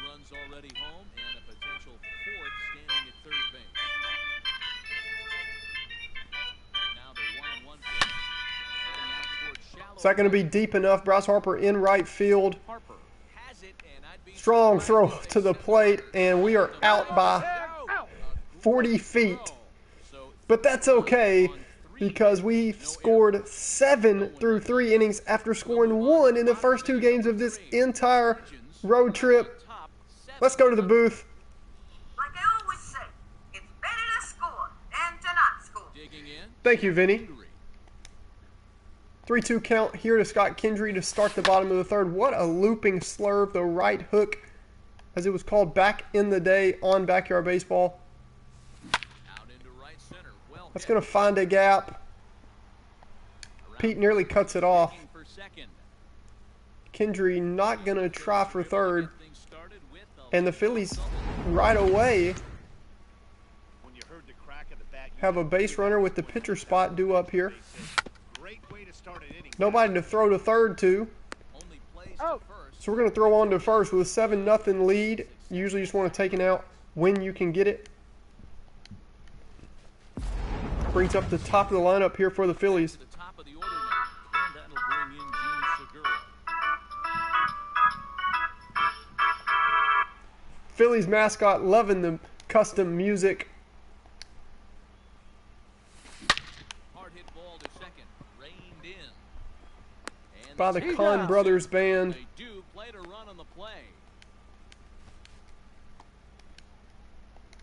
runs already home and a potential 4th standing at third base. Now the 1-1 pitch. Heading out towards shallow. Is that going to be deep enough? Bryce Harper in right field. Harper has it, and I'd be Strong throw to the plate, and we are out by 40 feet. But that's okay, because we scored 7 through 3 innings after scoring 1 in the first 2 games of this entire road trip. Let's go to the booth. Like I always say, it's better to score than to not score. digging in. Thank you, Vinny. 3-2 count here to Scott Kendry to start the bottom of the third. What a looping slurve, the right hook, as it was called back in the day on Backyard Baseball. Out into right center. Well, That's going to find a gap. Pete nearly cuts it off. for second. Kendry not going to try for third. And the Phillies right away When you heard the crack of the bat, you have a base runner with the pitcher spot due up here. great way to start an inning. Nobody to throw to third to. Only plays Oh. first. So we're going to throw on to first with a 7-0 lead. You usually just want to take it out when you can get it. Brings up the top of the lineup here for the Phillies. The top of the order now. And that'll bring in Gene Segura. Phillies mascot loving the custom music. Hard hit ball to second. Reined in. And By the they Kahn Brothers Band. do play to run on the play.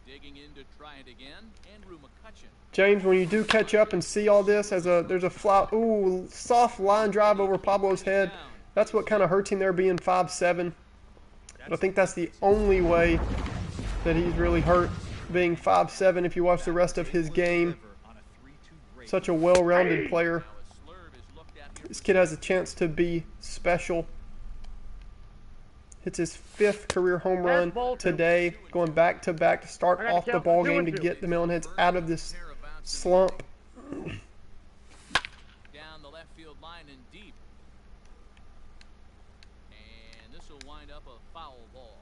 Digging in to try it again. Andrew McCutcheon. James, when you do catch up and see all this, there's a fly, soft line drive over Pablo's head. That's what kind of hurts him there, being 5'7". But I think that's the only way that he's really hurt, being 5'7", if you watch the rest of his game. Such a well-rounded player. Now a slurve is looked at here. This kid has a chance to be special. Hits his 5th career home run today, going back-to-back to start off the ball game to get the Melonheads out of this slump. Down the left field line and deep. And this will wind up a foul ball.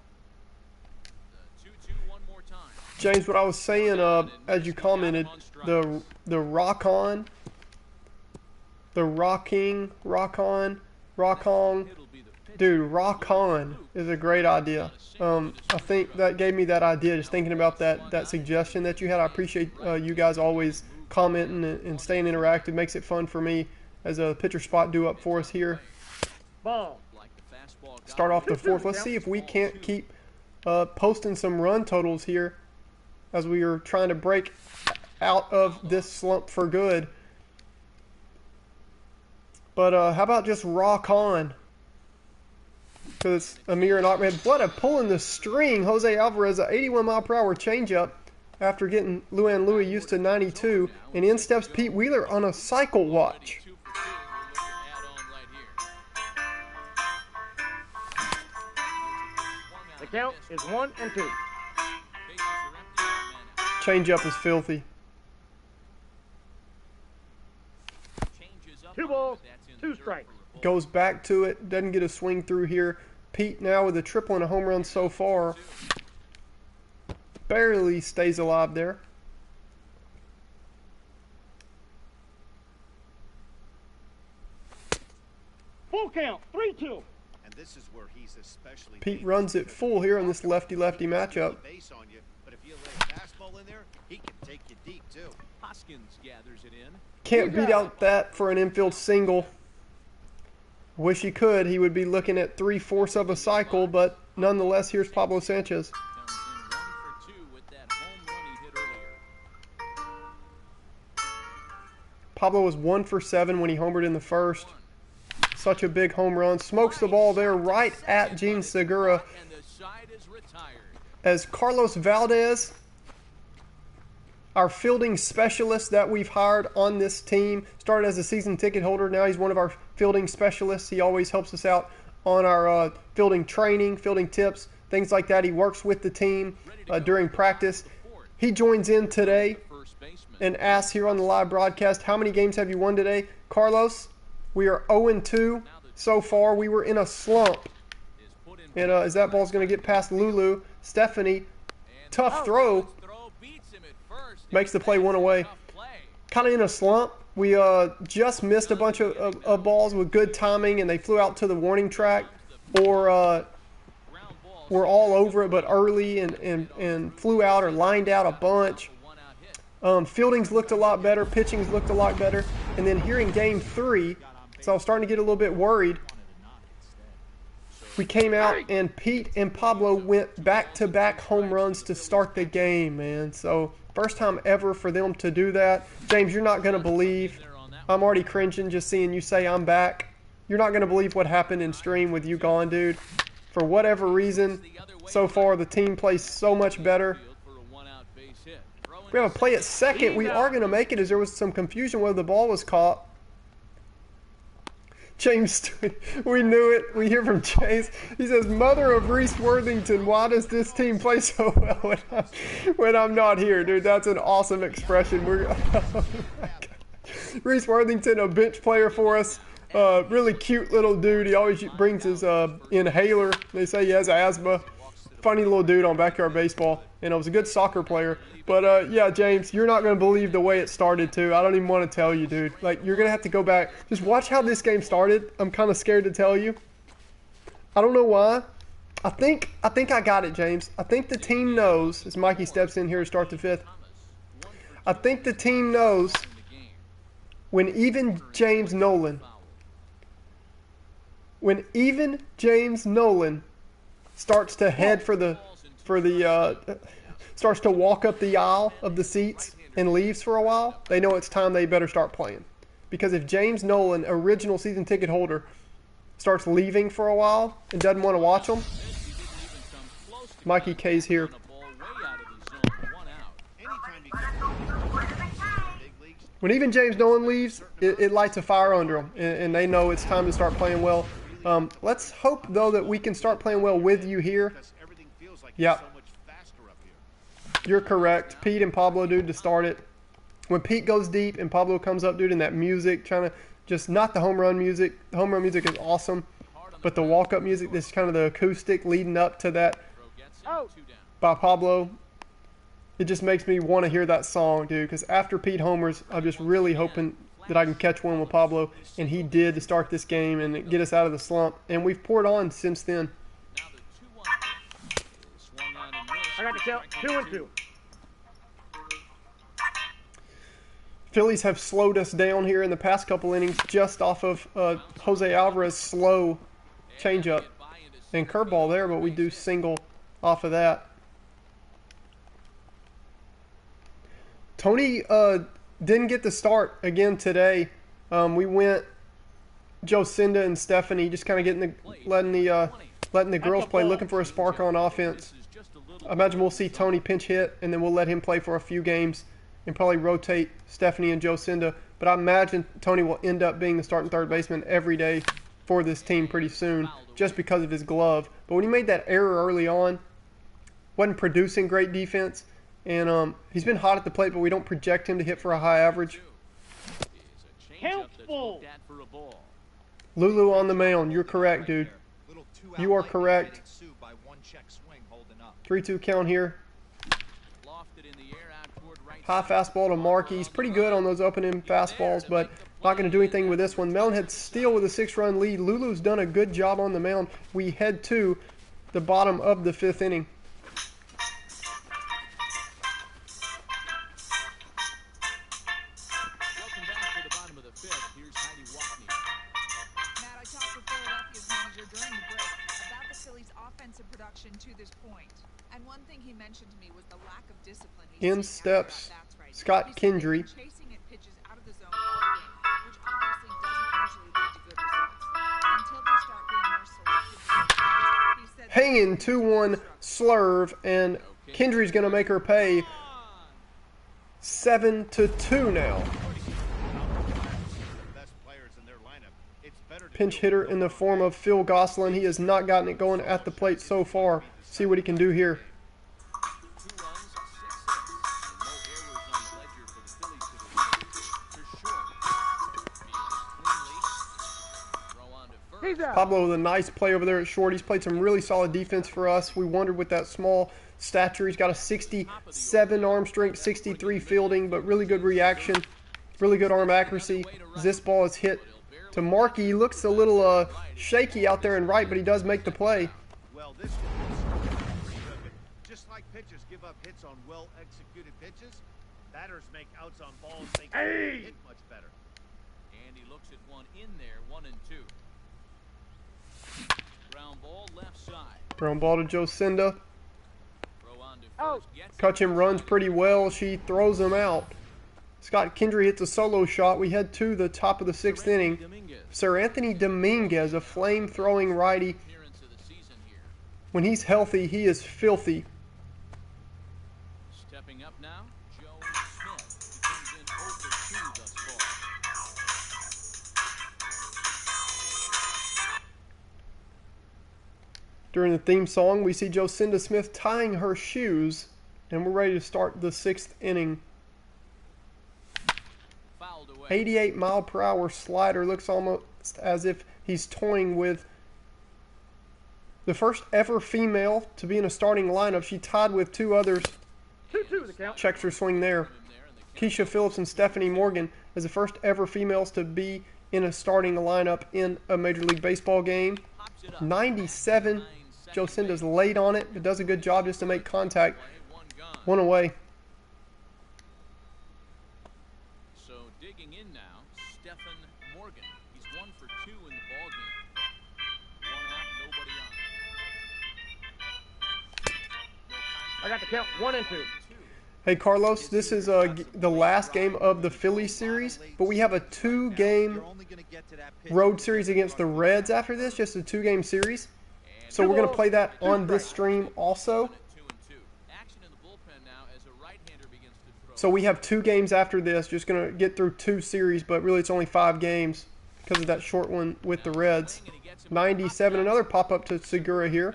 The 2-2 one more time. James, what I was saying, as you commented, the rock on, rock on, It'll be the pitch. dude, rock on is a great idea. I think that gave me that idea, just thinking about that suggestion that you had. I appreciate you guys always commenting and staying interactive. Makes it fun for me as a pitcher spot due up for us here. Ball. Like the fastball got Start off the 4th. Let's see if we can't keep posting some run totals here as we are trying to break out of this slump for good. But how about just rock on? Because Amir and Ahmed, what a pull in the string. Jose Alvarez, an 81-mile-per-hour changeup after getting Luan Louie used to 92. And in steps Pete Wheeler on a cycle watch. 2 for 2. We'll look to add on right here. The count is 1-2. Bases are empty. Man out. Changeup is filthy. Changes up 2 on balls, it. That's in 2 the dirt strikes. for a ball. Goes back to it. Doesn't get a swing through here. Pete now with a triple and a home run so far. Barely stays alive there. Full count, 3-2. And this is where he's especially Pete dangerous runs it because full here in this lefty-lefty matchup. base on you, but if you lay a fastball in there, he can take you deep too. Hoskins gathers it in. Can't beat out that for an infield single. Wish he could. He would be looking at 3/4 of a cycle, but nonetheless, here's Pablo Sanchez. Comes in 1 for 2 with that home run he Pablo was 1 for 7 when he homered in the first. Such a big home run. Smokes the ball there right at Gene Segura. And the side is retired. As Carlos Valdez, our fielding specialist that we've hired on this team, started as a season ticket holder. Now he's one of our fielding specialists. He always helps us out on our fielding training, fielding tips, things like that. He works with the team during practice. He joins in today and asks here on the live broadcast, how many games have you won today? Carlos, we are 0-2 so far. We were in a slump. And as that ball's going to get past Lulu, Stephanie, tough throw, makes the play one away. Kind of in a slump. We just missed a bunch of balls with good timing, and they flew out to the warning track, or were all over it but early and flew out or lined out a bunch. Fieldings looked a lot better. Pitchings looked a lot better. And then here in Game 3, so I was starting to get a little bit worried. We came out and Pete and Pablo went back-to-back home runs to start the game, man. So first time ever for them to do that. James, you're not going to believe. I'm already cringing just seeing you say I'm back. You're not going to believe what happened in stream with you gone, dude. For whatever reason, so far the team plays so much better. We have a play at second. We are going to make it as there was some confusion whether the ball was caught. James, we knew it. We hear from James. He says, "Mother of Reese Worthington, why does this team play so well when I'm not here?" Dude, that's an awesome expression. Reese Worthington, a bench player for us. Really cute little dude. He always brings his inhaler. They say he has asthma. Funny little dude on Backyard Baseball. And he was a good soccer player. But, yeah, James, you're not going to believe the way it started, too. I don't even want to tell you, dude. Like, you're going to have to go back. Just watch how this game started. I'm kind of scared to tell you. I don't know why. I think I got it, James. I think the team knows, as Mikey steps in here to start the fifth, I think the team knows when even James Nolan starts to head starts to walk up the aisle of the seats and leaves for a while, they know it's time they better start playing. Because if James Nolan, original season ticket holder, starts leaving for a while and doesn't want to watch them, Mikey K's here. When even James Nolan leaves, it lights a fire under them, and they know it's time to start playing well. Let's hope, though, that we can start playing well with you here. Yeah. You're correct. Pete and Pablo, dude, to start it. When Pete goes deep and Pablo comes up, dude, in that music, trying to just not the home run music. The home run music is awesome. But the walk-up music, this is kind of the acoustic leading up to that by Pablo. It just makes me want to hear that song, dude, because after Pete homers, I'm just really hoping that I can catch one with Pablo. And he did to start this game and get us out of the slump. And we've poured on since then. I got the count. 2-2. Phillies have slowed us down here in the past couple innings just off of Jose Alvarez's slow changeup and curveball there, but we do single off of that. Tony didn't get the start again today. We went Jocinda and Stephanie, just kind of letting the girls play, looking for a spark on offense. I imagine we'll see Tony pinch hit, and then we'll let him play for a few games and probably rotate Stephanie and Jocinda. But I imagine Tony will end up being the starting third baseman every day for this team pretty soon just because of his glove. But when he made that error early on, wasn't producing great defense, and he's been hot at the plate, but we don't project him to hit for a high average. Helpful. Lulu on the mound. You're correct, dude. You are correct. 3-2 count here. High fastball to Markey. He's pretty good on those up and in fastballs, but not going to do anything with this one. Melonhead still with a 6-run lead. Lulu's done a good job on the mound. We head to the bottom of the fifth inning. Welcome back to the bottom of the fifth. Here's Heidi Walkney. Matt, I talked with Philadelphia's manager during the break about the Phillies' offensive production to this point. And one thing he mentioned to me was the lack of discipline. In steps Scott Kendry. Chasing at pitches out of the zone all hanging 2-1 slurve, and Kendry's going to make her pay. 7-2 now. Pinch hitter in the form of Phil Gosselin. He has not gotten it going at the plate so far. See what he can do here. Pablo with a nice play over there at short. He's played some really solid defense for us. We wondered with that small stature. He's got a 67 arm strength, 63 fielding, but really good reaction, really good arm accuracy. This ball is hit to Markey. He looks a little shaky out there in right, but he does make the play. Well, this one is pretty good. Just like pitchers give up hits on well-executed pitches, batters make outs on balls they can't hit much better. And he looks at one in there, 1-2. Ground ball left side. Ground ball to Jocinda. Throw on to first. Kutchin runs pretty well. She throws him out. Scott Kendry hits a solo shot. We head to the top of the 6th inning. Sir Anthony Dominguez, a flame-throwing righty. When he's healthy, he is filthy. Stepping up now, Joe Smith. He comes in 0 for 2 thus far. During the theme song, we see Jocinda Smith tying her shoes, and we're ready to start the 6th inning. 88-mile-per-hour slider. Looks almost as if he's toying with the first ever female to be in a starting lineup. She tied with 2 others. 2-2 the count. Checks her swing there. Keisha Phillips and Stephanie Morgan as the first ever females to be in a starting lineup in a Major League Baseball game. 97. Jocinda's late on it, but does a good job just to make contact. 1 away. So digging in now, Stephen Morgan. He's 1 for 2 in the ball game. 1 out, nobody on. I got the count. 1-2. Hey Carlos, this is the last game of the Phillies series, but we have a 2-game road series against the Reds after this, just a 2-game series. So we're going to play that on this stream also. So we have 2 games after this, just going to get through 2 series, but really it's only 5 games because of that short one with the Reds. 97, another pop-up to Segura here.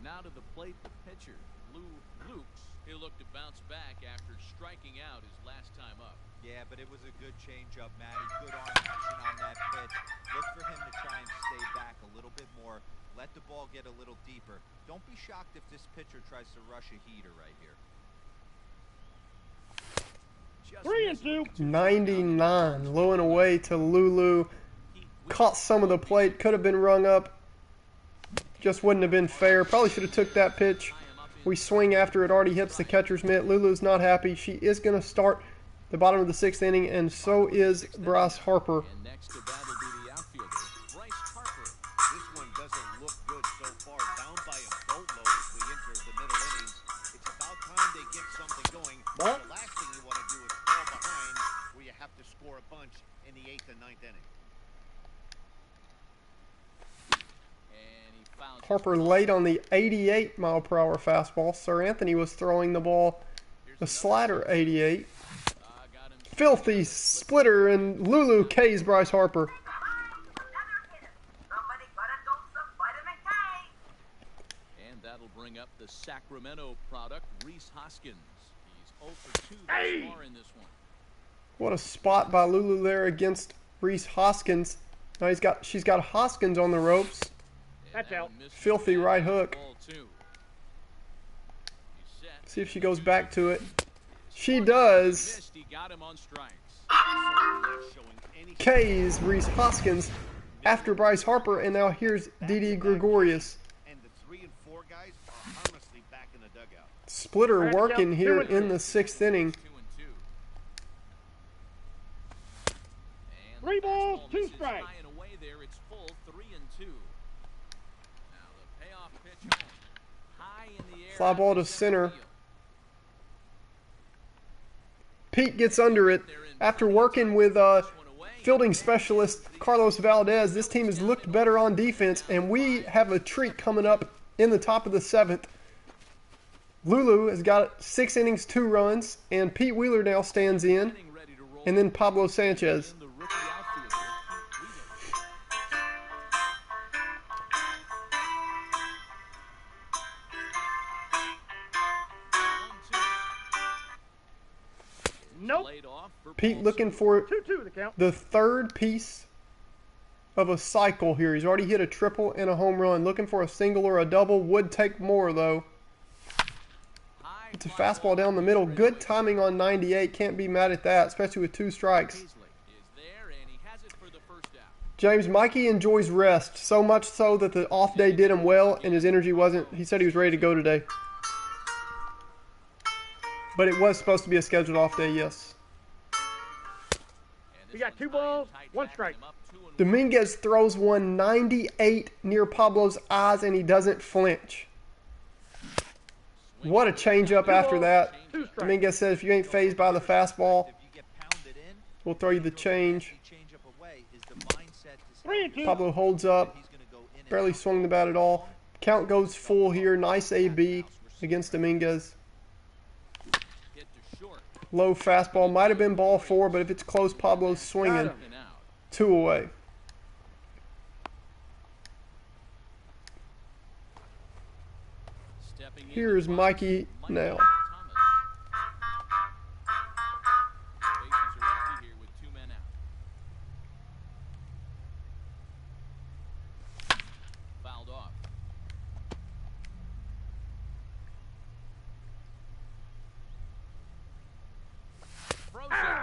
Now to the plate, the pitcher, Lou Lukes. He'll look to bounce back after striking out his last time up. Yeah, but it was a good changeup, Matty. Good arm action on that pitch. Look for him to try and stay back a little bit more. Let the ball get a little deeper. Don't be shocked if this pitcher tries to rush a heater right here. 3-2. 99, low and away to Lulu. Caught some of the plate, could have been rung up. Just wouldn't have been fair. Probably should have took that pitch. We swing after it already hits the catcher's mitt. Lulu's not happy. She is going to start the bottom of the 6th inning, and so is Bryce Harper. And next to bat will be the outfielder, Bryce Harper. This one doesn't look good so far. Down by a boatload as we enter the middle innings. It's about time they get something going. What? The last thing you want to do is fall behind where you have to score a bunch in the 8th and 9th inning. Harper late on the 88-mile-per-hour fastball. Sir Anthony was throwing the ball, the slider 88. Filthy splitter, and Lulu K's Bryce Harper. Somebody got a dose of vitamin K. And that'll bring up the Sacramento product, Rhys Hoskins. He's 0 for 2 thus far in this one. What a spot by Lulu there against Rhys Hoskins. Now she's got Hoskins on the ropes. That's out. Filthy right hook. See if she goes back to it. She does. K's Rhys Hoskins after Bryce Harper, and now here's Didi Gregorius. And the 3 and 4 guys are harmlessly back in the dugout. Splitter working here in the 6th inning. 3 balls, 2 strikes. Fly ball to center. Pete gets under it after working with fielding specialist Carlos Valdez. This team has looked better on defense, and we have a treat coming up in the top of the 7th. Lulu has got 6 innings, 2 runs, and Pete Wheeler now stands in, and then Pablo Sanchez. Nope. Pete looking for 2-2 the count. the 3rd piece of a cycle here. He's already hit a triple and a home run. Looking for a single or a double. Would take more, though. It's a fastball down the middle. Good timing on 98. Can't be mad at that, especially with 2 strikes. James, Mikey enjoys rest, so much so that the off day did him well and his energy wasn't. He said he was ready to go today. But it was supposed to be a scheduled off day, yes. We got 2 balls, 1 strike. Dominguez throws one 98 near Pablo's eyes, and he doesn't flinch. What a changeup after that. Dominguez said, if you ain't phased by the fastball, we'll throw you the change. 3-2. Pablo holds up. Barely swung the bat at all. Count goes full here. Nice AB against Dominguez. Low fastball. Might have been ball 4, but if it's close, Pablo's swinging. 2 away. Here's Mikey now.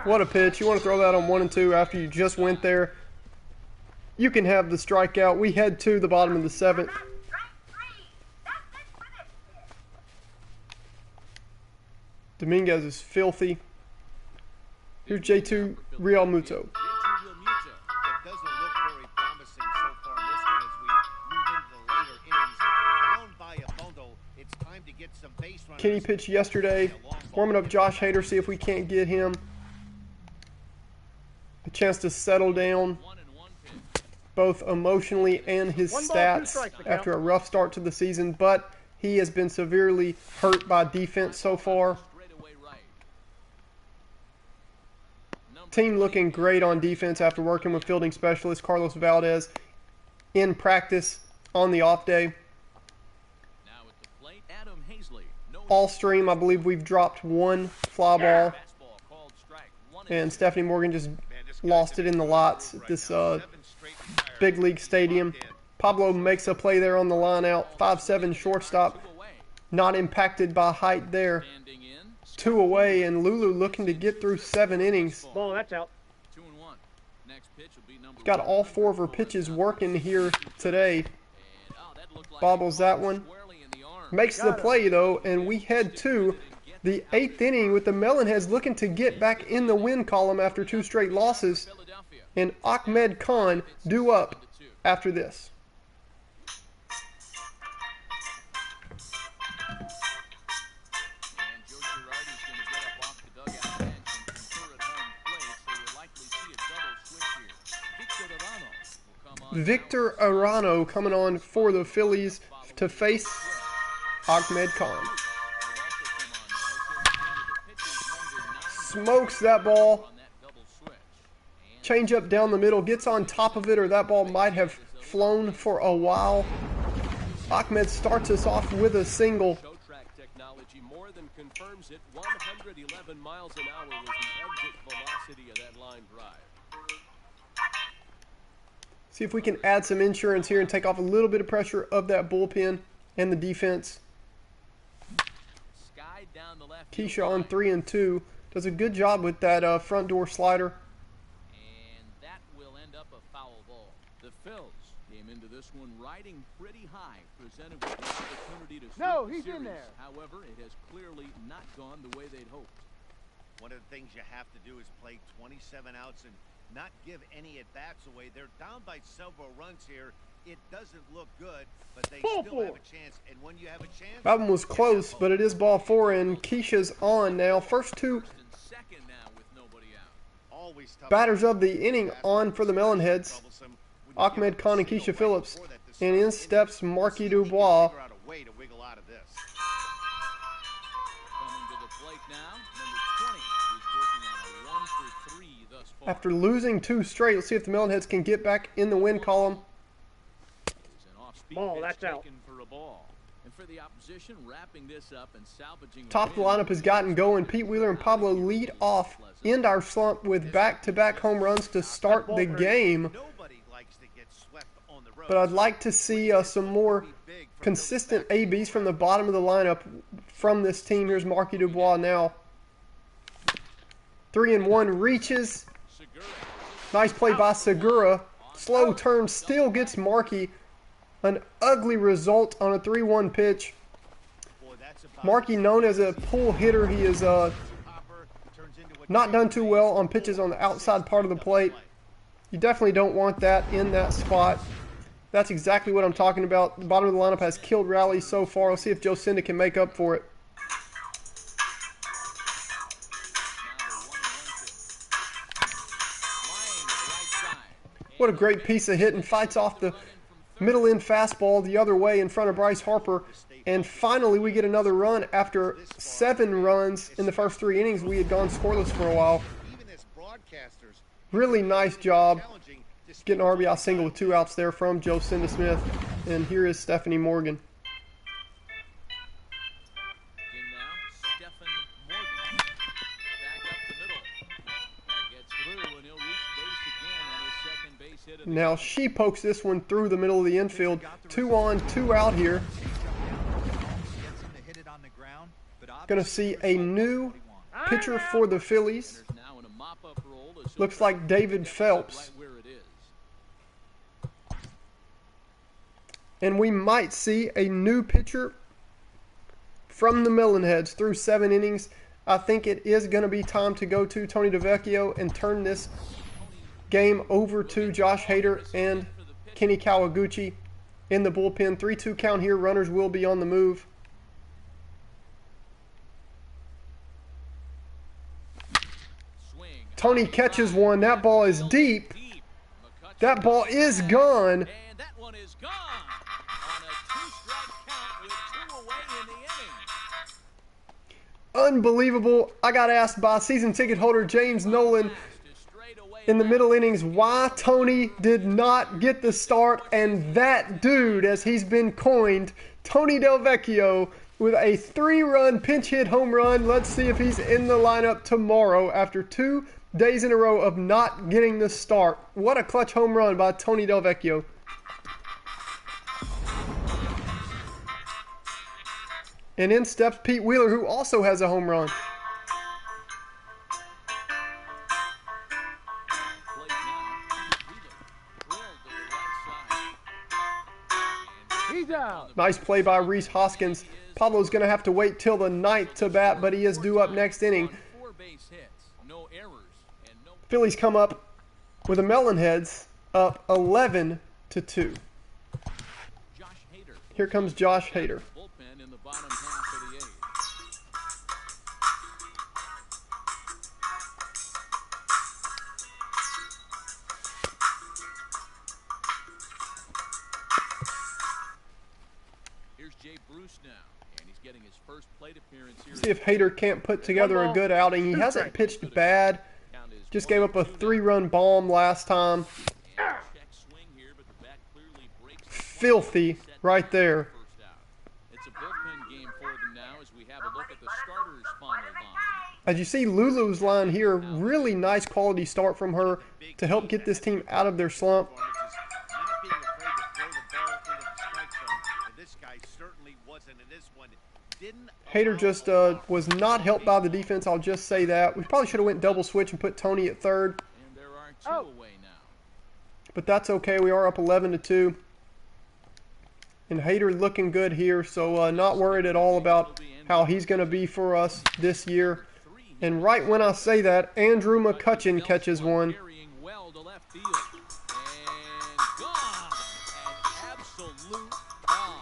What a pitch. You want to throw that on 1 and 2 after you just went there. You can have the strikeout. We head to the bottom of the 7th. Dominguez is filthy. Here's J2 Real Muto. It doesn't look very promising so far in this one as we move into the later innings. Down by a bundle, it's time to get some base runners. Kenny pitched yesterday. Warming up Josh Hader, see if we can't get him a chance to settle down both emotionally and his stats after a rough start to the season, but he has been severely hurt by defense so far. Team looking great on defense after working with fielding specialist Carlos Valdez in practice on the off day. All stream, I believe we've dropped 1 fly ball, and Stephanie Morgan just lost it in the lots at this big league stadium. Pablo makes a play there on the line out. 5'7" shortstop, not impacted by height there. 2 away, and Lulu looking to get through 7 innings. Ball, that's out. Got all 4 of her pitches working here today. Bobbles that one. Makes the play, though, and we head to the 8th inning with the Melonheads looking to get back in the win column after 2 straight losses. And Ahmed Khan due up after this. Victor Arano coming on for the Phillies to face Ahmed Khan. Smokes that ball. Change up down the middle. Gets on top of it, or that ball might have flown for a while. Ahmed starts us off with a single. Technology more than confirms it. 111 miles an hour was the exit velocity of that line drive. See if we can add some insurance here and take off a little bit of pressure of that bullpen and the defense. Keisha on 3 and 2. Does a good job with that front door slider. And that will end up a foul ball. The Phils came into this one riding pretty high, presented with the opportunity to No, sweep the he's in series. there. However, it has clearly not gone the way they'd hoped. One of the things you have to do is play 27 outs and not give any at-bats away. They're down by several runs here. It doesn't look good, but they still have a chance. And when you have a chance... That one was close, but it is ball 4, and Keisha's on now. First 2... Second now with nobody out. All always tough. Batters of the inning on for the Melonheads. Troublesome when you Ahmed give Khan up and a Keisha single Phillips. right before that to And start in the steps inning. Marky We'll see if he can Dubois. figure out a way to wiggle out of this. Coming to the plate now, number 20, who's working on a 1 for 3 thus far. After losing 2 straight, let's see if the Melonheads can get back in the win column. Is an off-speed Ball, pitch that's out. taken for a ball. And for the opposition, wrapping this up and salvaging a Top of the win. lineup has gotten going. Pete Wheeler and Pablo lead off, end our slump with back-to-back home runs to start the game. Nobody likes to get swept on the road. But I'd like to see some more consistent ABs from the bottom of the lineup from this team. Here's Marky Dubois now. 3-1 reaches. Nice play by Segura. Slow turn still gets Marky. An ugly result on a 3-1 pitch. Boy, that's about Marky, known as a pull hitter, he is Popper turns into a not done too well on pitches on the outside part of the plate. You definitely don't want that in that spot. That's exactly what I'm talking about. The bottom of the lineup has killed rallies so far. Let's see if Joe Cinda can make up for it. What a great piece of hitting. Fights off the middle in fastball the other way in front of Bryce Harper. And finally we get another run after 7 runs in the first 3 innings. We had gone scoreless for a while. even as broadcasters. Really nice job Challenging to speak getting an RBI single with 2 outs there from Joe Cinda Smith. And here is Stephanie Morgan. In now, Stephen Morgan. Back up the middle. That gets through, and he'll reach base again on his second base hit of the Now she pokes this one through the middle of the infield. 2 on, 2 out here. Gets him to hit it on the ground, but Gonna obviously see the a result new wasn't what he wanted. pitcher for the Phillies. There's now in a mop-up role as Looks Silver like David gets Phelps. right where it is. And we might see a new pitcher from the Melonheads through 7 innings. I think it is going to be time to go to Tony DeVecchio and turn this game over to Josh Hader and Kenny Kawaguchi in the bullpen. 3-2 count here. Runners will be on the move. Swing. Tony catches one. That ball is deep. That ball is gone. And that one is gone on a 2-strike count with 2 away in the inning. Unbelievable. I got asked by season ticket holder James Nolan To straight away in the left. middle innings why Tony did not get the start, and that dude, as he's been coined, Tony DelVecchio, with a 3-run pinch hit home run. Let's see if he's in the lineup tomorrow after 2 days in a row of not getting the start. What a clutch home run by Tony DelVecchio. And in steps Pete Wheeler, who also has a home run. Plate now. Wheeler drilled to the right side. He's out. Nice play by Reese Hoskins. Pablo's going to have to wait till the 9th to bat, but he is due up next inning. 4 base hits, no errors, and no Phillies come up with the Melonheads up 11-2. Josh Hader. Here comes Josh Hader. Bullpen in the bottom half of the 8th. Here's Jay Bruce now, and he's getting his first plate appearance here. See if Hader can't put together a good outing. He hasn't pitched bad. Count is Just gave up a 3-run bomb last time. check swing here, but the bat clearly breaks the Filthy right there. first out. It's a bullpen game for them now as we have a look at the starters' final line. As you see Lulu's line here, really nice quality start from her to help get this team out of their slump. Not being afraid to throw the ball into the strike zone. And this guy certainly wasn't in this one. Didn't Hader just was not helped by the defense, I'll just say that. We probably should have went double switch and put Tony at third, And there are 2 away now. but that's okay. We are up 11-2. And Hader looking good here, so not worried at all about how he's going to be for us this year. And right when I say that, Andrew McCutchen catches one. Carrying well to left field. And gone. An absolute bomb.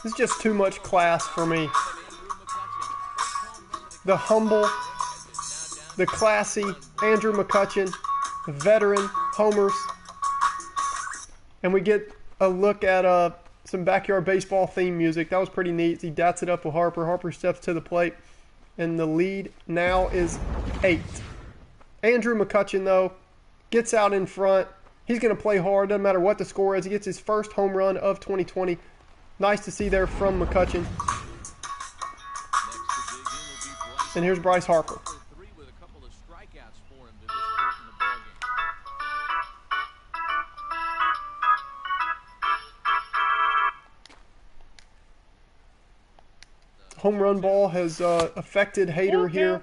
This is just too much class for me. Andrew McCutchen. The humble the classy Andrew McCutchen, veteran homers. And we get a look at some backyard baseball theme music. That was pretty neat. He dats it up with Harper. Harper steps to the plate, and the lead now is 8. Andrew McCutchen, though, gets out in front. He's going to play hard. Doesn't matter what the score is. He gets his first home run of 2020. Nice to see there from McCutchen. And here's Bryce Harper. Home run ball has affected Hader here,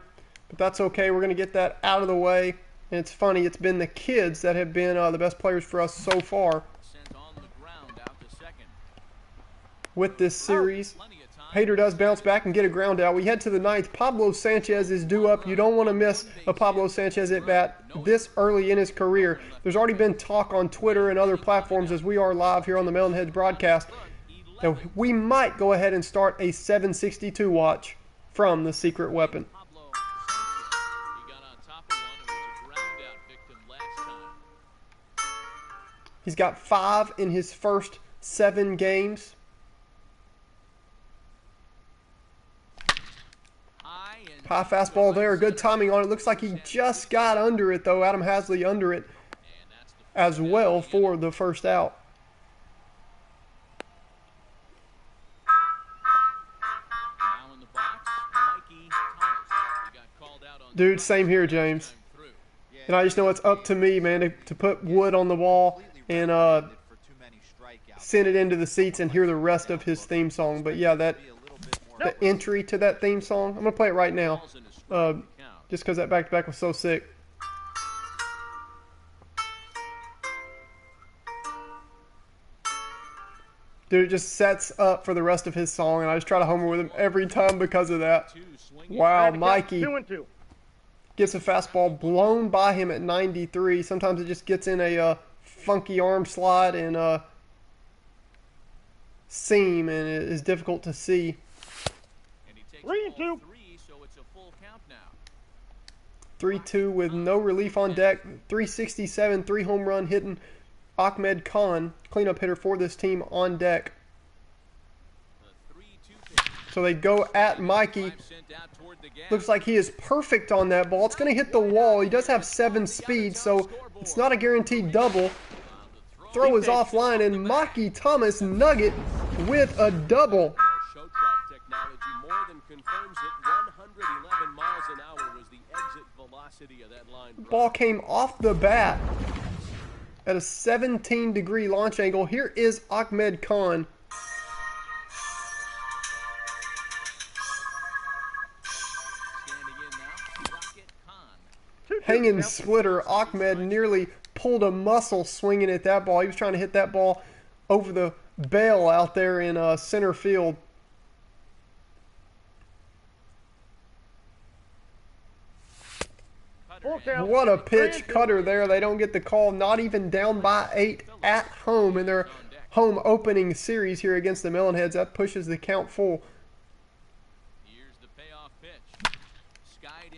but that's okay. We're going to get that out of the way. And it's funny, it's been the kids that have been the best players for us so far with this series. Hader does bounce back and get a ground out. We head to the 9th. Pablo Sanchez is due up. You don't want to miss a Pablo Sanchez at bat this early in his career. There's already been talk on Twitter and other platforms as we are live here on the Melonheads broadcast that we might go ahead and start a 762 watch from the Secret Weapon. He's got 5 in his first 7 games. High fastball there. Good timing on it. Looks like he just got under it, though. Adam Hasley under it as well for the first out. Dude, same here, James. And I just know it's up to me, man, to put wood on the wall and send it into the seats and hear the rest of his theme song. But yeah, the entry to that theme song, I'm going to play it right now, just because that back-to-back was so sick. Dude, it just sets up for the rest of his song, and I just try to homer with him every time because of that. Wow, Mikey gets a fastball blown by him at 93. Sometimes it just gets in a funky arm slide and seam, and it is difficult to see. 3-2. 3-2 with no relief on deck. 367, 3 home run hitting Ahmed Khan, cleanup hitter for this team, on deck. So they go at Mikey. Looks like he is perfect on that ball. It's going to hit the wall. He does have 7 speed, so it's not a guaranteed double. Throw is offline, and Mikey Thomas nugget with a double. Ball came off the bat at a 17-degree launch angle. Here is Ahmed Khan. Hanging splitter. Ahmed nearly pulled a muscle swinging at that ball. He was trying to hit that ball over the bail out there in center field. What a pitch cutter there. They don't get the call. Not even down by 8 at home in their home opening series here against the Melonheads. That pushes the count full.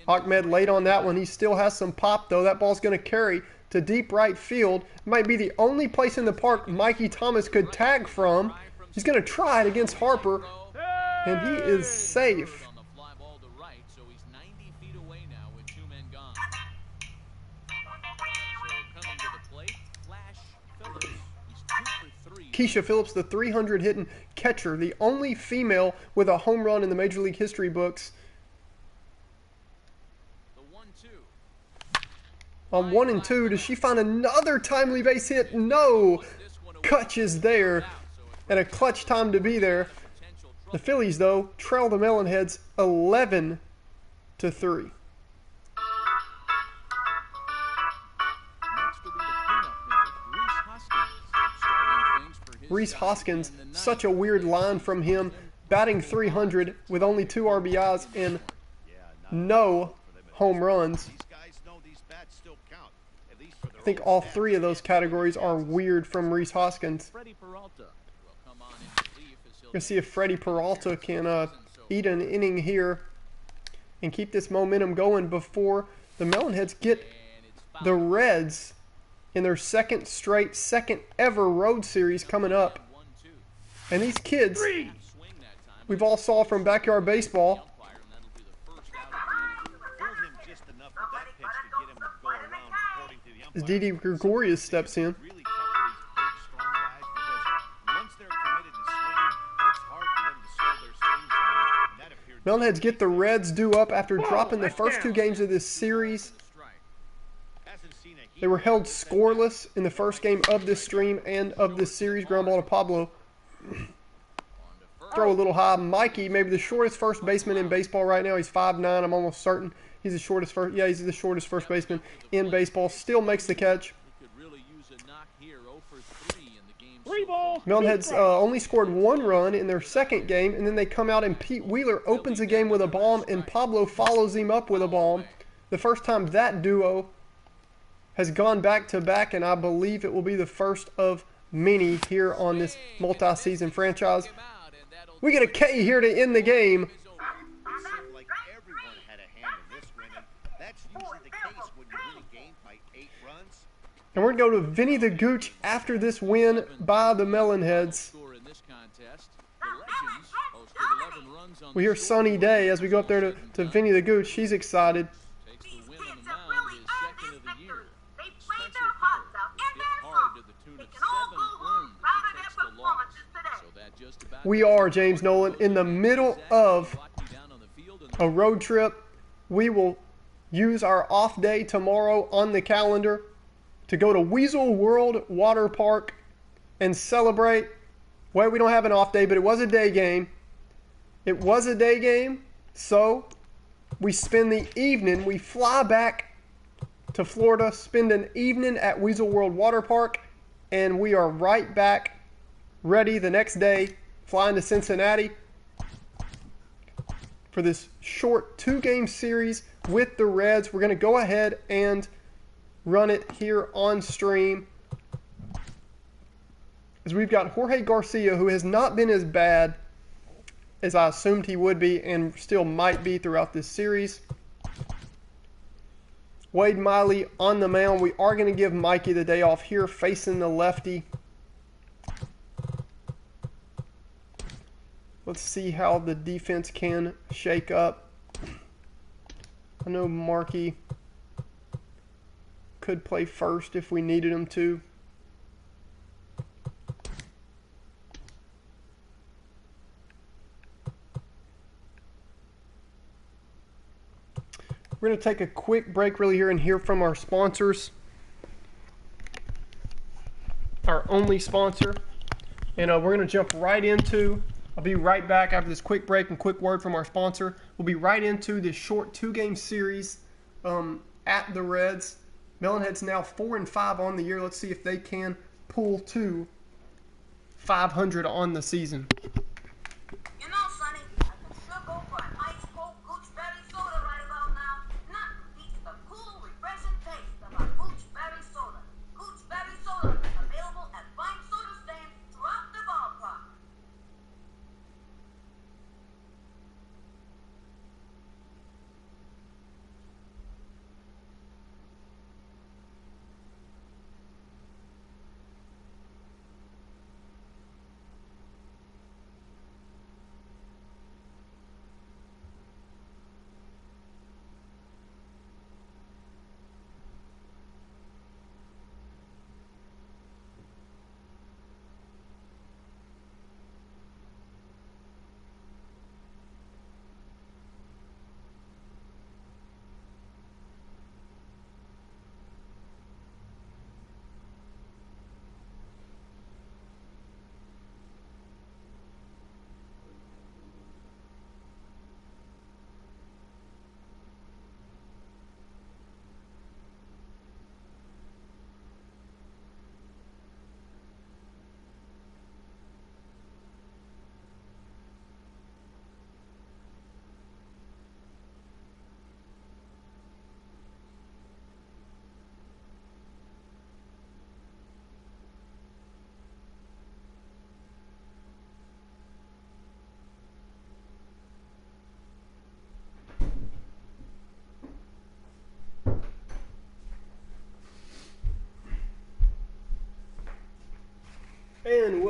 Ahmed late on that one. He still has some pop, though. That ball's going to carry to deep right field. Might be the only place in the park Mikey Thomas could tag from. He's going to try it against Harper, and he is safe. Keisha Phillips, the 300 hitting catcher, the only female with a home run in the Major League history books. On 1 and 2, does she find another timely base hit? No! Kutch is there, and a clutch time to be there. The Phillies, though, trail the Melonheads 11-3. Rhys Hoskins, such a weird line from him, batting 300 with only 2 RBIs and no home runs. I think all 3 of those categories are weird from Rhys Hoskins. Gonna see if Freddie Peralta can eat an inning here and keep this momentum going before the Melonheads get the Reds in their second ever road series coming up. And these kids, we've all saw from Backyard Baseball, as Didi Gregorius steps in. Melonheads get the Reds due up after dropping the first 2 games of this series. They were held scoreless in the first game of this stream and of this series. Ground ball to Pablo. Throw a little high. Mikey, maybe the shortest first baseman in baseball right now. He's 5'9", I'm almost certain. He's the shortest he's the shortest first baseman in baseball. Still makes the catch. Melonheads only scored 1 run in their second game, and then they come out and Pete Wheeler opens the game with a bomb, and Pablo follows him up with a bomb. The first time that duo has gone back-to-back, and I believe it will be the first of many here on this multi-season franchise. We get a K here to end the game. Like everyone had a hand in this win, and that's usually the case when you win a game by 8 runs. And we're going to go to Vinny the Gooch after this win by the Melonheads. We hear Sunny Day as we go up there to Vinny the Gooch. He's excited. We are, James Nolan, in the middle of a road trip. We will use our off day tomorrow on the calendar to go to Weasel World Water Park and celebrate. Well, we don't have an off day, but it was a day game. It was a day game, so we spend the evening. We fly back to Florida, spend an evening at Weasel World Water Park, and we are right back ready the next day, flying to Cincinnati for this short 2-game series with the Reds. We're going to go ahead and run it here on stream, as we've got Jorge Garcia, who has not been as bad as I assumed he would be and still might be throughout this series. Wade Miley on the mound. We are going to give Mikey the day off here, facing the lefty. Let's see how the defense can shake up. I know Markey could play first if we needed him to. We're going to take a quick break really here and hear from our sponsors. Our only sponsor. And we're going to jump right into, I'll be right back after this quick break and quick word from our sponsor. We'll be right into this short 2-game series at the Reds. Melonheads now 4-5 on the year. Let's see if they can pull to 500 on the season. You know, Sonny, I can sure go for an ice cold gooseberry soda right about now. Nothing beats the cool, refreshing taste of a gooseberry soda. Gooseberry soda, available at fine soda stands throughout the ballpark.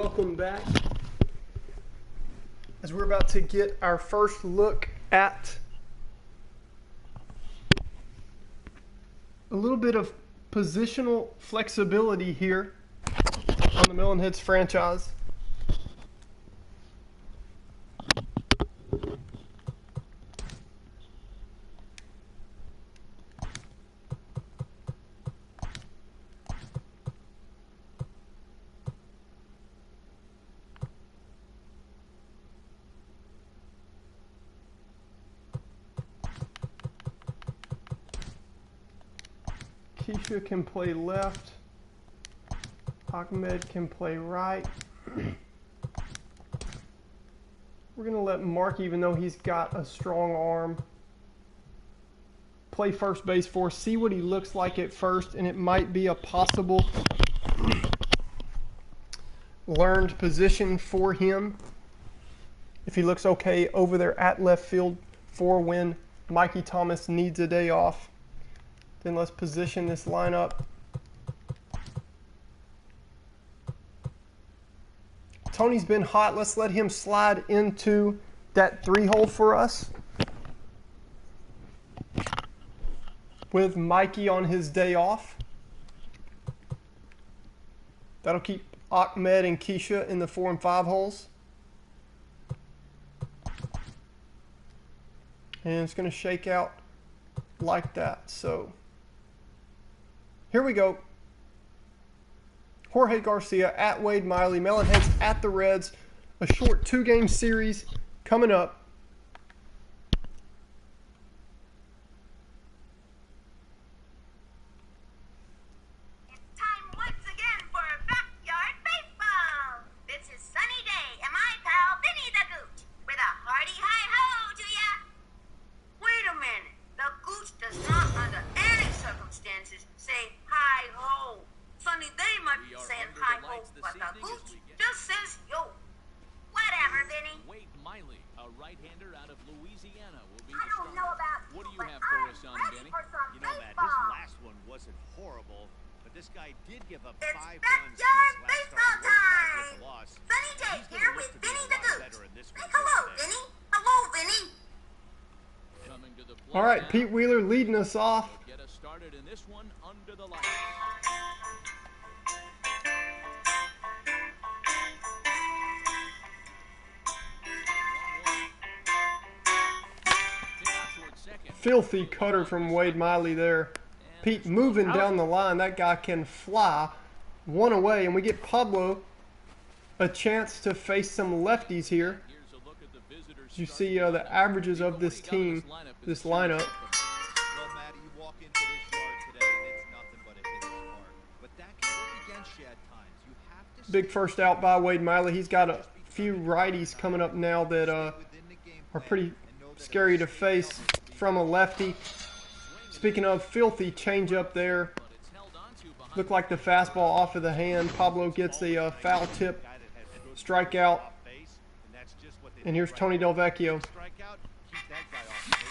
welcome back. As we're about to get our first look at a little bit of positional flexibility here on the Melonheads franchise. Keisha can play left. Ahmed can play right. We're going to let Mark, even though he's got a strong arm, play first base for us, see what he looks like at first, and it might be a possible learned position for him if he looks okay over there at left field for when Mikey Thomas needs a day off. Then let's position this lineup. Tony's been hot. Let's let him slide into that 3-hole for us with Mikey on his day off. That'll keep Ahmed and Keisha in the 4 and 5 holes. And it's going to shake out like that. So here we go. Jorge Garcia at Wade Miley. Melonheads at the Reds. A short 2-game series coming up. It's time once again for backyard baseball. This is sunny day, and my pal Vinny the Gooch with a hearty hi-ho to ya. Wait a minute. The Gooch does not, under any circumstances, say hi-ho. Sunny day might be saying hi-ho, but the Gooch just says yo. Whatever, Vinny. Wade Miley, a right-hander out of Louisiana, will be I the don't know starter. about What do you but have for I'm us on ready Vinny? for some You know, Matt, his baseball. last one wasn't horrible, but this guy did give up It's 5 runs in backyard his last baseball start. Looks like time. with the loss. Sunny He's Day gonna here look with to be Vinny a the lot Gooch. better in this Say one hello, today. Vinny. Hello, Vinny. Coming to the plate All right, now. Pete Wheeler leading us off. Get us started in this one under the lights. Filthy cutter from Wade Miley there. Pete moving down the line. That guy can fly. 1 away, and we get Pablo a chance to face some lefties here. As you see the averages of this team, this lineup. Well, Matty, you walk into this yard today and it's nothing but a hitter's park. But that can work against you at times. You have to Big first out by Wade Miley. He's got a few righties coming up now that are pretty scary to face from a lefty. Speaking of, filthy changeup there. Looked like the fastball off of the hand. Pablo gets a foul tip strikeout. And here's Tony Del Vecchio. Strikeout, keep that guy off the base.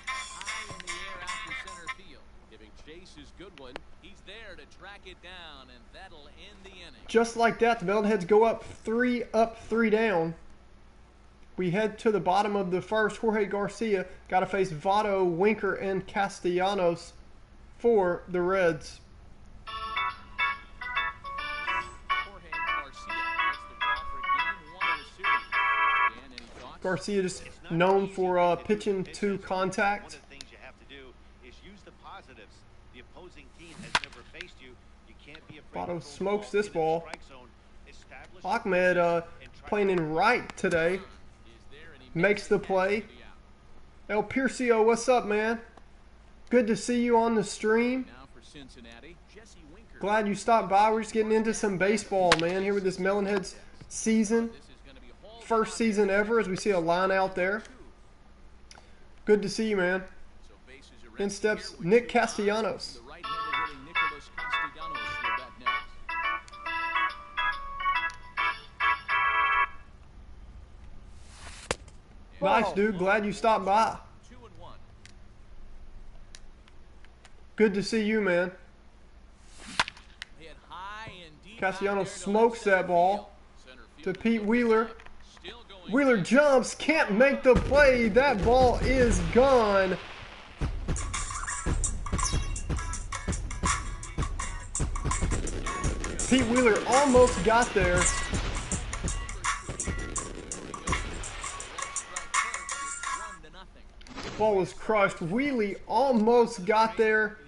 High in the air out to center field. Giving Chase his good one. He's there to track it down, and that'll end the inning. Just like that, the Melonheads go up 3 down. We head to the bottom of the first. Jorge Garcia got to face Votto, Winker, and Castellanos for the Reds. Jorge Garcia gets the call for game 1 of the series. Dan, any thoughts? Garcia just known for pitching to contact. One of the things you have to do is use the positives. The opposing team has never faced you. You can't be afraid Votto to throw the smokes ball this into the ball. strike zone. Establish Ahmed playing in right today. Makes the play. El Piercio, what's up, man? Good to see you on the stream. Now for Cincinnati, Jesse Winker. Glad you stopped by. We're just getting into some baseball, man, here with this Melonheads season. This is going to be hauled First season ever, as we see a line out there. Good to see you, man. So bases are In empty steps here with Nick 2 outs. Castellanos. The right-hander hitting Nicholas Castellanos will bat next. Nice, dude. Glad you stopped by. 2-1. Good to see you, man. Hit high and deep Castellanos out there to smokes left center that ball. field. Center to Pete Wheeler. Wheeler jumps, can't make the play. That ball is gone. Pete Wheeler almost got there. Ball was crushed. Wheelie almost got there.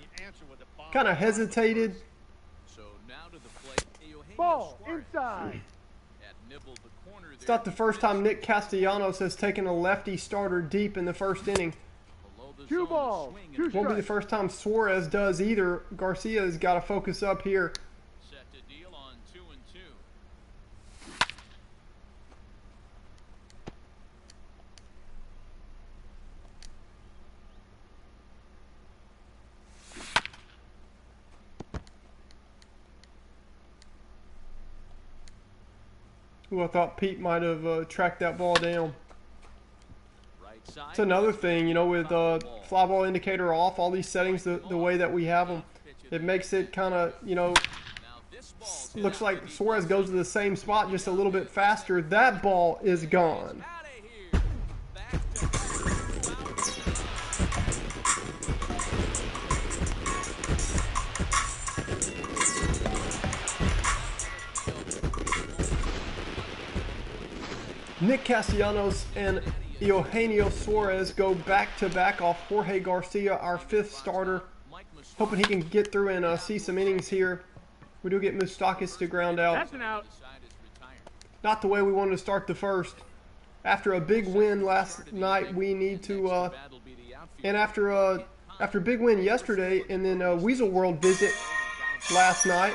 Kind of hesitated. Ball inside. It's not the first time Nick Castellanos has taken a lefty starter deep in the first inning. 2 balls, 2 strikes. Won't be the first time Suarez does either. Garcia's got to focus up here. Set to deal on 2-2. Ooh, I thought Pete might have tracked that ball down. Right side. It's another thing, you know, with fly ball indicator off, all these settings, the way that we have them, it makes it kind of, you know, looks like Suarez goes to the same spot just a little bit faster. That ball is gone. Nick Castellanos and Eugenio Suarez go back-to-back off Jorge Garcia, our 5th starter. Hoping he can get through and see some innings here. We do get Moustakas to ground out. That's an out. Not the way we wanted to start the first. After a big win last night, we need to, and after a big win yesterday, and then Weasel World visit last night,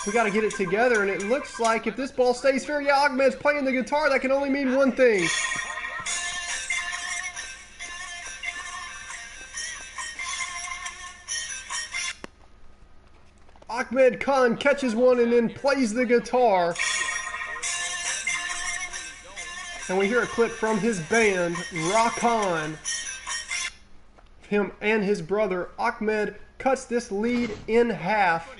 we got to get it together, and it looks like if this ball stays fair, yeah, Ahmed's playing the guitar, that can only mean one thing. Ahmed Khan catches one and then plays the guitar. And we hear a clip from his band, Rock On. Him and his brother, Ahmed, cuts this lead in half.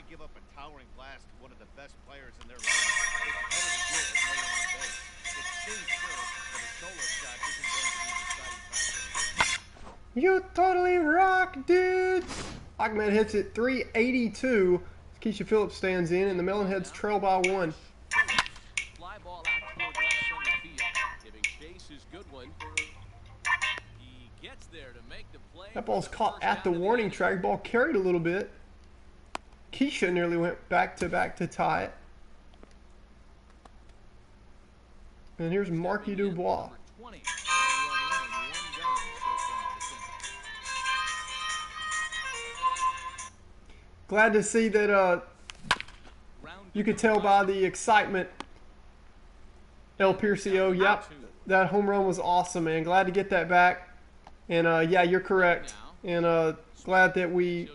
You totally rock, dudes! Ahmed hits it 382. Keisha Phillips stands in, and the Melonheads trail by 1. Fly ball out toward left center field. Giving chase is good one. He gets there to make the play. That ball's caught at the warning track. Ball carried a little bit. Keisha nearly went back-to-back to tie it. And here's Marky Dubois. Glad to see that you could tell by the excitement. El Piercio, yep, that home run was awesome, man. Glad to get that back. And yeah, you're correct. And glad that we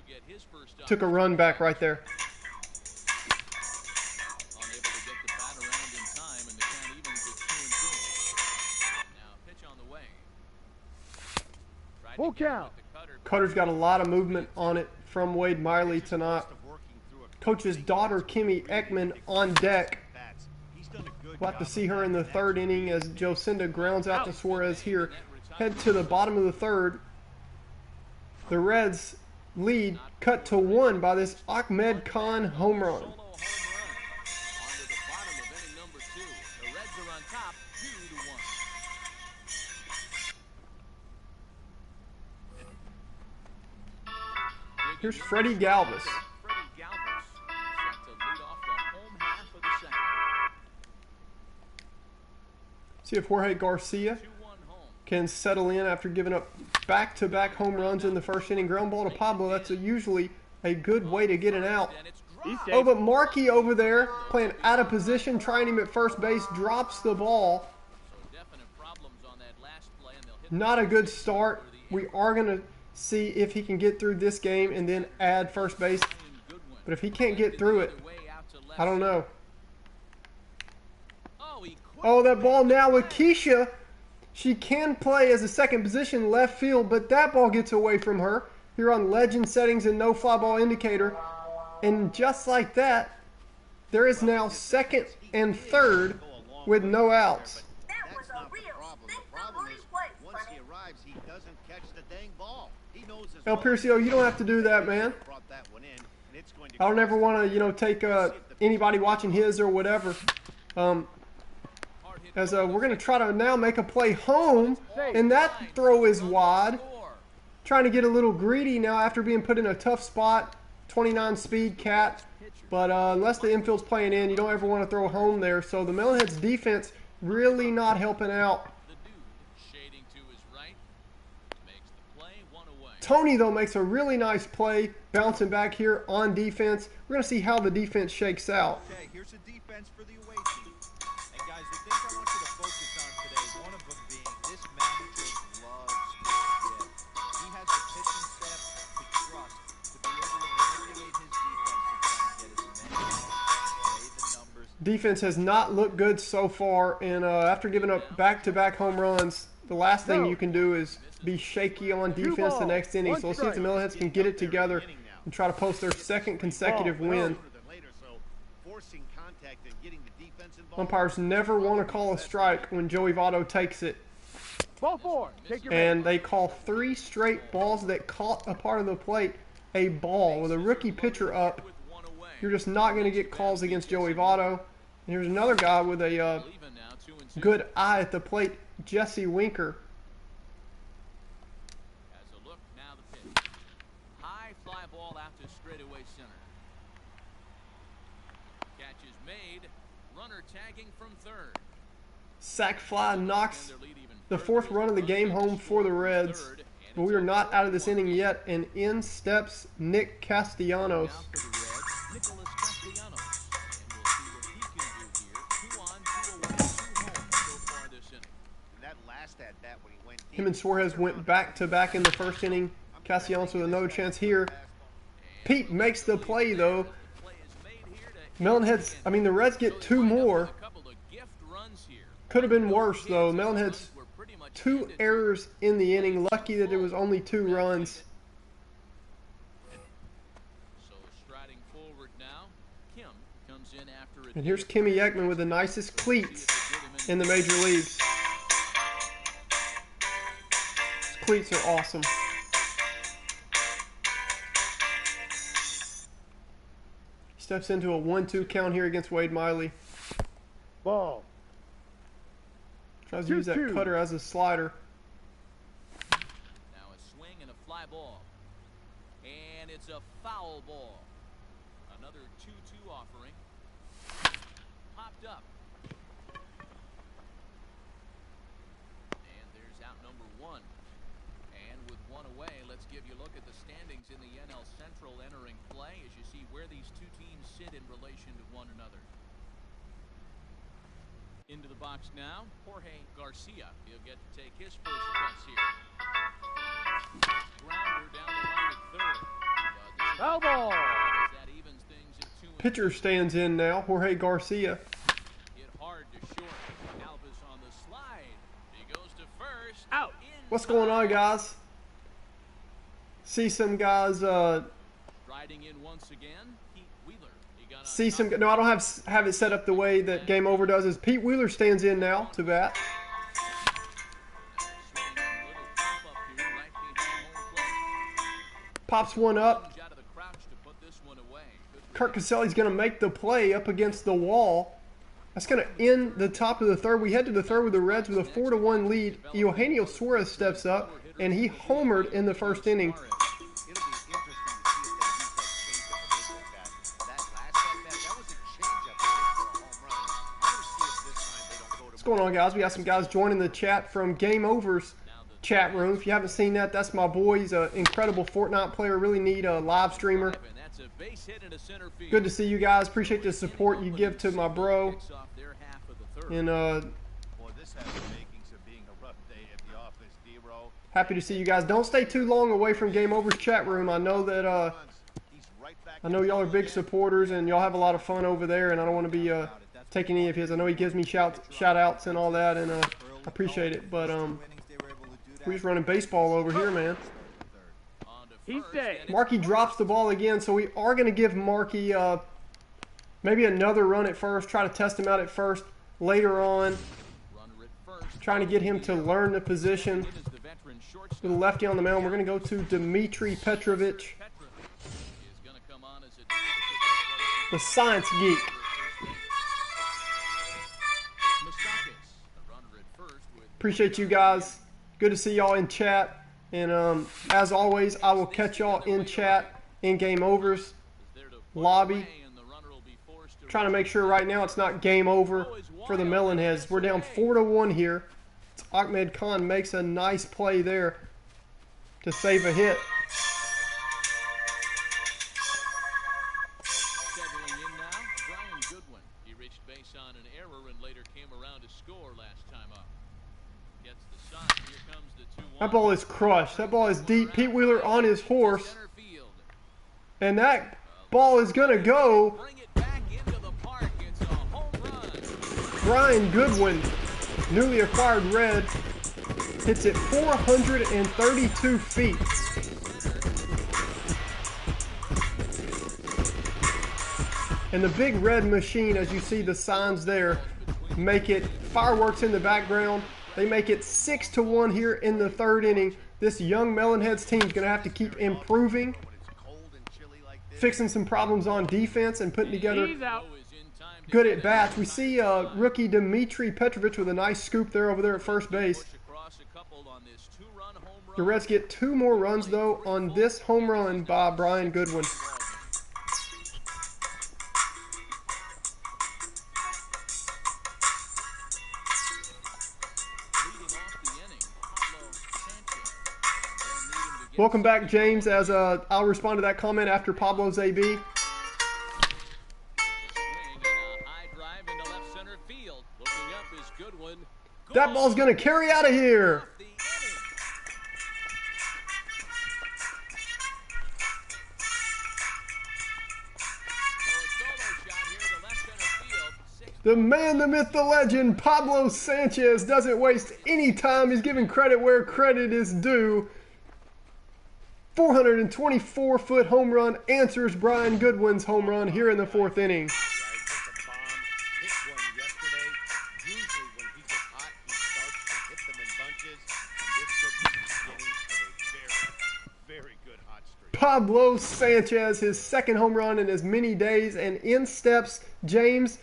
took a run back right there. Full count. Cutter's got a lot of movement on it from Wade Miley tonight. Coach's daughter, Kimmy Ekman, on deck. We'll have to see her in the 3rd inning as Jocinda grounds out to Suarez here. Head to the bottom of the 3rd. The Reds lead cut to 1 by this Ahmed Khan home run. Here's Freddie Galvis. See if Jorge Garcia can settle in after giving up back-to-back home runs in the first inning. Ground ball to Pablo. That's usually a good way to get an out. Oh, but Markey over there playing out of position, trying him at first base, drops the ball. Not a good start. We are going to see if he can get through this game and then add first base. But if he can't get through it, I don't know. Oh, that ball now with Keisha. She can play as a second position left field, but that ball gets away from her. Here on legend settings and no fly ball indicator. And just like that, there is now second and third with no outs. That was That's a not the real problem. The stick problem booty is play, once he Sonny. arrives, he doesn't catch the dang ball. He knows his El role. Piercio, you don't have to do that, man. Brought that one in, and it's going to I don't cost ever him. want to, you know, take anybody watching his or whatever. As we're going to try to now make a play home, and that throw is wide. Trying to get a little greedy now after being put in a tough spot. 29 speed cat. But unless the infield's playing in, you don't ever want to throw home there. So the Melonheads defense really not helping out. The dude shading to his right makes the play, one away. Tony, though, makes a really nice play, bouncing back here on defense. We're going to see how the defense shakes out. Okay, here's the defense for the away team. And guys, the things I want you to focus on today, one of them being this manager loves to get. He has the pitching staff to trust to be able to manipulate his defense to try and get as many outs, play the numbers. Defense has not looked good so far, and after giving up back-to-back home runs, the last thing you can do is be shaky on defense the next inning. So let's see if the Melonheads can get it together and try to post their second consecutive win. Umpires never want to call a strike when Joey Votto takes it. Ball 4. Take your And they call 3 straight balls that caught a part of the plate a ball. With a rookie pitcher up, With one away. you're just not going to get calls against Joey Votto. And here's another guy with a Even now, 2-2. good eye at the plate, Jesse Winker. Has a look, now the pitch. High fly ball out to straightaway center. Catch is made. Runner tagging from third. Sac fly knocks Extend their lead even the further. 4th run of the game home for the Reds. Third, and But we are not out of this inning yet, and in steps Nick Castellanos. Now for the Reds, Nicholas Castellanos. And we'll see what he can do here. 2 on, 2 away, 2 home so far this inning. That last at bat when he went deep, Him and Suarez went back-to-back in the first inning. Castellanos with another chance here. Pete makes the play, though. Play is made here to Melonheads, I mean, the Reds get 2 more. a couple of gift runs here. Could have been worse, though. Melonheads, Were pretty much 2 handed to errors in the inning. Lucky that there was only 2 runs. So striding forward now, Kim comes in after a And here's Kimmy Ekman with the nicest cleats in the major leagues. His cleats are awesome. Steps into a 1-2 count here against Wade Miley. ball. Tries to use that 2-2. cutter as a slider. now a swing and a fly ball. And it's a foul ball. Another 2-2 offering. Popped up. And there's out number 1. And with 1 away, let's give you a look at the standings in the NL Central entering play as you see where these 2 teams sit in relation to one another. Into the box now, Jorge Garcia. He'll get to take his first cuts here. Grounder down the line at third. But this is Foul ball. as that evens things at 2-2. Pitcher stands in now, Jorge Garcia. Hit hard to short. Alvis on the slide. He goes to first. Out. In What's going on, guys? See some guys, riding in once again. Pete Wheeler. He got on see some, top. no, I don't have it set up the way that Game Over does. Is Pete Wheeler stands in now to bat. Swing, little pop up here right behind home plate. Pops one up. Lunge out of the crouch to put this one away. Good Kurt Caselli's going to make the play up against the wall. That's going to end the top of the third. We head to the third with the Reds with a 4-1 lead. Eugenio Suarez steps up, and he homered in the first inning. it'll be interesting to see if they use that changeup a bit like that. That last at bat, that was a changeup for a home run. I'm going to see if this time they don't go to What's going on, guys? We got some guys joining the chat from Game Over's chat room. If you haven't seen that, that's my boy. He's an incredible Fortnite player. Really need a live streamer. And that's a base hit into center field. Good to see you guys. Appreciate the support you give to my bro. Kicks off their half of the third. And Boy, this has the makings of being a rough day at the office, D-Row. happy to see you guys. Don't stay too long away from Game Over's chat room. I know that He's right back I know y'all are big supporters and y'all have a lot of fun over there. And I don't want to be taking any of his. I know he gives me shout outs and all that, and I appreciate it. But we're just running baseball over here, man. On to He's first, dead. and Markey drops the ball again, so we are going to give Markey Maybe another run at first. Try to test him out at first. Later on, trying to get him to learn the position. With a lefty on the mound, we're going to go to Dmitry Petrovic, the science geek. Appreciate you guys. Good to see y'all in chat. And as always, I will catch y'all in chat, in game overs, lobby. Trying to make sure right now it's not game over for the Melonheads. We're down 4-1 here. Ahmed Khan makes a nice play there to save a hit. Settling in now, Brian Goodwin. He reached base on an error and later came around to score last time up. Gets the sign. Here comes the 2-1. That ball is crushed. That ball is deep. Pete Wheeler on his horse. And that ball is going to go. Bring it back into the park. It's a home run. Brian Goodwin, newly acquired Red, hits it 432 feet. And the big red machine, as you see the signs there, make it fireworks in the background. They make it 6-1 here in the third inning. This young Melonheads team is going to have to keep improving, fixing some problems on defense, and putting together good at bats. We see rookie Dmitry Petrovic with a nice scoop there over there at first base. The Reds get 2 more runs though on this home run by Brian Goodwin. Welcome back, James, as I'll respond to that comment after Pablo's AB. That ball's going to carry out of here. The man, the myth, the legend, Pablo Sanchez doesn't waste any time. He's giving credit where credit is due. 424-foot home run answers Brian Goodwin's home run here in the fourth inning. Pablo Sanchez, his second home run in as many days, and in steps James'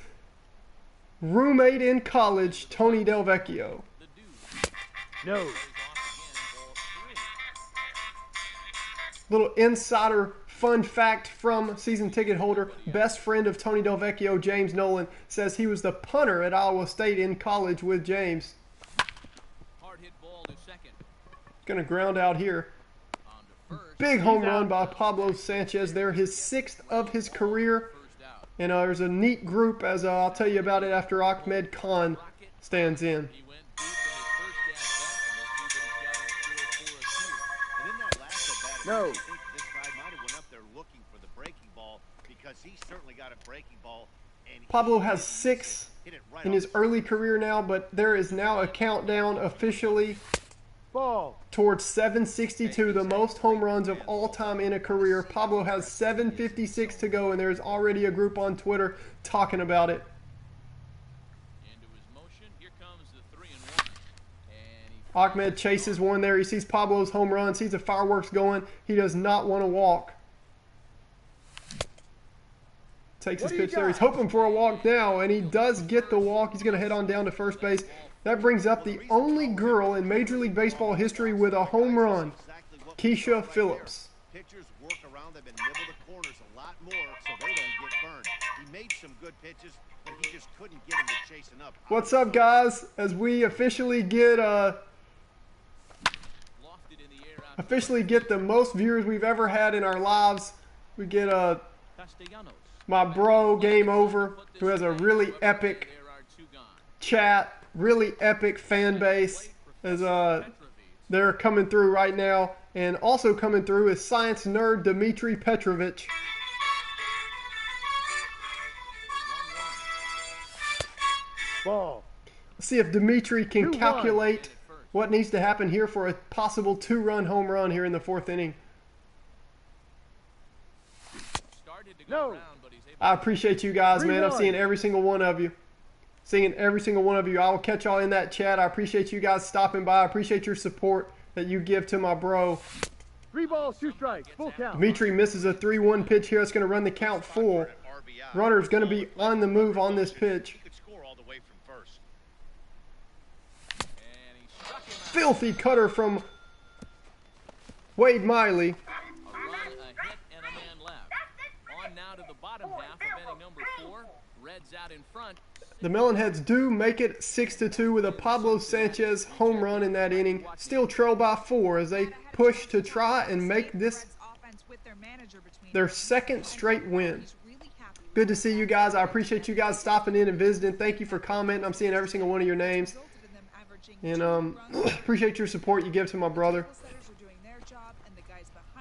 roommate in college, Tony Delvecchio. No. Little insider fun fact from season ticket holder, best friend of Tony Delvecchio, James Nolan, says he was the punter at Iowa State in college with James. Gonna ground out here. Big home run by Pablo Sanchez there, his 6th of his career. And there's a neat group, as I'll tell you about it after Ahmed Khan stands in. No. I think this guy might have went up there looking for the breaking ball because he certainly got a breaking ball. And Pablo has 6 in his early career now, but there is now a countdown officially towards 762, the most home runs of all time in a career. Pablo has 756 to go, and there's already a group on Twitter talking about it. Ahmed chases one there. He sees Pablo's home run, sees the fireworks going. He does not want to walk. Takes his pitch there. He's hoping for a walk now, and he does get the walk. He's going to head on down to first base. That brings up the only girl in Major League Baseball history with a home run, Keisha Phillips. Pitchers work around them and nibble the corners a lot more so they don't get burned. He made some good pitches, but he just couldn't get him to chasing up. What's up, guys? As we officially get the most viewers we've ever had in our lives, we get my bro Game Over, who has a really epic chat, really epic fan base, as they're coming through right now. And also coming through is science nerd Dmitry Petrovic. Ball. Let's see if Dmitry can calculate what needs to happen here for a possible 2-run home run here in the fourth inning. started to go No. around, but he's able I appreciate you guys, man. I'm 3-1. seeing every single one of you. Seeing every single one of you. I will catch y'all in that chat. I appreciate you guys stopping by. I appreciate your support that you give to my bro. 3 balls, 2 strikes, full count. Dimitri misses a 3-1 pitch here. It's going to run the count full. Runner's going to be on the move on this pitch. He could score all the way from first. and he struck him out. Filthy cutter from Wade Miley. A run, a hit, and a man left. On now to the bottom half of inning number 4. Reds out in front. The Melonheads do make it 6-2 with a Pablo Sanchez home run in that inning. Still trail by 4 as they push to try and make this their second straight win. Good to see you guys. I appreciate you guys stopping in and visiting. Thank you for commenting. I'm seeing every single one of your names. And appreciate your support you give to my brother.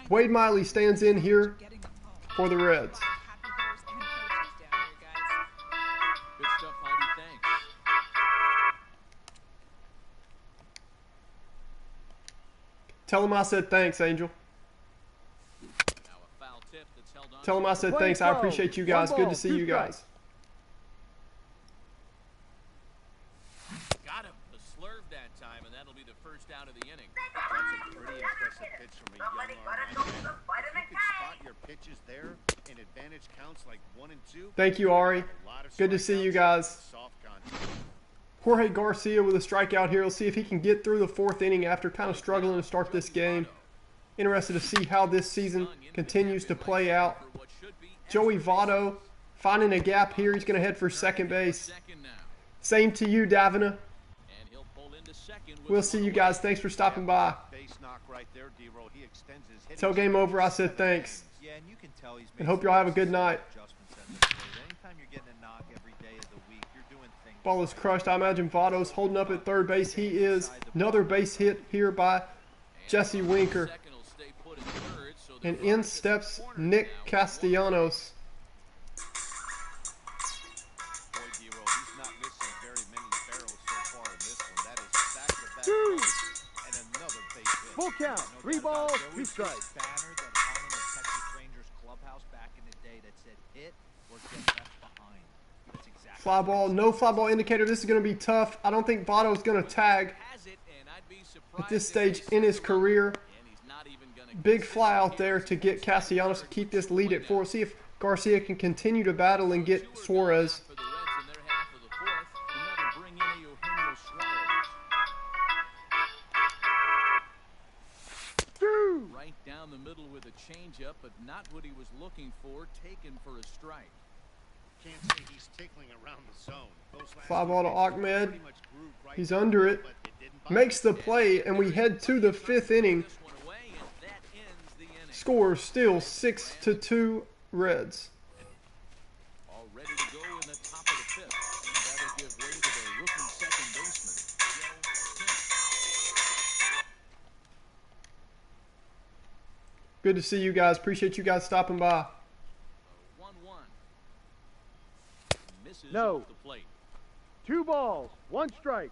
Wade Miley stands in here for the Reds. Good stuff, Heidi. Thanks. Tell him I said thanks, Angel. Now a foul tip that's held on. Tell him I said thanks. I appreciate you guys. Good to see you guys. Got him. The slurve that time, and that'll be the first out of the inning. That's a pretty impressive pitch from a young arm like that. If you could spot your pitches there, and advantage counts like 1 and 2. Thank you, Ari. A lot of Good to see you strikeouts, guys. soft contact. Jorge Garcia with a strikeout here. We'll see if he can get through the 4th inning after kind of struggling to start this game. Interested to see how this season continues to play out. Joey Votto finding a gap here. He's going to head for second base. Second now. Same to you, Davina. And he'll pull into second with We'll see you guys. Thanks for stopping by. Base knock right there, D-roll. He extends his hitting Tell game over I said thanks. Yeah, and you can tell he's And hope y'all have a good night. adjustments at this stage. Anytime you're getting a knock every day of the week, you're doing things. Ball is crushed. I imagine Votto's holding up at third base. He is. Another base hit here by Jesse Winker. second will stay put in third, so And in steps Nick Castellanos. Boy, D-roll, he's not missing very many barrels so far in this one. That is back-to-back Two. hits and another base hit. Full count, 3 balls, 2 strikes. Banner that hung in the Texas Rangers clubhouse back in the day that said hit or get left behind. That's exactly Fly ball. No fly ball indicator. This is going to be tough. I don't think Votto's going to tag has it, and I'd be surprised at this if stage they in his score the run, career. and he's not even gonna Big consider fly it out here. there to get Castellanos to keep this lead at 4. See if Garcia can continue to battle and get Suarez. For the Reds in their half of the 4th, and that'll bring in a Eugenio Suarez. 2. Right down the middle with a changeup, but not what he was looking for, taken for a strike. Can't say he's tickling around the zone. Those last Fly two ball to pitches Ahmed. pretty much grooved right He's to under it, it. but it didn't bother Makes the him. play, and we head to the 5th inning. This one away, and that ends the inning. Score still 6-2 Reds. All ready to go in the top of the 5th. And that'll give way to the rookie second baseman, Joe Smith. Good to see you guys. Appreciate you guys stopping by. 1-1. Misses No. off the plate. 2 balls, 1 strike.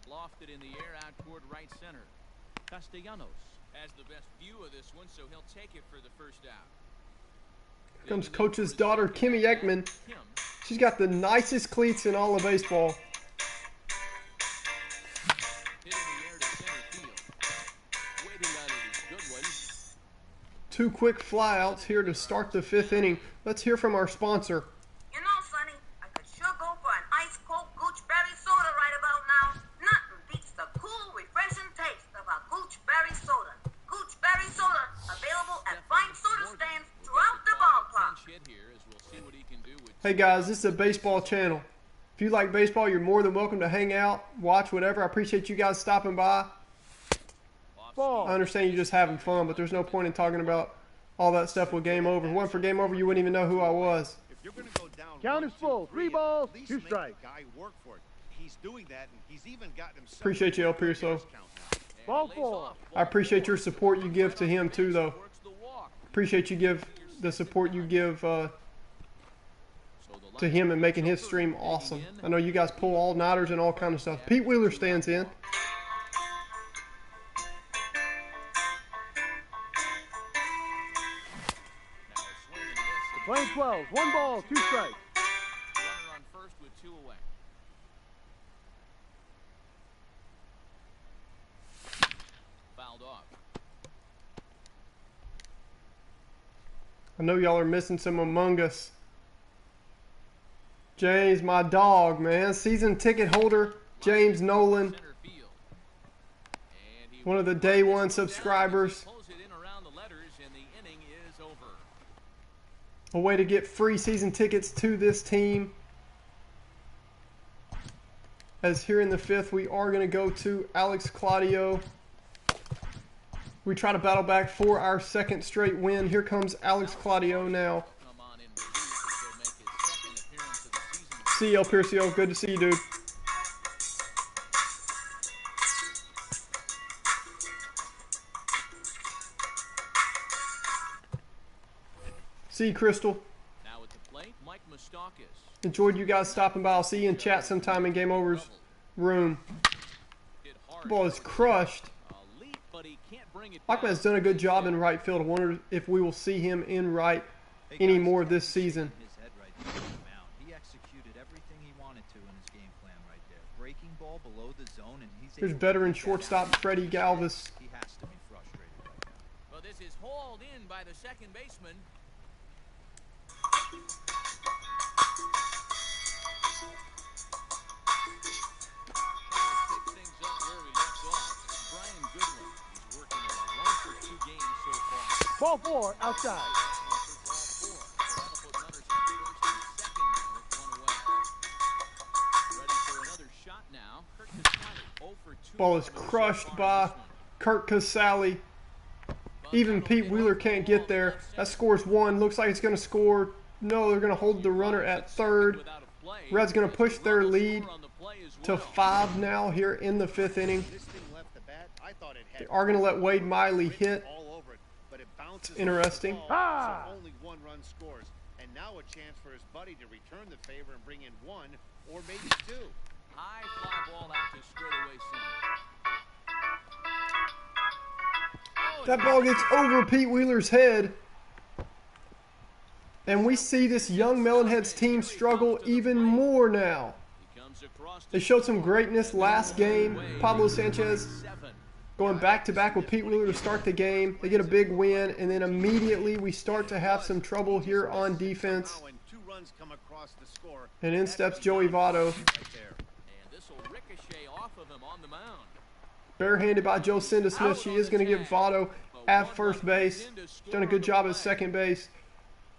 Lofted in the air out toward right center. Castellanos has the best view of this one, so he'll take it for the first out. Here comes Coach's daughter, Kimmy Ekman. Kim. She's got the nicest cleats in all of baseball. Hit in the air to center field. Waiting on it is good one. 2 quick flyouts here to start the 5th inning. Let's hear from our sponsor. You know, Sonny, I could sure go for an ice cold gooseberry soda right about now. Nothing beats the cool, refreshing taste of a gooseberry soda. Gooseberry soda, available at fine soda stands throughout the ballpark. Pinch hit here as we'll see what he can do with Hey guys, this is a baseball channel. If you like baseball, you're more than welcome to hang out, watch, whatever. I appreciate you guys stopping by. Ball. I understand you're just having fun, but there's no point in talking about all that stuff with Game Over. If it wasn't for Game Over, you wouldn't even know who I was. If you're going to go down Count 1, is full. 2, 3, 3 balls, at least 2 make strikes. the guy work for it. He's doing that, and he's even gotten himself. Appreciate you, El a good Pearso. count now. Ball 4. I appreciate your support you give to him too, though. works the walk. Appreciate you give the support you give So the to him and making his stream awesome. I know you guys pull all-nighters and all kind of stuff. Pete Wheeler stands in. Playing 12. 1 ball, 2 strikes. Runner on first with 2 away. Fouled off. I know y'all are missing some Among Us. James, my dog, man. Season ticket holder, James Nolan. Center field. And he One of the day one subscribers. pulls it in around the letters, and the inning is over. A way to get free season tickets to this team. As here in the 5th, we are going to go to Alex Claudio. We try to battle back for our 2nd straight win. Here comes Alex Claudio now. Come on in relief as he'll make his 2nd appearance of the season. See you, El Piercio. Good to see you, dude. See you, Crystal. Now at the plate, Mike Moustakas. Enjoyed you guys stopping by. I'll see you in chat sometime in Game Over's room. Hit hard. Ball is crushed. A leap, but he can't bring it Blackman's down. done a good job in right field. I wonder if we will see him in right anymore this season. His head right there on the mound. He executed everything he wanted to in his game plan right there. Breaking ball below the zone, and he's Here's able to veteran get that shortstop out. Freddie Galvis. He has to be frustrated right now. Well, this is hauled in by the second baseman. Pick things up where we left off. Brian Goodwin. He's working on a 1-for-2 game so far. Ball 4, outside. Ball is crushed by Kurt Casale. Even Pete Wheeler can't get there. That scores 1. Looks like it's going to score. No, they're going to hold the runner at 3rd. Reds going to push their lead to 5 now here in the 5th inning. This thing left the bat. I thought it had They are going to let Wade Miley hit. all over it, but it bounces Interesting. off the ball, Ah! so only 1 run scores. And now a chance for his buddy to return the favor and bring in 1 or maybe 2. High fly ball out to straightaway center. That ball gets over Pete Wheeler's head. And we see this young Melonheads team struggle even more now. He comes across They showed some greatness last game. Pablo Sanchez going back-to-back with Pete Wheeler to start the game. They get a big win, and then immediately we start to have some trouble here on defense. Now when 2 runs come across the score, And in steps Joey Votto. right there. and this will ricochet off of him on the mound. Barehanded by Joe Smith. She is going to give Votto at first base. She's done a good job at second base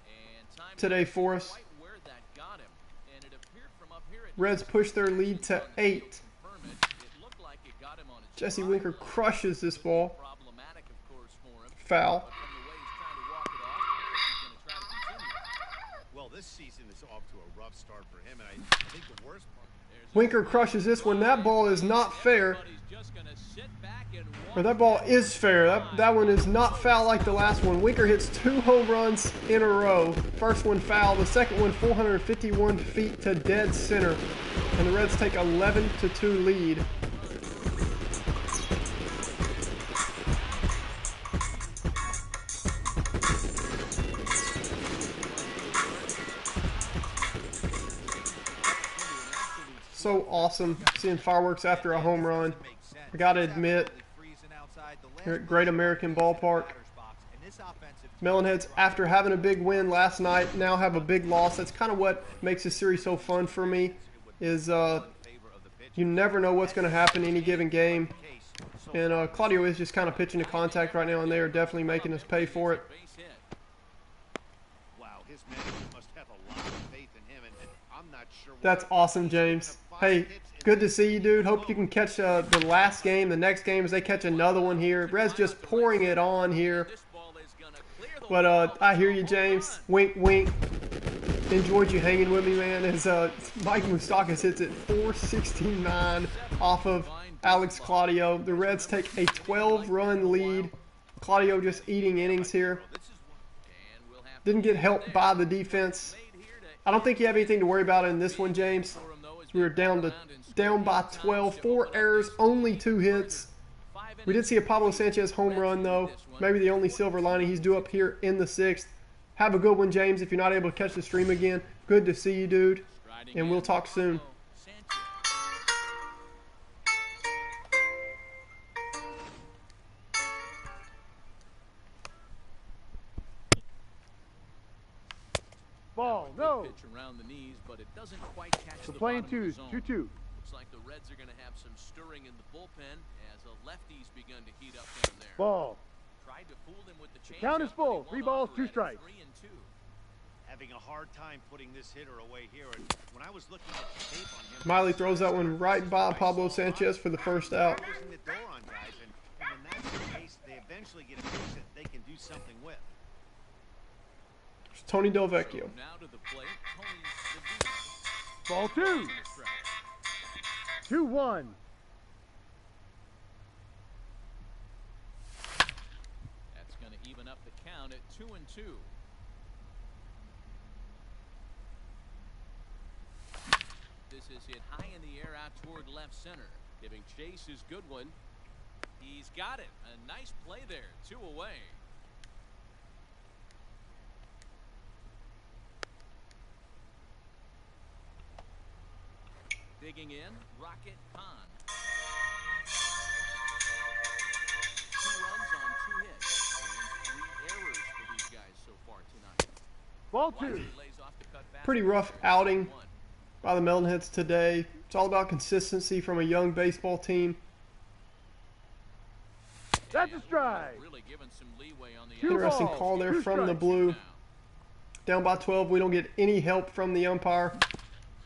And time today for us. quite where that got him. And it appeared from up here at Reds push their lead to 8. confirm it. It looked like it got him on his Jesse drive Winker line. crushes this ball. Problematic, of course, for him. Foul. But from the way he's trying to walk it off, he's going to try to continue. Well, this season is off to a rough start for him, and I think the worst part. Winker crushes this one. That ball is not fair. But he's just going to sit back and Or that ball is fair. That one is not foul like the last one. Winker hits 2 home runs in a row. First one foul. The second one 451 feet to dead center. And the Reds take 11-2 lead. So awesome seeing fireworks after a home run. I gotta admit, here at Great American Ballpark, Melonheads, after having a big win last night, now have a big loss. That's kind of what makes this series so fun for me, is you never know what's going to happen any given game. And Claudio is just kind of pitching to contact right now, and they are definitely making us pay for it. Wow, his manager must have a lot of faith in him, and I'm not sure. That's awesome, James. Hey, good to see you, dude. Hope you can catch the last game, the next game, as they catch another one here. Red's just pouring it on here. But I hear you, James. Wink, wink. Enjoyed you hanging with me, man. As Mike Moustakas hits it 469 off of Alex Claudio. The Reds take a 12-run lead. Claudio just eating innings here. Didn't get helped by the defense. I don't think you have anything to worry about in this one, James. We were down by 12. 4 errors, only 2 hits. We did see a Pablo Sanchez home run, though. Maybe the only silver lining. He's due up here in the 6th. Have a good one, James. If you're not able to catch the stream again, good to see you, dude. And we'll talk soon. Ball, no. Pitch around the knees, but it doesn't quite catch We're the playing bottom of the twos, zone. 2-2. Looks like the Reds are going to have some stirring in the bullpen as a lefty's begun to heat up down there. Ball. Tried to fool him with the change. Count is full. 3 balls, 2 strikes. 3-2. Having a hard time putting this hitter away here. And when I was looking at the tape on him, Miley throws that one right by Pablo Sanchez for the first out. closing the door on guys, and when that's the case, they eventually get a pitch that they can do something with. It's Tony Delvecchio. Now to the plate, Tony Ball 2. Sevilla. 2-1. That's going to even up the count at 2-2. This is hit high in the air out toward left center. Giving chase is Goodwin. He's got it. A nice play there. 2 away. Digging in, Rocket Khan. 2 runs on 2 hits. And 3 errors for these guys so far tonight. Ball 2. Lays off the cut fastball. Pretty rough outing by the Melonheads today. It's all about consistency from a young baseball team. That's a strike. Really giving some leeway on the Interesting balls, call there 2 from the strikes. blue. Down by 12. We don't get any help from the umpire.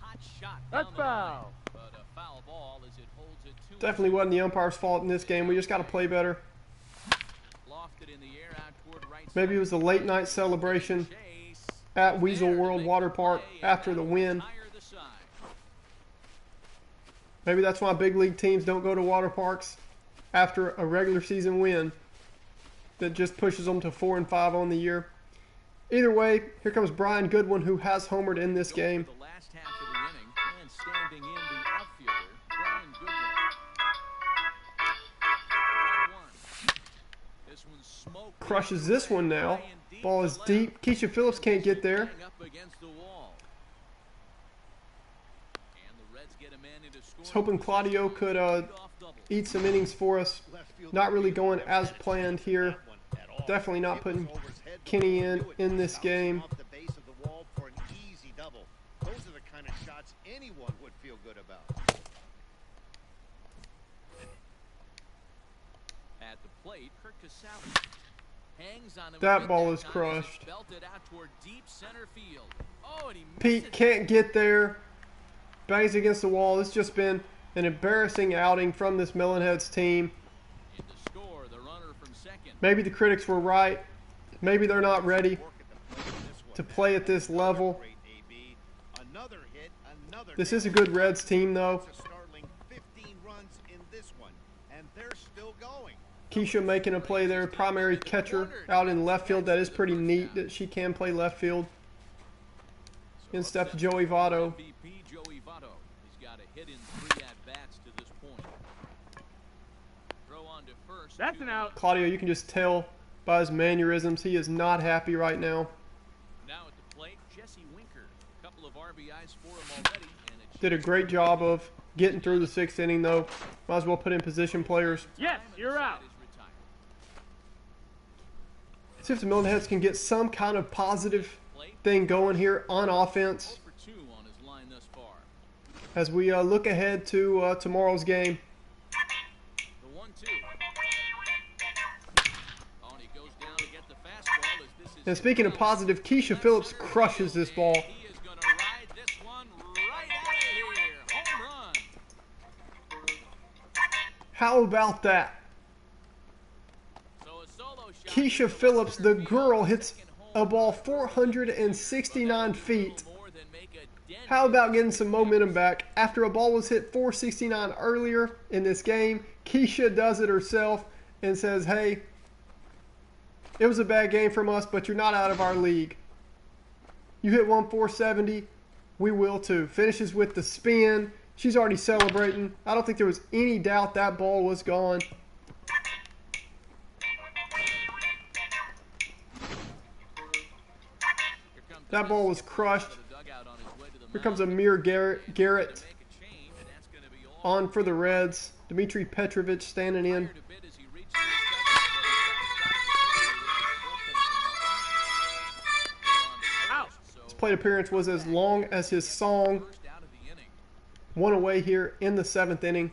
Hot shot That's down the line, foul. but a foul ball as it holds it 2-2. Definitely wasn't the umpire's fault in this game. We just got to play better. Lofted in the air out toward right Maybe it was the late night celebration Chase. at Weasel World Water Park after the win. Tire the side. Maybe that's why big league teams don't go to water parks after a regular season win that just pushes them to 4-5 on the year. Either way, here comes Brian Goodwin, who has homered in this game. The last half of the inning, and standing in the outfielder, Brian Goodwin. 1-1. This one's smoked. Crushes this one now. Ball is deep. Keisha Phillips can't get there. Up against the wall. And the Reds get a man into scoring. Was hoping Claudio could Leadoff double. eat some innings for us. Not really going as planned here. Definitely not putting Kenny in this game. Off the base of the wall for an easy double. Those are the kind of shots anyone would feel good about. At the plate, Kirk Casale hangs on him. That with ball is time as crushed. it's belted out toward deep center field. Oh, and he Pete misses. can't get there. Bangs against the wall. It's just been an embarrassing outing from this Melonheads team. In to score, the runner from second. Maybe the critics were right. Maybe they're not ready to play at this level. Another hit, another This is a good Reds team, though. That's a startling 15 runs in this one, and they're still going. Keisha making a play there. Primary catcher out in left field. That is pretty neat that she can play left field. In steps Joey Votto. MVP Joey Votto. He's got a hit in 3 at-bats to this point. Throw on to first. That's an out. Claudio, you can just tell by his mannerisms, he is not happy right now. Now at the plate, Jesse Winker. A couple of RBIs for him already. And a Did a great job of getting through the 6th inning, though. Might as well put in position players. Yes, you're out. is retired. See if the Melonheads can get some kind of positive thing going here on offense 0 for 2 on his line thus far. as we look ahead to tomorrow's game. The 1-2. Oh, and he goes down to get the fastball as this is. And speaking of positive, Keisha Phillips crushes this ball. He is going to ride this one right out of here. Home run. How about that? So a solo shot. Keisha Phillips, the girl, hits a ball 469 feet. More than make a dent. How about getting some momentum back? After a ball was hit 469 earlier in this game, Keisha does it herself and says, hey, it was a bad game from us, but you're not out of our league. You hit one 470, we will too. Finishes with the spin. She's already celebrating. I don't think there was any doubt that ball was gone. That ball was crushed. Here comes Amir Garrett on for the Reds. Dmitry Petrovic standing in. His plate appearance was as long as his song. One away here in the 7th inning.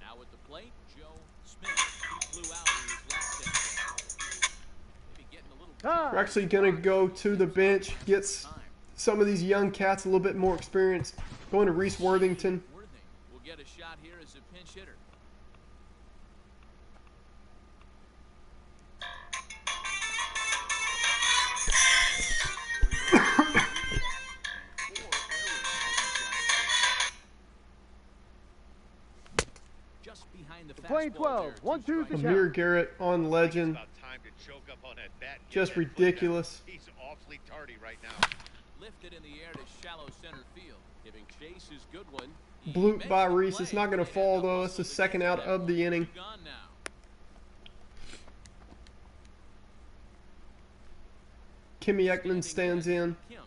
Now at the plate, Joe Smith. He flew out in his last at-bat. Maybe getting a little. We're actually going to go to the bench, get some of these young cats a little bit more experience. Going to Reese Worthington. Will get a shot here as a pinch hitter. Just behind the Playing 12, 1-2 the Amir count. Garrett on Legend. About time to choke up on that bat and get Just that foot ridiculous. down. He's awfully tardy right now. Lifted in the air to shallow center field. Giving Chase his good one. Blooped by Reese. It's not going to fall though. It's the second out of the inning. Gone now. Kimmy Ekman stands in. Kim.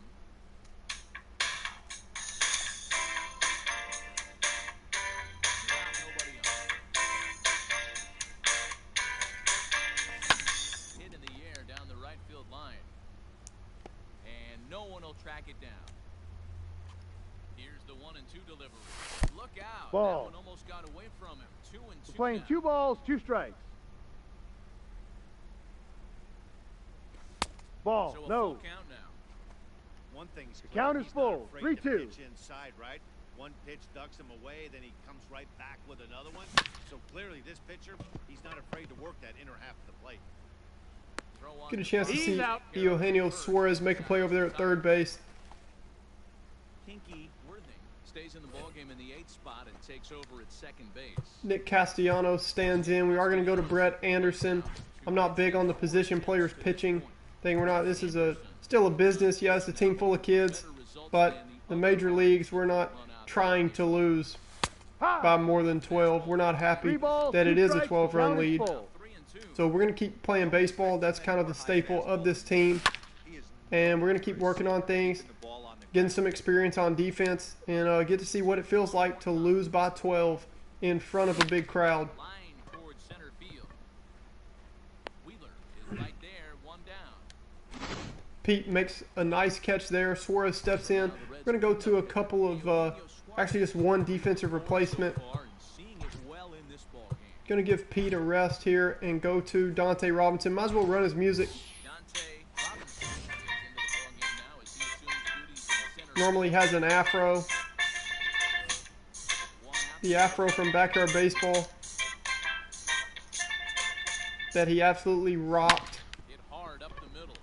Hit in the air down the right field line. And no one will track it down. Here's the 1-2 delivery. Look out. Ball. That one almost got away from him. 2-2 Playing now. 2 balls, 2 strikes. Ball, So a no. full count now. One thing's The clear, count is he's not full, afraid to 3-2. pitch inside, right? One pitch ducks him away, then he comes right back with another one. So clearly this pitcher, he's not afraid to work that inner half of the plate. Throw on Get a the chance to ball. see out. Eugenio Suarez make a play over there at third base. Pinky Worthing stays in the ballgame in the 8th spot and takes over at second base. Nick Castellanos stands in. We are going to go to Brett Anderson. I'm not big on the position players pitching thing. We're not. This is still a business. Yes, a team full of kids, but the major leagues, we're not trying to lose by more than 12. We're not happy 3 balls, that 2 it is a strikes, 12-run count is lead. full. 3-2. So we're going to keep playing baseball. That's kind of the staple of this team. And we're going to keep working on things, getting some experience on defense, and get to see what it feels like to lose by 12 in front of a big crowd. Line towards center field. Wheeler is right there, one down. Pete makes a nice catch there. Suarez steps in. We're going to go to a couple of, actually just one defensive replacement. Seeing it well in this ballgame. Going to give Pete a rest here and go to Dante Robinson. Might as well run his music. Dante Robinson is into the ballgame now as he assumes duties in center. Normally has an afro. One out. The afro from Backyard Baseball that he absolutely rocked, Hit hard up the middle.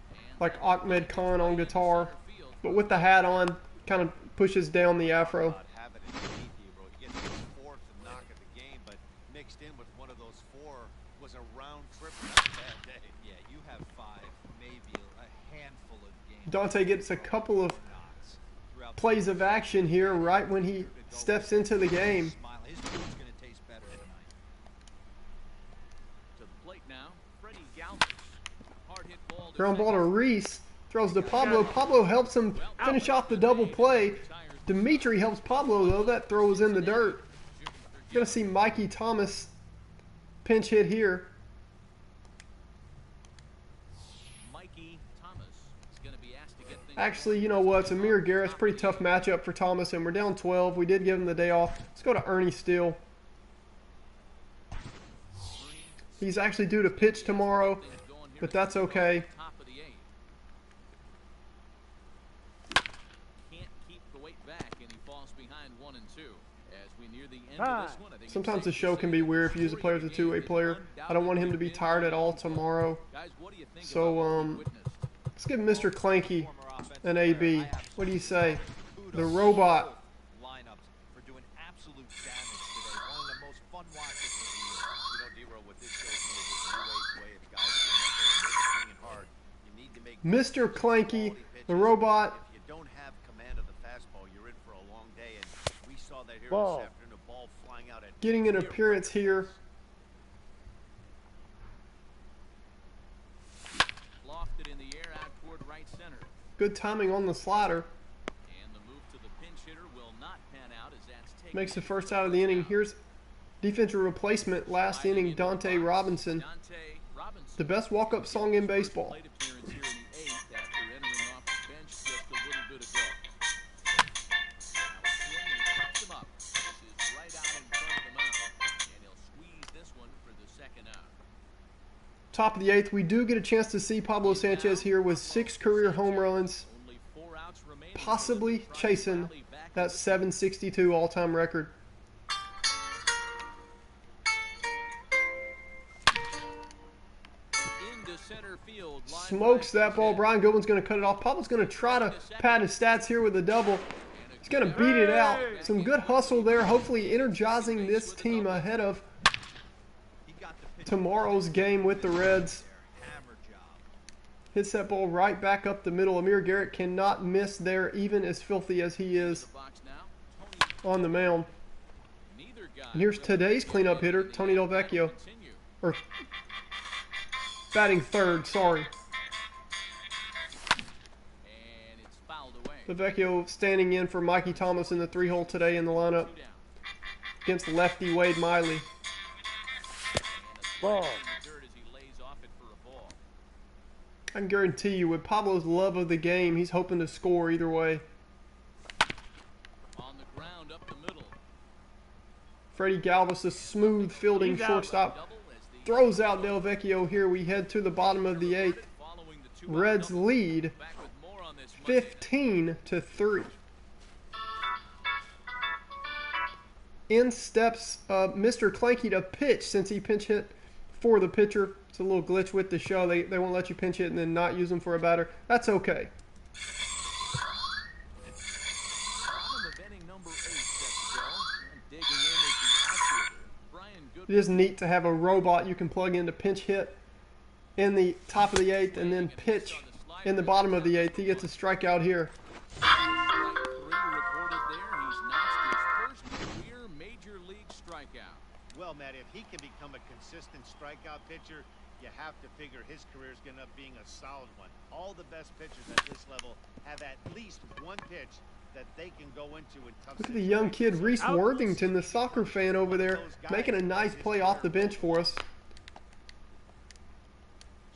And like Ahmed Khan on guitar. center field. But with the hat on, kind of pushes down the afro. About having it in hero. He gets his 4th knock of the game, but mixed in with one of those 4 was a round trip. Not a bad day. Yeah, you have 5, maybe a handful of games. Dante gets a couple of Knocks throughout the plays of action here right when he steps into the game. smile. His food's going to taste better tonight. To the plate now, Freddie Galvis. Hard hit ball. Ground ball to Reese. Throws to Pablo. Pablo helps him finish off the double play. Dimitri helps Pablo, though. That throw was in the dirt. Going to see Mikey Thomas pinch hit here. Mikey Thomas is going to be asked to get things. Actually, you know what? It's Amir Garrett's pretty tough matchup for Thomas, and we're down 12. We did give him the day off. Let's go to Ernie Steele. He's actually due to pitch tomorrow, but that's okay. Top of the 8th. Can't keep the weight back, and he falls behind 1 and 2. As we near the end of this one, I think it's Sometimes safe the to show say can be that weird if you use a player as a two-way player. I don't want him to be tired at all tomorrow. Guys, what do you think So, about what we witnessed? Let's give Mr. Clanky an AB. What do you say? The robot. Lineups for doing absolute damage today. One of the most fun watches of the year. You know, D-Row, what this shows me is a new age way of guys getting up there and swinging hard. You need to make Mr. Clanky, quality the pitches. robot. If you don't have command of the fastball, you're in for a long day, and we saw that here Ball. this afternoon. A ball flying out at Getting an appearance here. Lofted in the air out toward right center. Good timing on the slider. And the move to the pinch hitter will not pan out as that's taken. Makes the first out of the inning. Here's defensive replacement last inning, Dante Robinson. The best walk-up song in baseball. Plate appearance here in the 8th after entering off the bench just a little bit ago. Now a swing and he pops him up. This is right out in front of the mound. And he'll squeeze this one for the second out. Top of the 8th, we do get a chance to see Pablo Sanchez here with 6 career home runs, Only 4 outs remaining. possibly chasing that 762 all-time record. Into center field. Line Smokes right that ball. Brian Goodwin's going to cut it off. Pablo's going to try to pad his stats here with a double. He's going to beat it out. Some good hustle there, hopefully energizing this team ahead of He got the pitch tomorrow's game with the Reds. hammer job. Hits that ball right back up the middle. Amir Garrett cannot miss there, even as filthy as he is box now. Tony, on the mound. neither guy. And here's today's cleanup hitter, Tony Delvecchio. Continue. Or batting third, sorry. And it's fouled away. Delvecchio standing in for Mikey Thomas in the 3-hole today in the lineup 2 down. against lefty Wade Miley. And a Ball. slap in the dirt as he lays off it for a ball. I can guarantee you, with Pablo's love of the game, he's hoping to score either way. On the ground up the middle. Freddie Galvis, a smooth fielding He's out. shortstop, Double as the throws out Delvecchio here. We head to the bottom of the 8th. following the 2-out Reds double. lead Back with more on this Monday night. 15-3. In steps Mr. Clanky to pitch since he pinch hit for the pitcher. It's a little glitch with the show. They won't let you pinch hit and then not use them for a batter. That's okay. Bottom of inning number 8 set to go. And digging in is the outfielder, Brian Goodwin. It is neat to have a robot you can plug in to pinch hit in the top of the 8th and then pitch in the bottom of the 8th. He gets a strikeout here. Strike 3 recorded there. He's notched his first career major league strikeout. Well, Matt, if he can become a consistent strikeout pitcher, you have to figure his career is going to end up being a solid one. All the best pitchers at this level have at least one pitch that they can go into in tough Look at the young kid, Reese Out. Worthington, the soccer fan over there, making a nice play off the bench for us.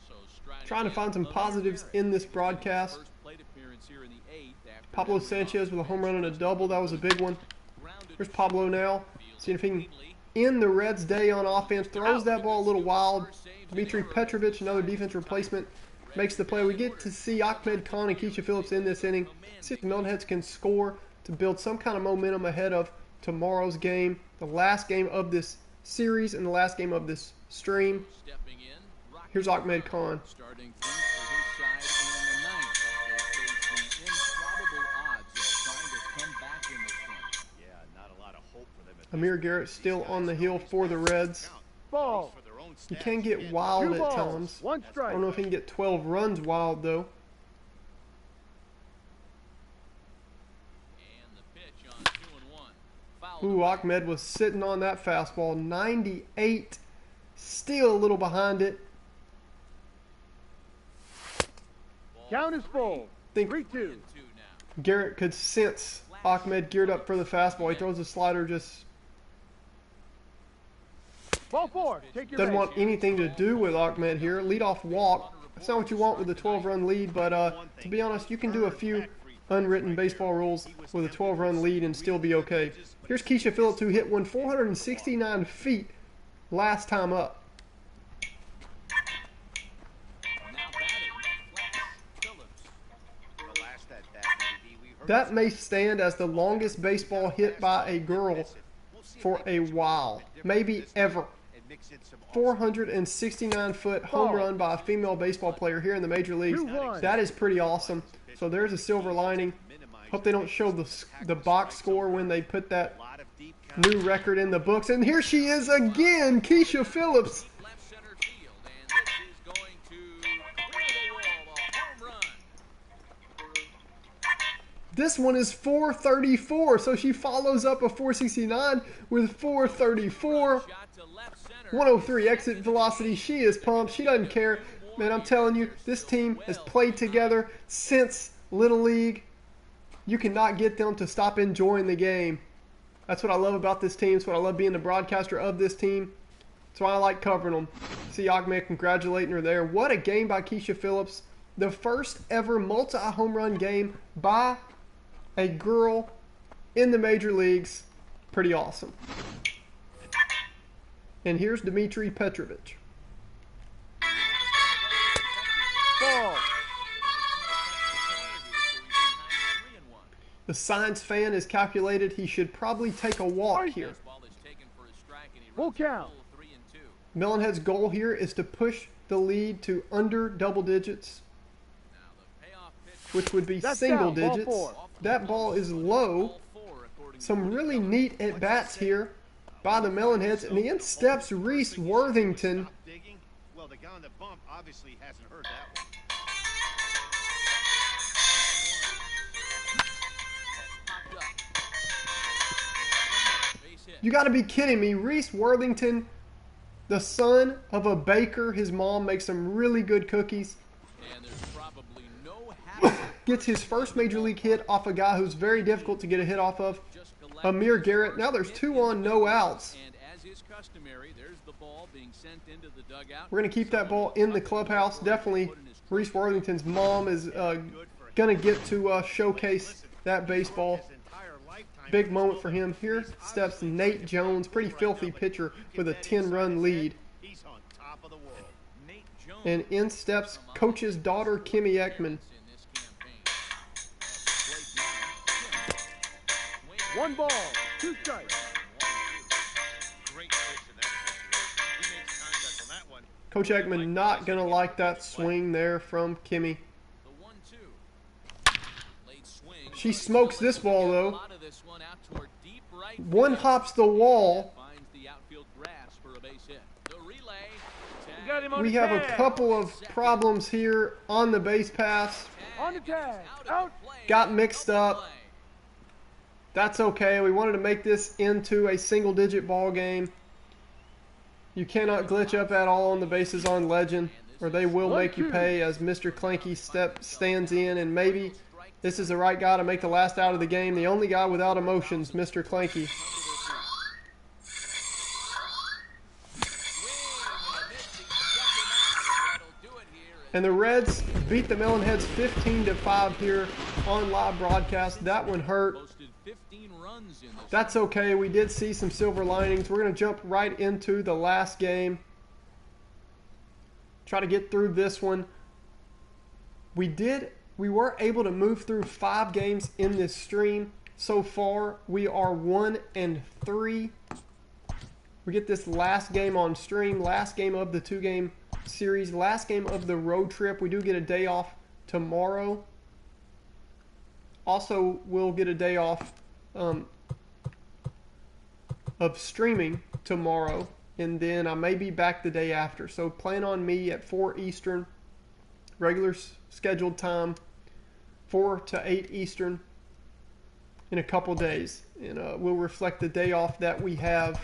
So striding Trying to in find some Amir positives Garrett. in this broadcast. First plate appearance here in the 8th after Pablo entering Sanchez off with a the home bench run and a just double. That was a big one. grounded Here's Pablo now. field Seeing if he can cleanly. end the Reds' day on offense. Throws that ball a little wild. Dmitry Petrovic, another defense replacement, makes the play. We get to see Ahmed Khan and Keisha Phillips in this inning. See if the Melonheads can score to build some kind of momentum ahead of tomorrow's game, the last game of this series and the last game of this stream. Stepping in, Rocky Here's Ahmed Khan. starting things for his side in the 9th. They face the improbable odds of trying to come back in this one. Yeah, not a lot of hope for them. at this Amir point. Garrett still These on the guys hill don't for the face Reds. count, Ball. at least for their own He stats. can get Yeah, wild 2 at balls, times. 1 I strike. don't know if he can get 12 runs wild, though. And the pitch on 2-1. Fouled Ooh, away. Ahmed was sitting on that fastball. 98. Still a little behind it. Ball Count is full. Think 3-2. 2 now. Garrett could sense Ahmed geared up for the fastball. He throws a slider, just Ball 4. Take your doesn't edge. want anything to do with Ahmed here. Leadoff walk. That's not what you want with a 12-run lead, but to be honest, you can do a few unwritten baseball rules with a 12-run lead and still be okay. Here's Keisha Phillips, who hit one 469 feet last time up. Now batting, Flash Phillips. The last at that, maybe we heard That may stand as the longest baseball hit by a girl We'll see if for they a can do while, something different maybe this time ever. and mix in some 469-foot home run by a female baseball player here in the major leagues. 2-1. That is pretty awesome. So there's a silver lining. Hope they don't show the box score when they put that lot of deep new record in the books. And here she is again, Keisha Phillips. Deep left center field, and this is going to clear the wall. A home run. This one is 434, so she follows up a 469 with 434. Shot to left center. 103 exit velocity. She is pumped. She doesn't care. Man, I'm telling you, this team has played together since Little League, you cannot get them to stop enjoying the game. That's what I love about this team. That's what I love being the broadcaster of this team. That's why I like covering them. See Ahmed congratulating her there. What a game by Keisha Phillips. The first ever multi-home run game by a girl in the major leagues. Pretty awesome. And here's Dmitry Petrovich. Ball. The science fan has calculated he should probably take a walk here. Full count. Melonhead's goal here is to push the lead to under double digits, which would be That's single down, ball digits. four. That ball is low. Some really neat at-bats here by the Melonheads. And in steps Reese Worthington. Digging? Well, the guy on the bump obviously hasn't heard that one. You got to be kidding me. Reese Worthington, the son of a baker. His mom makes some really good cookies. And there's probably no Gets his first major league hit off a guy who's very difficult to get a hit off of, Amir Garrett. Now there's 2 on, no outs. And as is customary, there's the ball being sent into the dugout. We're going to keep that ball in the clubhouse. Definitely Reese Worthington's mom is going to get to showcase that baseball. Big moment for him. Here steps Nate Jones, pretty filthy pitcher with a 10-run lead. He's on top of the world. Nate Jones And in steps coach's daughter, Kimmy Ekman. in this campaign. One ball. 2 strikes. Great pitch in that situation. He makes contact on that one. Coach Ekman not going to like that swing there from Kimmy. The 1-2. Late swing. She smokes this ball, A though. lot of this one out toward deep right One field. hops the wall. Finds the outfield grass for a base hit. The relay. You got him on We the have a tag. couple of problems here on the base pass. On the tag. Out. Out. Of the play. Got mixed Double up. play. That's okay. We wanted to make this into a single-digit ball game. You cannot glitch up at all on the bases on Legend, or they will make you pay as Mr. Clanky stands in, and maybe this is the right guy to make the last out of the game. The only guy without emotions, Mr. Clanky. And the Reds beat the Melonheads 15-5 here on live broadcast. That one hurt. Posted 15 runs in this. That's okay. We did see some silver linings. We're going to jump right into the last game. Try to get through this one. We were able to move through 5 games in this stream. So far, we are 1-3. We get this last game on stream, last game of the 2-game series, last game of the road trip. We do get a day off tomorrow. Also, we'll get a day off of streaming tomorrow, and then I may be back the day after. So plan on me at 4 Eastern, regular scheduled time, 4 to 8 Eastern in a couple days. And we'll reflect the day off that we have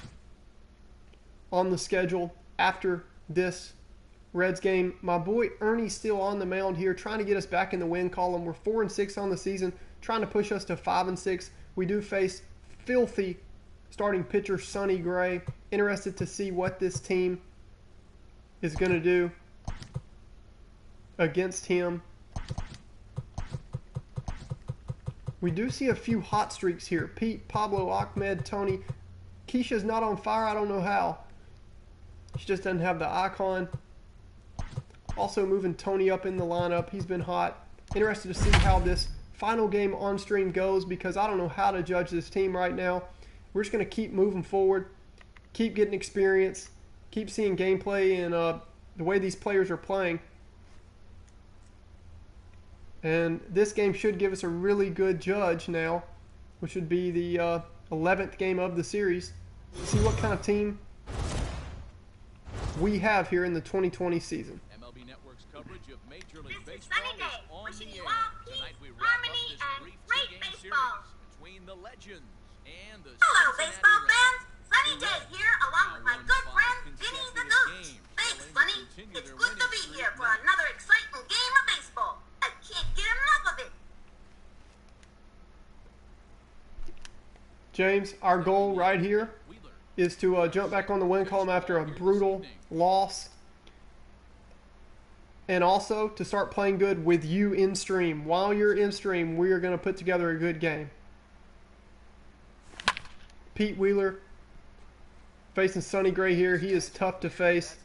on the schedule after this Reds game. My boy Ernie's still on the mound here, trying to get us back in the win column. We're 4-6 on the season, trying to push us to 5-6. We do face filthy starting pitcher Sonny Gray. Interested to see what this team is going to do against him. We do see a few hot streaks here. Pete, Pablo, Ahmed, Tony. Keisha's not on fire. I don't know how. She just doesn't have the icon. Also moving Tony up in the lineup. He's been hot. Interested to see how this final game on stream goes, because I don't know how to judge this team right now. We're just going to keep moving forward, keep getting experience, keep seeing gameplay and the way these players are playing. And this game should give us a really good judge now, which would be the 11th game of the series. See what kind of team we have here in the 2020 season. MLB Network's coverage of Major League This is Baseball Sunny Day, is on wishing the you air. all peace, Tonight we wrap up harmony, this and brief great 2-game baseball. series between the Legends and the Hello, Cincinnati baseball Reds. fans. Sunny The Day Reds here, along with my now good won friend 5 Vinny the consecutive Goose. games, Thanks, willing to Sonny. continue It's their good to winning be streak here for now. another exciting game of baseball. I can't get enough of it. games, our goal right here is to jump back on the win column after a brutal loss. And also to start playing good with you in stream. While you're in stream, we are going to put together a good game. Pete Wheeler facing Sonny Gray here. He is tough to face.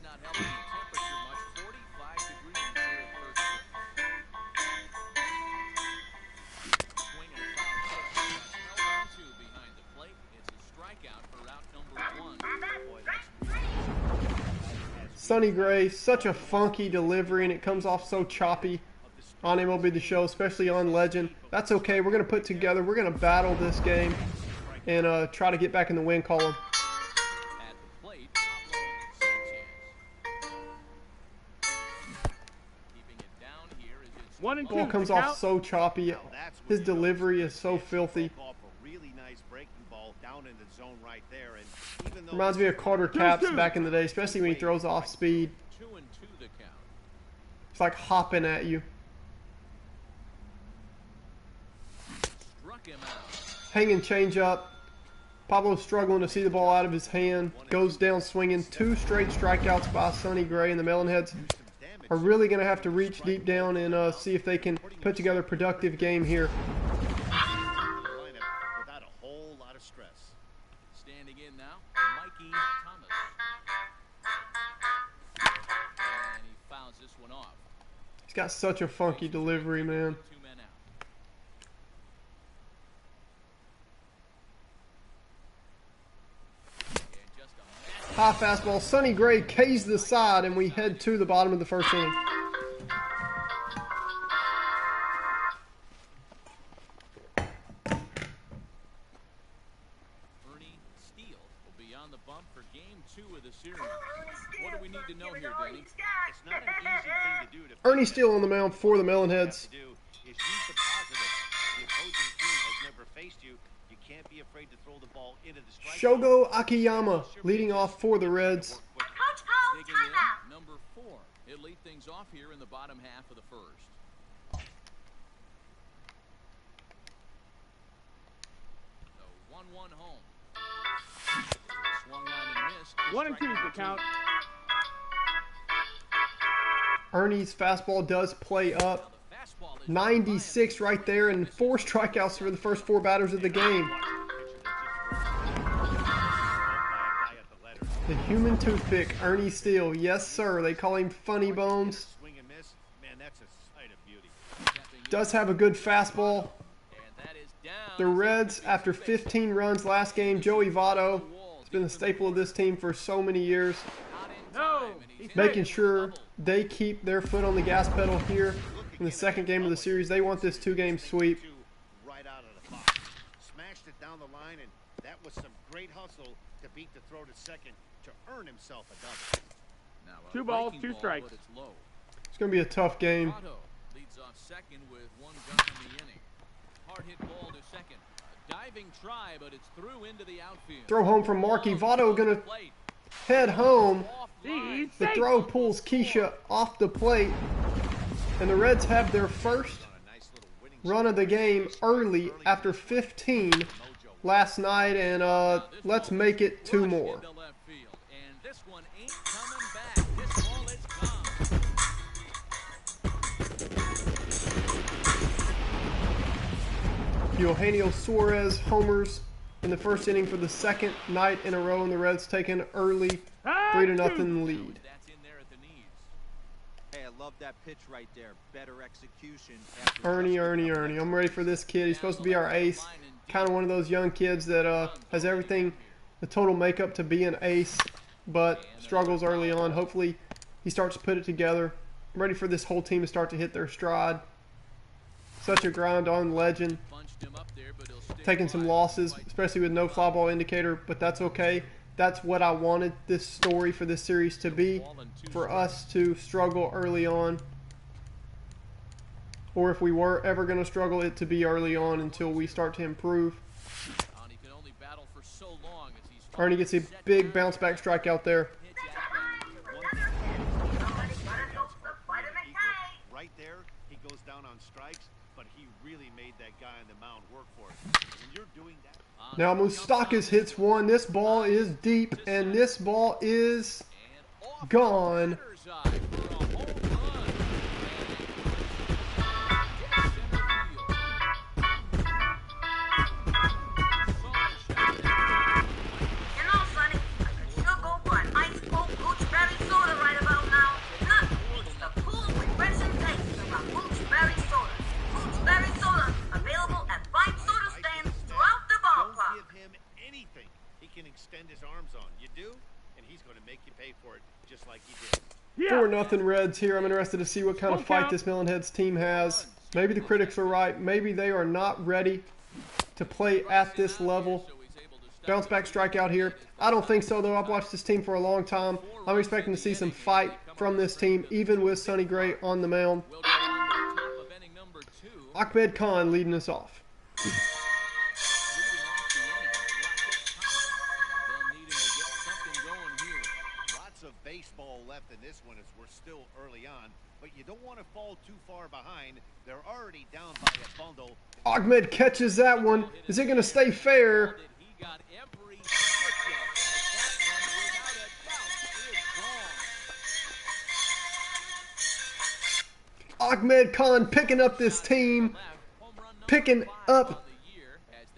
Sonny Gray, such a funky delivery, and it comes off so choppy on MLB The Show, especially on Legend. That's okay. We're going to put together, we're going to battle this game and try to get back in the win column. Ball comes off so choppy. His delivery is so filthy. Reminds me of Carter Capps back in the day, especially when he throws off speed. It's like hopping at you. Hanging change up. Pablo's struggling to see the ball out of his hand. Goes down swinging. 2 straight strikeouts by Sonny Gray, and the Melonheads are really going to have to reach deep down and see if they can put together a productive game here. Without a whole lot of stress. Standing in now, Mikey Thomas. And he fouls this one off. He's got such a funky delivery, man. 2 men out. High fastball. Sonny Gray K's the side, and we head to the bottom of the first inning. Ernie Steele will be on the bump for game 2 of the series. What do we need to know here, Danny? It's not an easy thing to do. Ernie Steele on the mound for the Melonheads. Do is use the positive. The opposing team has never faced you. You can't be afraid to throw the ball into the strike. Shogo Akiyama leading off for the Reds. Digging in, number 4. He'll lead things off here in the bottom half of the first. The 1-1 home. Swung on and missed. 1 and 2 is the count. Ernie's fastball does play up. 96 right there, and 4 strikeouts for the first 4 batters of the game. The human toothpick, Ernie Steele. Yes, sir. They call him Funny Bones. Swing and miss. Man, that's a sight of beauty. Does have a good fastball. The Reds, after 15 runs last game, Joey Votto has been a staple of this team for so many years. No. Making sure they keep their foot on the gas pedal here in the second game of the series. They want this 2-game sweep. Right out of the box. Smashed it down the line, and that was some great hustle to beat the throw to second to earn himself a double. Now, 2 balls, 2 strikes. but it's low. It's going to be a tough game. Votto leads off second with 1 gun in the inning. Hard hit ball to second. A diving try, but it's through into the outfield. Throw home from Marky. Votto going to head home. He's The safe. throw pulls Keisha off the plate. And the Reds have their first run of the game early after 15 last night. And let's make it 2 more. Into left field. And this one ain't coming back. This ball is gone. Eugenio Suarez homers in the first inning for the second night in a row, and the Reds take an early 3-0 lead. That's in there at the knees. Hey, I love that pitch right there. Better execution. Ernie. I'm ready for this kid. He's supposed to be our ace. Kind of one of those young kids that has everything, the total makeup to be an ace, but struggles early on. Hopefully he starts to put it together. I'm ready for this whole team to start to hit their stride. Such a grind on Legend. Punched him up there, but he'll stay Taking some losses, especially with no fly ball indicator, but that's okay. That's what I wanted this story for this series to be, for us to struggle early on. Or if we were ever going to struggle, it to be early on until we start to improve. He can only battle for so long as he's Ernie gets a big bounce back strikeout there. Right there, he goes down on strikes. but he really made that guy on the mound work for it. When you're doing that. Now Moustakas hits one. This ball is deep, and this ball is gone. You know, Sonny, I could sure go for an ice cold gooseberry soda right about now. Nothing beats the cool, refreshing taste of a gooseberry soda. Gooseberry soda, available at fine soda stands throughout the Don't ballpark. give him anything he can extend his arms on. You do, and he's going to make you pay for it just like he did. 4-0 Reds here. I'm interested to see what kind of fight this Melonheads team has. Maybe the critics are right. Maybe they are not ready to play at this level. Bounce back strikeout here. I don't think so, though. I've watched this team for a long time. I'm expecting to see some fight from this team, even with Sonny Gray on the mound. Ahmed Khan leading us off. Lots of baseball left in this one as we're still early on, but you don't want to fall too far behind. They're already down by a bundle. Ahmed catches that one. Is it going to stay fair? Ahmed Khan picking up this team, picking up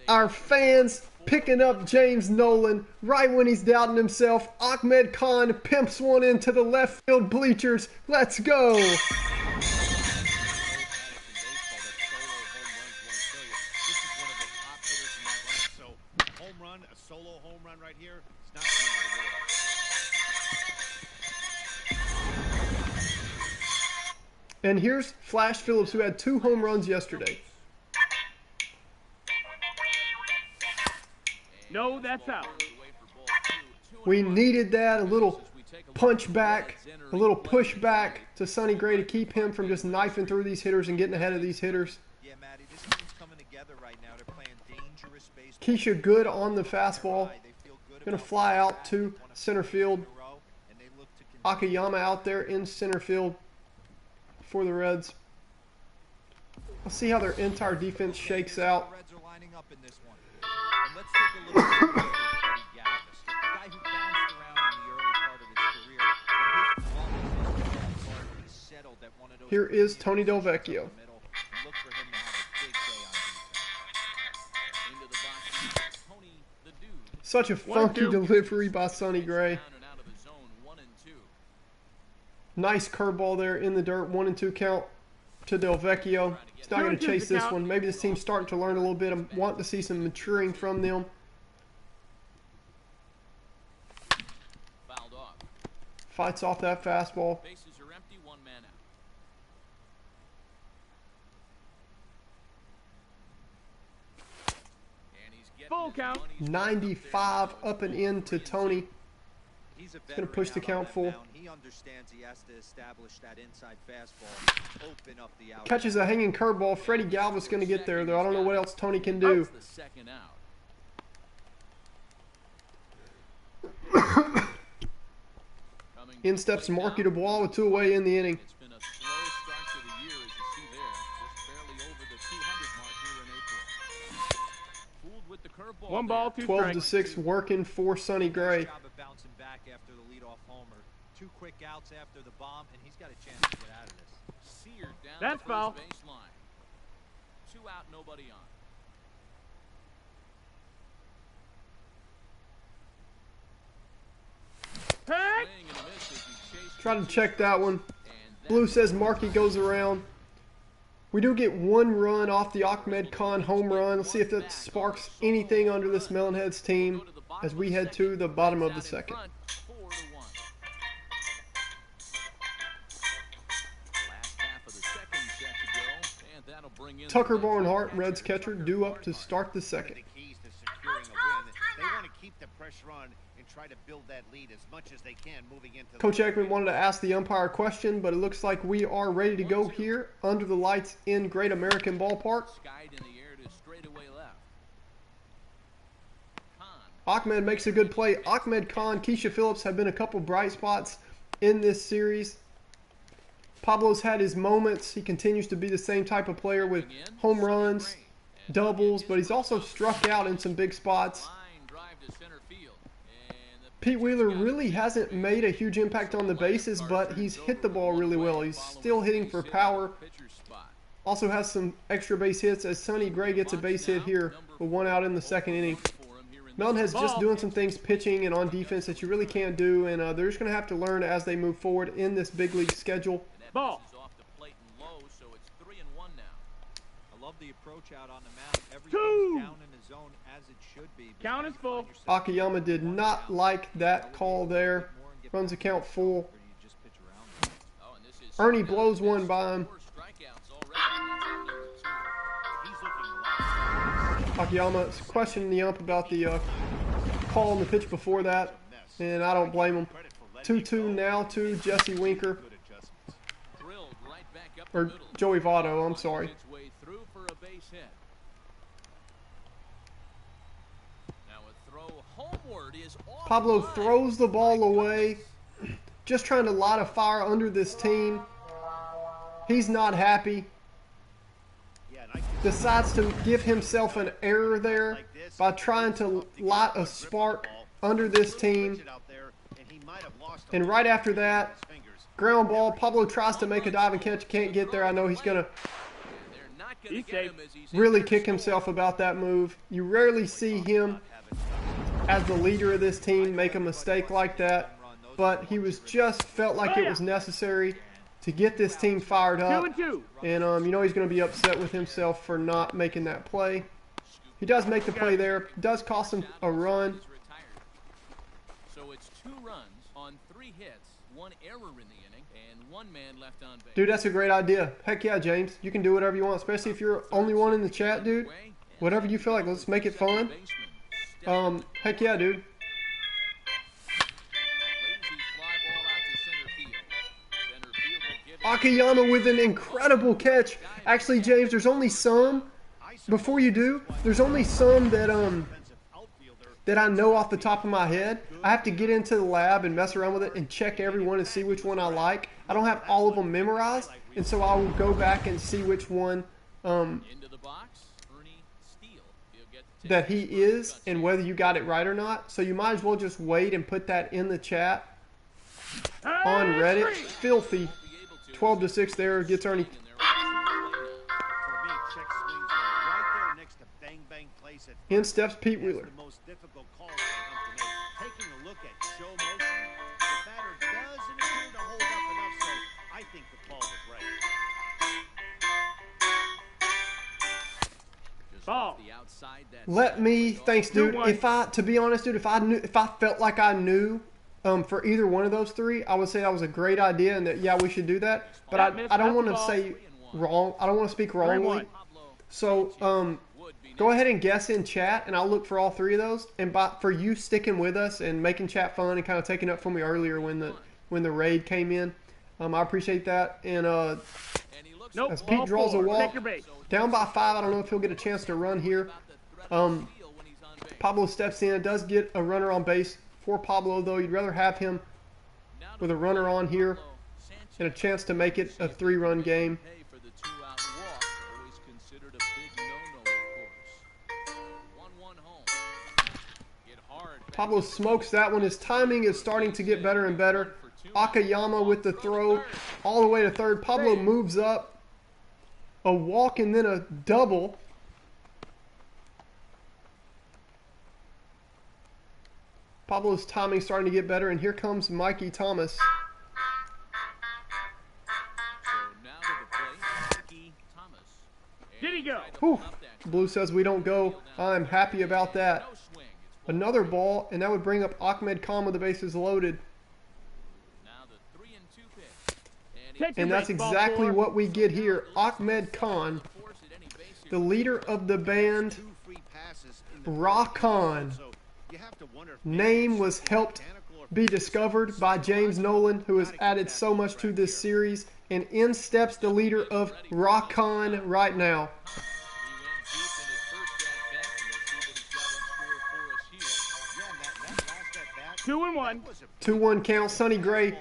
our fans, picking up James Nolan right when he's doubting himself. Ahmed Khan pimps one into the left field bleachers. Let's go. Home run, a solo home run right here. It's not the end of the world. And here's Flash Phillips, who had 2 home runs yesterday. No, that's out. We needed that, a little punch back, a little push back to Sonny Gray to keep him from just knifing through these hitters and getting ahead of these hitters. Yeah, Matty, this team's coming together right now. They're playing dangerous baseball. Keisha good on the fastball. Going to fly out to center field. Akiyama out there in center field for the Reds. Let's see how their entire defense shakes out. Reds are lining up in this one. And let's take a look at Freddie Galvis, the guy who bounced around in the early part of his career. But he's settled at one of those. Here is Tony Delvecchio. Look for him to have a big day on defense. Such a funky delivery by Sonny Gray. Nice curveball there in the dirt. 1-2 count to Delvecchio. He's not going to chase this one. Maybe this team's starting to learn a little bit. I want to see some maturing from them. Fights off that fastball. Bases are empty, 1 man out. And he's getting Full count. 95 up and in to Tony. He's going to push the count full. He understands he has to establish that inside fastball, open up the out. Catches a hanging curveball. Freddie Galvis going to get there, though. I don't know what else Tony can do. The second out. In steps Marky DuBois with 2 away in the inning. It's been a slow start to the year, as you see there. Just barely over the 200 mark here in April. Fooled with the curveball. 1 ball, 2 12-6 strikes. working for Sonny Gray. Nice job of bouncing back after the leadoff homer. 2 quick outs after the bomb, and he's got a chance to get out of this. Seared down That's the foul. first baseline. 2 out, nobody on. Hey! Swing and a miss as he chased Trying to check that one. and that Blue says Marky goes around. We do get 1 run off the Ahmed Khan home run. Let's see if that sparks anything under this Melonheads team as we head to the bottom of the second. 4-1. Last half of the second set to go, and that'll bring in Tucker the Barnhart, Reds catcher, due up to start the second. The keys to securing a win. They want to keep the pressure on and try to build that lead as much as they can moving into Coach Ekman wanted to ask the umpire a question, but it looks like we are ready to go here under the lights in Great American Ballpark. skied in the air to straightaway left. Khan Ahmed makes a good play. Ahmed Khan, Keisha Phillips have been a couple bright spots in this series. Pablo's had his moments. He continues to be the same type of player with home runs, doubles, but he's also struck out in some big spots. Pete Wheeler really hasn't made a huge impact on the bases, but he's hit the ball really well. He's still hitting for power. Also has some extra base hits as Sonny Gray gets a base hit here with 1 out in the 2nd inning. Melonhead's just doing some things pitching and on defense that you really can't do, and they're just going to have to learn as they move forward in this big league schedule. Ball. I love the approach out on the mound. Everything's down in the zone as it should be. Count is full. Akiyama did not like that call there. Runs the count full. Ernie blows one by him. Akiyama's questioning the ump about the call on the pitch before that, and I don't blame him. 2-2 now to Jesse Winker. Or Joey Votto, I'm sorry. Pablo throws the ball away, just trying to light a fire under this team. He's not happy. Decides to give himself an error there by trying to light a spark under this team. And right after that, ground ball. Pablo tries to make a dive and catch. Can't get there. I know he's going to really kick himself about that move. You rarely see him, as the leader of this team, make a mistake like that. But he was just felt like it was necessary to get this team fired up. 2-2. And you know he's going to be upset with himself for not making that play. He does make the play there. Does cost him a run. So it's 2 runs on 3 hits, 1 error in the inning, and 1 man left on base. Dude, that's a great idea. Heck yeah, James. You can do whatever you want, especially if you're only one in the chat, dude. Whatever you feel like. Let's make it fun. Heck yeah, dude. Akiyama with an incredible catch. Actually, James, there's only some, before you do, there's only some that I know off the top of my head. I have to get into the lab and mess around with it and check every one and see which one I like. I don't have all of them memorized, and so I will go back and see which one that he is and whether you got it right or not. So you might as well just wait and put that in the chat on Reddit. Filthy. 12-6 there, gets Ernie. In steps Pete Wheeler. Taking a look at show motion, the batter doesn't appear to hold up enough, so I think the call was right. Ball. Let me, thanks, dude. To be honest, dude, if I felt like I knew for either one of those 3, I would say that was a great idea and that, yeah, we should do that. But I don't want to say wrong. I don't want to speak wrongly. So go ahead and guess in chat, and I'll look for all 3 of those. And for you sticking with us and making chat fun and kind of taking up for me earlier when the raid came in, I appreciate that. And as Pete draws a walk, down by 5, I don't know if he'll get a chance to run here. Pablo steps in, does get a runner on base. For Pablo, though, you'd rather have him with a runner on here and a chance to make it a 3-run game. Pablo smokes that one. His timing is starting to get better and better. Akiyama with the throw all the way to third. Pablo moves up. A walk and then a double. Pablo's timing starting to get better, and here comes Mikey Thomas. Did he go? Whew. Blue says we don't go. I'm happy about that. Another ball, and that would bring up Ahmed Khan with the bases loaded. And that's exactly what we get here. Ahmed Khan, the leader of the band, Rakan. Name was helped be discovered by James Nolan, who has added so much to this series. And in steps the leader of Rakan right now. 2-1. 2-1 count. Sonny Gray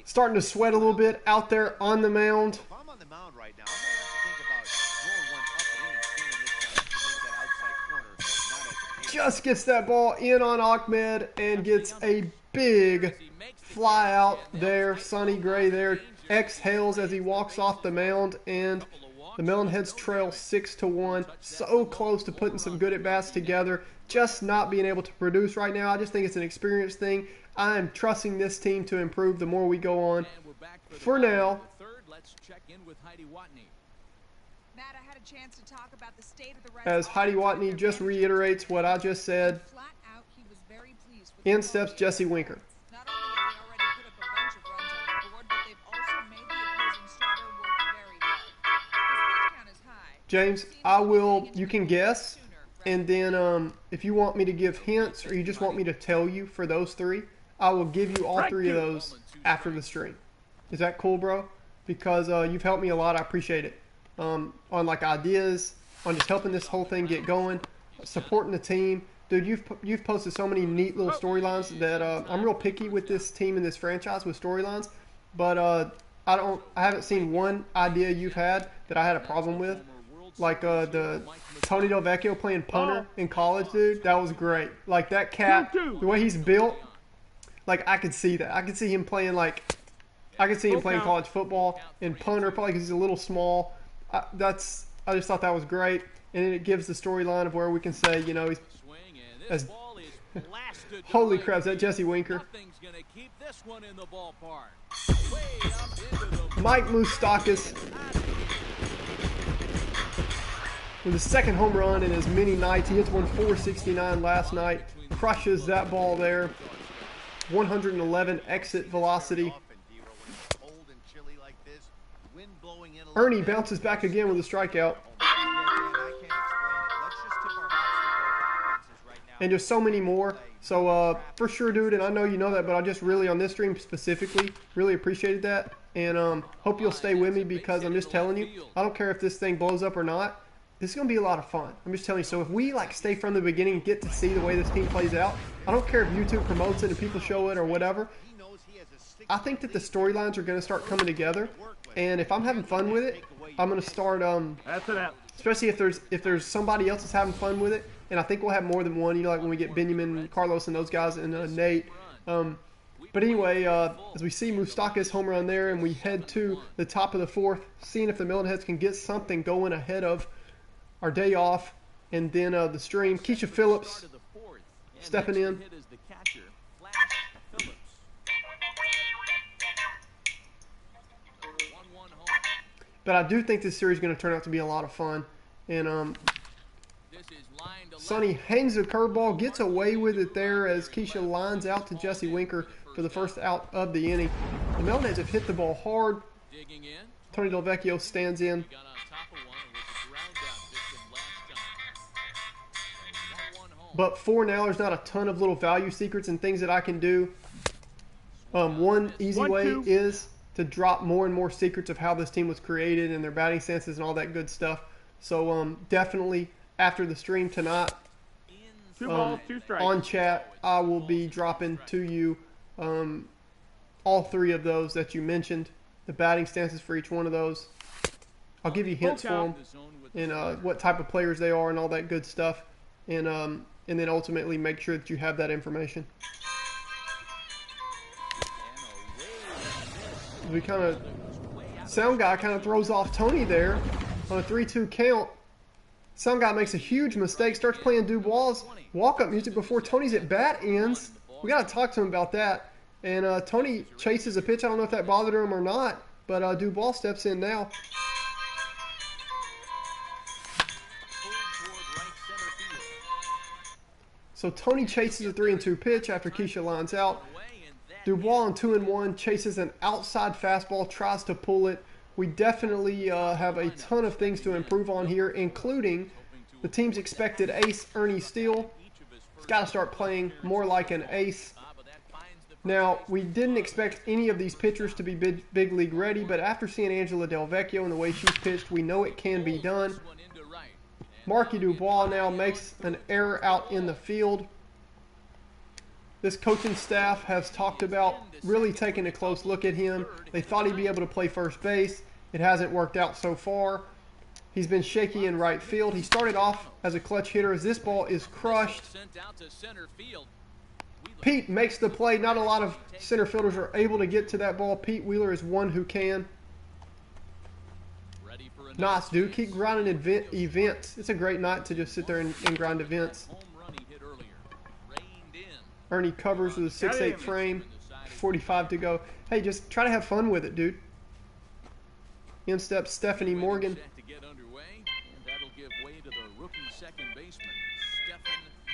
starting to sweat a little bit out there on the mound. If I'm on the mound right now, I'm going to have to think about throwing one up and in and standing this guy up to make that outside corner, not at the pitch. Just gets that ball in on Ahmed and gets a big fly out there. Sonny Gray there exhales as he walks off the mound, and the Melonheads trail 6-1. So close to putting some good at-bats together, just not being able to produce right now. I just think it's an experience thing. I am trusting this team to improve the more we go on. For now, Let's check in with Heidi Watney. Matt, I had a chance to talk about the state of the Reds as Heidi offense with Watney their just manager. reiterates what I just said, Flat out, he was very pleased with in the steps quality Jesse of their Winker. offense. Not only have they already put up a bunch of runs on the board, but they've also made the opposing starter work very hard. His pitch count is high. James, I will, you can guess, and then if you want me to give hints or you just want me to tell you for those three, I will give you all three of those after the stream. Is that cool, bro? Because you've helped me a lot. I appreciate it. On like ideas, on just helping this whole thing get going, supporting the team. Dude, you've posted so many neat little storylines that I'm real picky with this team and this franchise with storylines, but I haven't seen one idea you've had that I had a problem with. Like the Tony Del Vecchio playing punter in college, dude. That was great. Like that cat, the way he's built, like I could see that. I could see him playing playing college football and punter, probably because he's a little small. I just thought that was great, and it gives the storyline of where we can say, you know, he's as holy crap, is that Jesse Winker? Nothing's gonna keep this one in the ballpark. Way up into the Mike Moustakas with his second home run in as many nights. He hits one 469 last night, crushes that ball there. 111 exit velocity. Ernie bounces back again with a strikeout. And there's so many more. So for sure, dude, and I know you know that, but I just really, on this stream specifically, really appreciated that. And hope you'll stay with me, because I'm just telling you, I don't care if this thing blows up or not. This is going to be a lot of fun. I'm just telling you. So if we like stay from the beginning and get to see the way this team plays out, I don't care if YouTube promotes it and people show it or whatever. I think that the storylines are going to start coming together. And if I'm having fun with it, I'm going to start, especially if there's somebody else that's having fun with it. And I think we'll have more than one, you know, like when we get Benjamin and Carlos and those guys and Nate. But anyway, as we see Moustakas home run there, and we head to the top of the fourth, seeing if the Melonheads can get something going ahead of our day off, and then the stream. Keisha Phillips stepping in. But I do think this series is going to turn out to be a lot of fun. And Sonny hangs a curveball, gets away with it there as Keisha lines out to Jesse Winker for the first out of the inning. The Melonheads have hit the ball hard. Tony Del Vecchio stands in. But for now, there's not a ton of little value secrets and things that I can do. One easy way is to drop more and more secrets of how this team was created and their batting stances and all that good stuff. So definitely after the stream tonight, 2 balls, 2 strikes. on chat, I will be dropping to you all three of those that you mentioned, the batting stances for each one of those. I'll give you hints for them and what type of players they are and all that good stuff. And then ultimately make sure that you have that information. We sound guy kind of throws off Tony there on a 3-2 count. Sound guy makes a huge mistake, starts playing Dubois' walk-up music before Tony's at bat ends. We got to talk to him about that. And Tony chases a pitch. I don't know if that bothered him or not, but Dubois steps in now. So Tony chases a 3-2 pitch after Keisha lines out. Dubois on 2-1 chases an outside fastball, tries to pull it. We definitely have a ton of things to improve on here, including the team's expected ace, Ernie Steele. He's got to start playing more like an ace. Now, we didn't expect any of these pitchers to be big league ready, but after seeing Angela Del Vecchio and the way she's pitched, we know it can be done. Marky Dubois now makes an error out in the field. This coaching staff has talked about really taking a close look at him. They thought he'd be able to play first base. It hasn't worked out so far. He's been shaky in right field. He started off as a clutch hitter as this ball is crushed. Pete makes the play. Not a lot of center fielders are able to get to that ball. Pete Wheeler is one who can. Nice, dude. Keep grinding events. It's a great night to just sit there and grind events. Ernie covers with a 6'8" frame. 45 to go. Hey, just try to have fun with it, dude. In steps Stephanie Morgan. That'll give way to the rookie second baseman, Stephen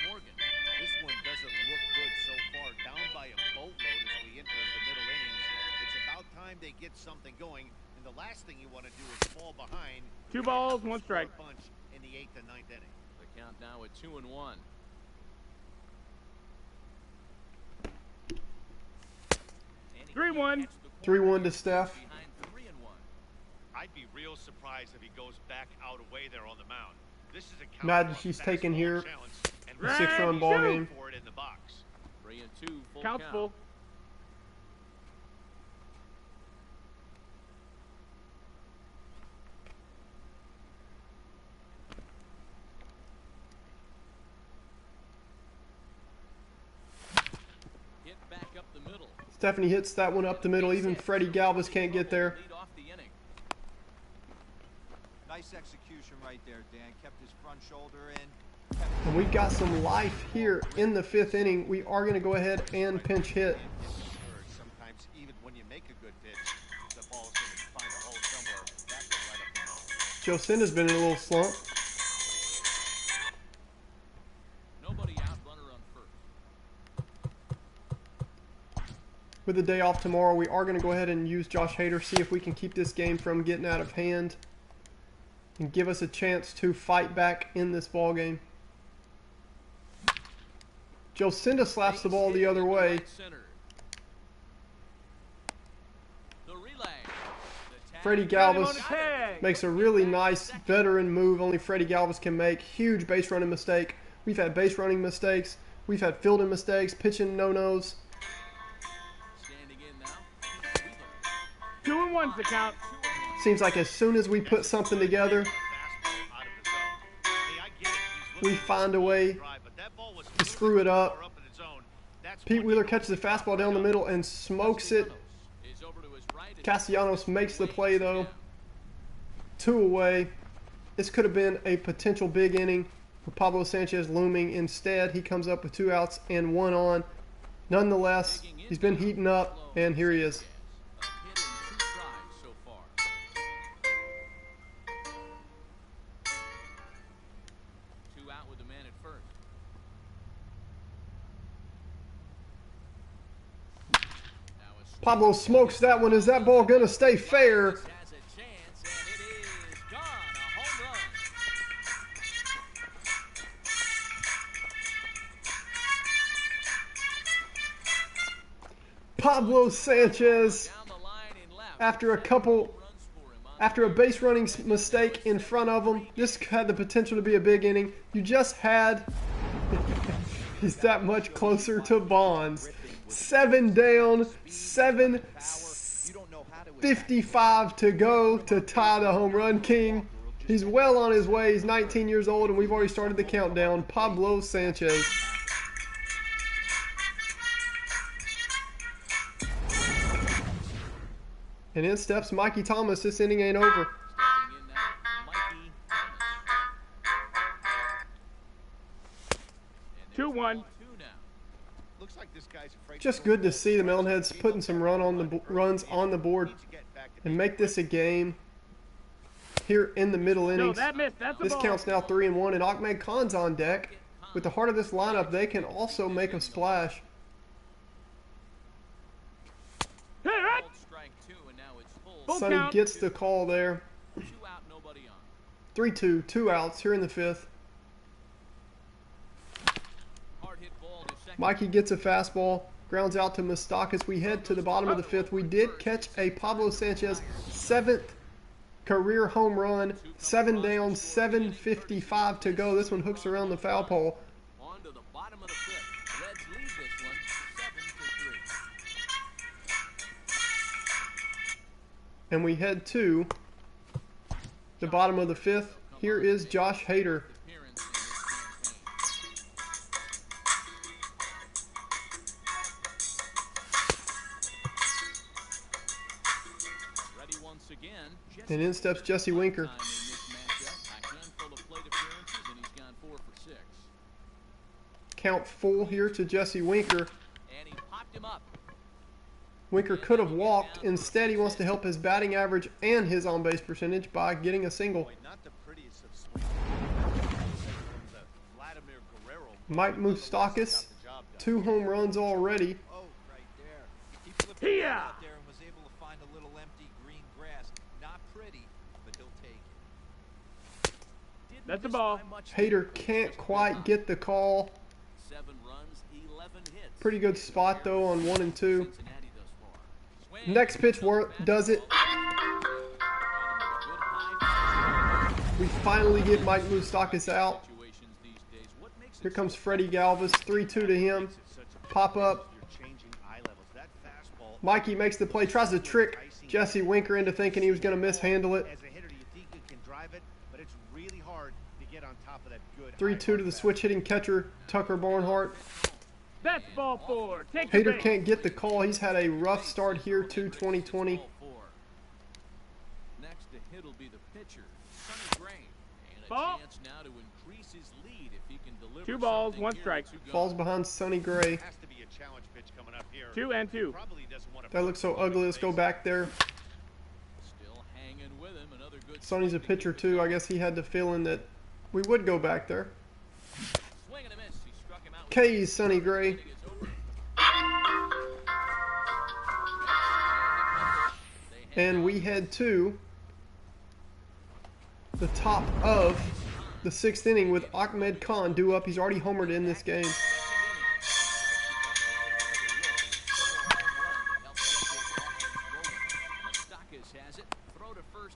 Morgan. This one doesn't look good so far. Down by a boatload as we enter the middle innings. It's about time they get something going, and the last thing you want to do is fall behind. 2 balls, 1 strike. Bunch in the 8th and 9th inning. The count now at 2-1. 3-1. 3-1 to Steph. I'd be real surprised if he goes back out away there on the mound. This is a Imagine she's taking here a 6-run ball game. for it in the box. 3-2, full Count's count. full. Hit back up the middle. Stephanie hits that one up the middle. Even Freddie Galvis can't get there. Lead off the inning. Nice execution right there, Dan. Kept his front shoulder in. And we've got some life here in the 5th inning. We are going to go ahead and pinch hit. Sometimes even when you make a good pitch, the ball's going to find a hole somewhere. That goes right up the middle. Jocinda's been in a little slump. Nobody out, runner on first. With the day off tomorrow, we are going to go ahead and use Josh Hader, see if we can keep this game from getting out of hand and give us a chance to fight back in this ball game. Jocinda slaps the ball the other way. Freddie Galvis makes a really nice veteran move. Only Freddie Galvis can make. Huge base running mistake. We've had base running mistakes. We've had fielding mistakes, pitching no-nos. 2-1's the count. Seems like as soon as we put something together, we find a way to screw it up. Pete Wheeler catches the fastball down the middle and smokes it. Castellanos makes the play though. 2 away. This could have been a potential big inning for Pablo Sanchez looming. Instead, he comes up with 2 outs and 1 on. Nonetheless, he's been heating up, and here he is. Pablo smokes that one. Is that ball going to stay fair? Pablo Sanchez, after a base running mistake in front of him, this had the potential to be a big inning. You just had, he's that much closer to Bonds. 7 down, 7:55 to go to tie the home run king. He's well on his way. He's 19 years old, and we've already started the countdown. Pablo Sanchez. And in steps Mikey Thomas. This inning ain't over. 2-1. Just good to see the Melonheads putting some runs on the board and make this a game here in the middle innings. This counts now 3-1, and Ahmed Khan's on deck. With the heart of this lineup, they can also make a splash. Sonny gets the call there. 3-2, 2 outs here in the 5th. Mikey gets a fastball, grounds out to Mustak as we head to the bottom of the 5th. We did catch a Pablo Sanchez 7th career home run. 7 down, 7:55 to go. This one hooks around the foul pole. And we head to the bottom of the 5th. Here is Josh Hader. And in steps Jesse Winker. Count full here to Jesse Winker. Winker could have walked. Instead, he wants to help his batting average and his on-base percentage by getting a single. Mike Moustakas, 2 home runs already. Yeah. And was able to find a little empty green grass. Not pretty, but he'll take it. That's the ball. Hader can't quite get the call. 7 runs, 11 hits. Pretty good spot though on 1 and 2. Next pitch does it. We finally get Mike Moustakas out. Here comes Freddie Galvis, 3-2 to him. Pop up. Mikey makes the play, tries to trick Jesse Winker into thinking he was going to mishandle it. 3-2 to the switch hitting catcher, Tucker Barnhart. That's ball 4. Take Hader can't get the call. He's had a rough start here to 2020. Next to hit will be the pitcher, Sonny Gray. And a Ball. chance now to increase his lead if he can deliver 2 balls, something 1 here strike. with 2 Falls gone. behind Sonny Gray. Has to be a challenge pitch coming up here. 2 and 2. Probably doesn't want to That looks so ugly. Let's go back there. Still hanging with him. Another good Sonny's a pitcher too. I guess he had the feeling that we would go back there. swing and a miss. He struck him out with K's Sonny Gray. Inning is over. And we head to the top of the 6th inning with Ahmed Khan due up. He's already homered in this game.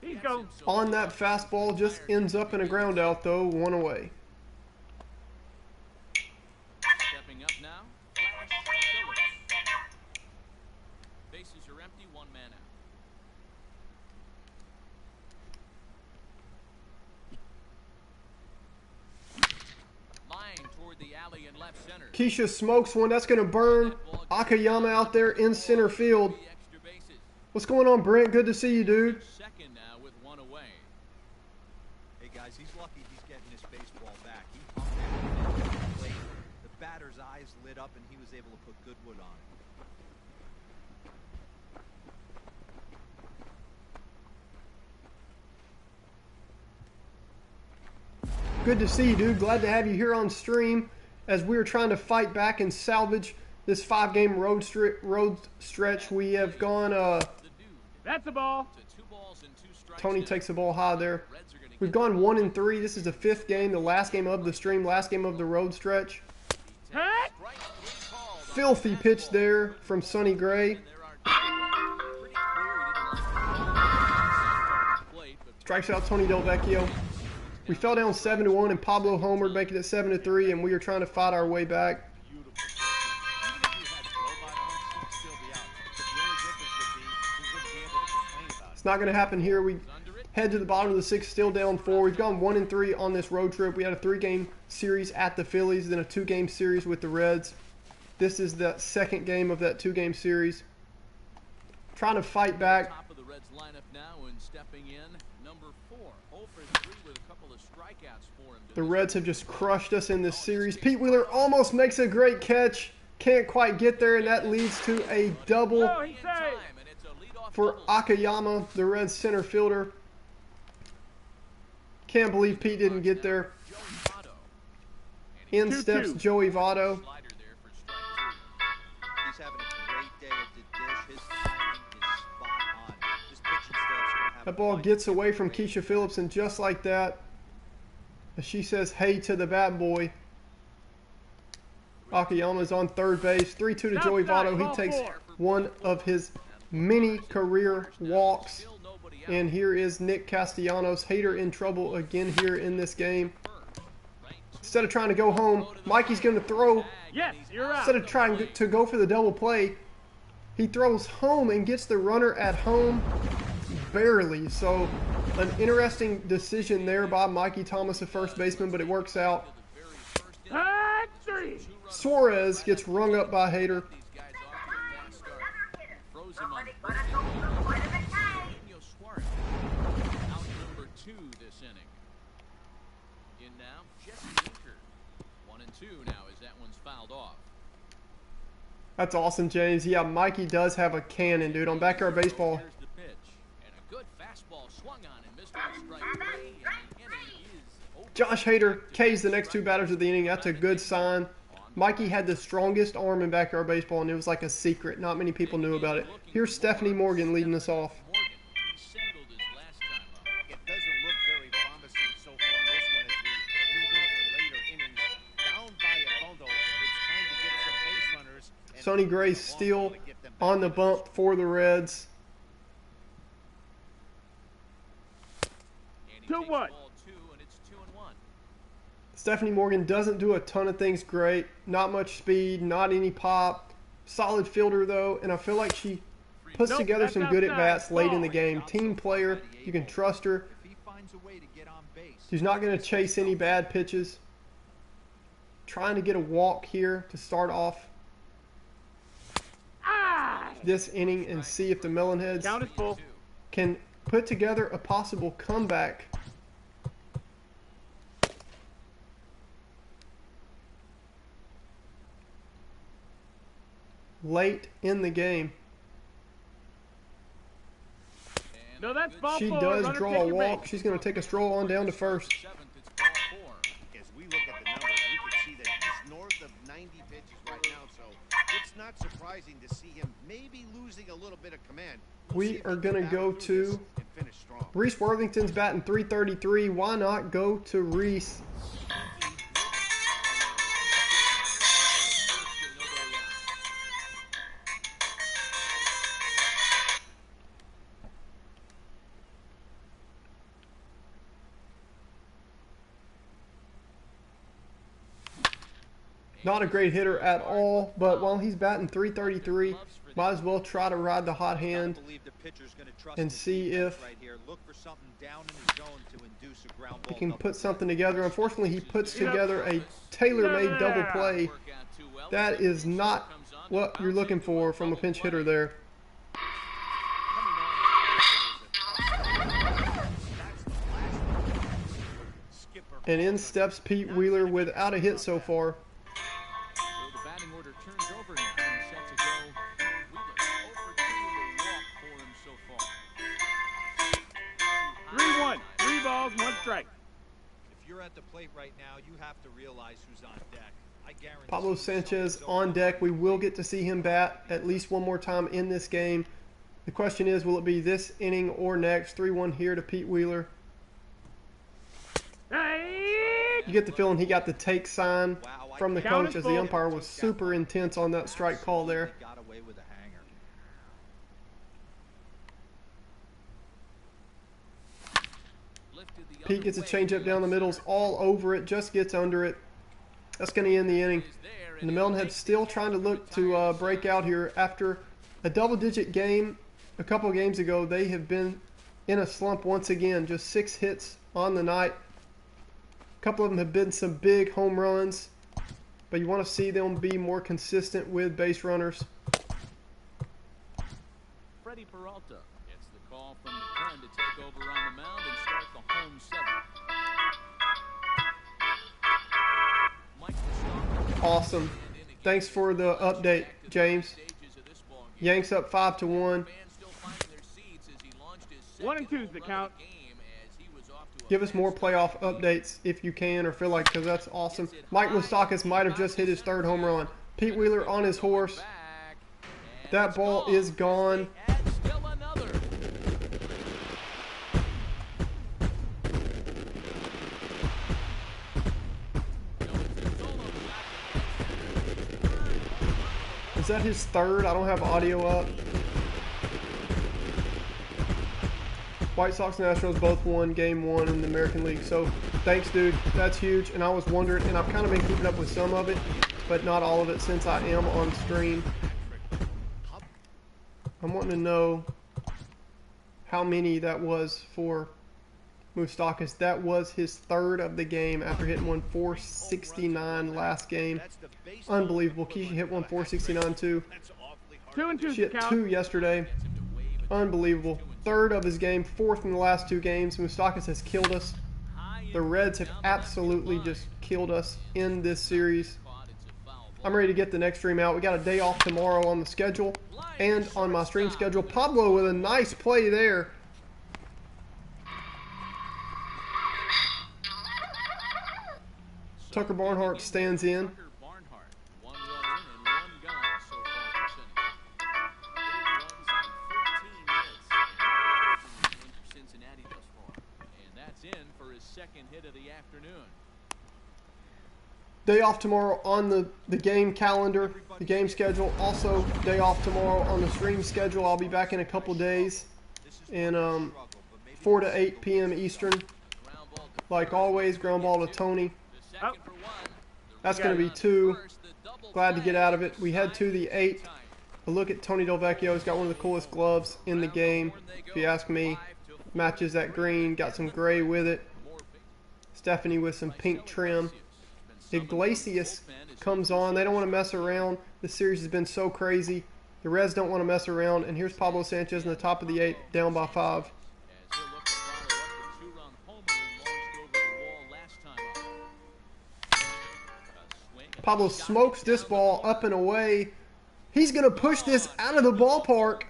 He's go. On that fastball, just ends up in a ground out though, 1 away. Stepping up now, Flash Phillips. Bases are empty, 1 man out. Line toward the alley in left center. Keisha smokes one. That's going to burn. Akiyama out there in center field. 3 extra bases. What's going on, Brent? Good to see you, dude. Second now with 1 away. Hey guys, he's lucky he's getting his baseball back. He pumped that in the plate. The batter's eyes lit up and he was able to put good wood on it. Good to see you, dude. Glad to have you here on stream as we are trying to fight back and salvage this 5-game road stretch. We have gone, The dude That's the ball. to 2 balls and 2 strikes. Tony now. takes the ball high there. Reds are gonna We've get gone 1 and 3. This is the 5th game, the last game of the stream, last game of the road stretch. Hut. strike 3 called on Filthy the pitch fastball. there from Sonny Gray. And there are 2 away. Pretty clear he didn't like the plate, but Strikes out Tony Del Vecchio. We fell down 7-1 and Pablo homered, making it 7-3, and we are trying to fight our way back. Beautiful pitch. Even if you had robot arms, he'd still be out. But the only difference would be he wouldn't be able to complain about it. It's not going to happen here. We head to the bottom of the 6th, still down 4. We've gone 1 and 3 on this road trip. We had a 3-game series at the Phillies, then a 2-game series with the Reds. This is the 2nd game of that 2-game series. Trying to fight back. top of the Reds lineup now and stepping in, number 4. 0 for 3 with a couple of strikeouts for him. The Reds have just crushed us in this series. Pete Wheeler almost makes a great catch. Can't quite get there, and that leads to a double Oh, he's safe. And it's a leadoff for double. Akiyama, the Reds center fielder. Can't believe Pete didn't get there. Joey Votto. In 2-2. steps Joey Votto. Slider there for strike 2. He's having a great day at the dish. His timing is spot on. This pitching staff's gonna have That a ball fight. gets away from Keisha Phillips, and just like that, as she says hey to the bat boy, Akiyama's on third base. 3-2 to Joey Votto. He takes one of his many career walks. Still nobody out. And here is Nick Castellanos. Hader in trouble again here in this game. Instead of trying to go home, Mikey's going to throw. Yes, you're out. Instead of trying to go for the double play, he throws home and gets the runner at home. barely. So an interesting decision there by Mikey Thomas, the first baseman, but it works out. Hot 3. Suarez gets rung up by Hader. Somebody got a goal to quite a bit time. Out number 2 this inning. In now, Jesse Winker. 1 and 2 now as that one's fouled off. That's awesome, James. Yeah, Mikey does have a cannon, dude. On Backyard Baseball. Here's the pitch. And a good fastball swung on and missed for strike 3. And the inning is over. Josh Hader K's the next 2 batters of the inning. That's a good sign. Mikey had the strongest arm in Backyard Baseball, and it was like a secret. Not many people knew about it. Here's Stephanie Morgan leading us off. Morgan, he singled his last time up. It doesn't look very promising so far this one as we move into the later innings. Down by a bundle, it's time to get some base runners. And Sonny Gray still on the bump for the Reds. And he 2-1. takes ball 2, and it's 2-1. Stephanie Morgan doesn't do a ton of things great. Not much speed, not any pop. Solid fielder, though, and I feel like she puts Nope, together that's some good outside. at-bats late in the Ball. game. Team player, you can trust her. If he finds a way to get on base, She's not going to chase any bad pitches. Trying to get a walk here to start off this inning and see if the Melonheads Count is full. can put together a possible comeback. Late in the game. And No, that's ball She 4. does Runner draw take a your walk. base. She's going to take a stroll on down to first. 7th, it's ball 4. as we look at the numbers, you can see that he's north of 90 pitches right now, so it's not surprising to see him maybe losing a little bit of command. We'll We see if are he gonna can go battle through this to and finish strong. Reese Worthington's batting .333. Why not go to Reese? Not a great hitter at all, but while he's batting .333, might as well try to ride the hot hand. and see if he can put something together. Unfortunately, he puts together a tailor-made double play. That is not what you're looking for from a pinch hitter there. And in steps Pete Wheeler without a hit so far. So the batting order turns over now and set to go. Wheeler over 2 with a walk for him so far. 3-1. 3 balls, 1 strike. If you're at the plate right now, you have to realize who's on deck. I guarantee Pablo Sanchez on deck. We will get to see him bat at least one more time in this game. The question is, will it be this inning or next? 3-1 here to Pete Wheeler. You get the feeling he got the take sign from the coach as the umpire was super intense on that strike call there. got away with a hanger. Pete gets a changeup down the middle's all over it, just gets under it. That's going to end the inning. And the Melonheads still trying to look to break out here. After a double-digit game a couple of games ago, they have been in a slump once again. Just 6 hits on the night. A couple of them have been some big home runs, but you want to see them be more consistent with base runners. Freddie Peralta gets the call from the pen to take over on the mound and start the home 7th. Mike Mustafa. Awesome. Thanks for the update, James. Yanks up 5-1. 1 and 2's the count. Give us more playoff updates if you can or feel like, because that's awesome. Mike Moustakas might have just hit his 3rd home run. Pete Wheeler on his horse. That ball is gone. Is that his 3rd? I don't have audio up. White Sox and Nationals both won Game 1 in the American League. So, thanks, dude. That's huge. And I was wondering, and I've kind of been keeping up with some of it, but not all of it since I am on stream. I'm wanting to know how many that was for Moustakas. That was his third of the game after hitting one 469 last game. Unbelievable. Keisha hit one 469 too. 2 and 2. She hit 2 yesterday. Unbelievable. Third of his game, fourth in the last 2 games. Moustakas has killed us. The Reds have absolutely just killed us in this series. I'm ready to get the next stream out. We got a day off tomorrow on the schedule and on my stream schedule. Pablo with a nice play there. Tucker Barnhart stands in. Second hit of the afternoon. Day off tomorrow on the game calendar, the game schedule. Also, day off tomorrow on the stream schedule. I'll be back in a couple days in 4 to 8 p.m. Eastern. Like always, ground ball to Tony. That's going to be 2. Glad to get out of it. We head to the 8th. A look at Tony Delvecchio. He's got one of the coolest gloves in the game, if you ask me. Matches that green, got some gray with it. Stephanie with some pink trim. Iglesias comes on. They don't want to mess around. This series has been so crazy. The Reds don't want to mess around. And here's Pablo Sanchez in the top of the 8th, down by 5. Pablo smokes this ball up and away. He's going to push this out of the ballpark.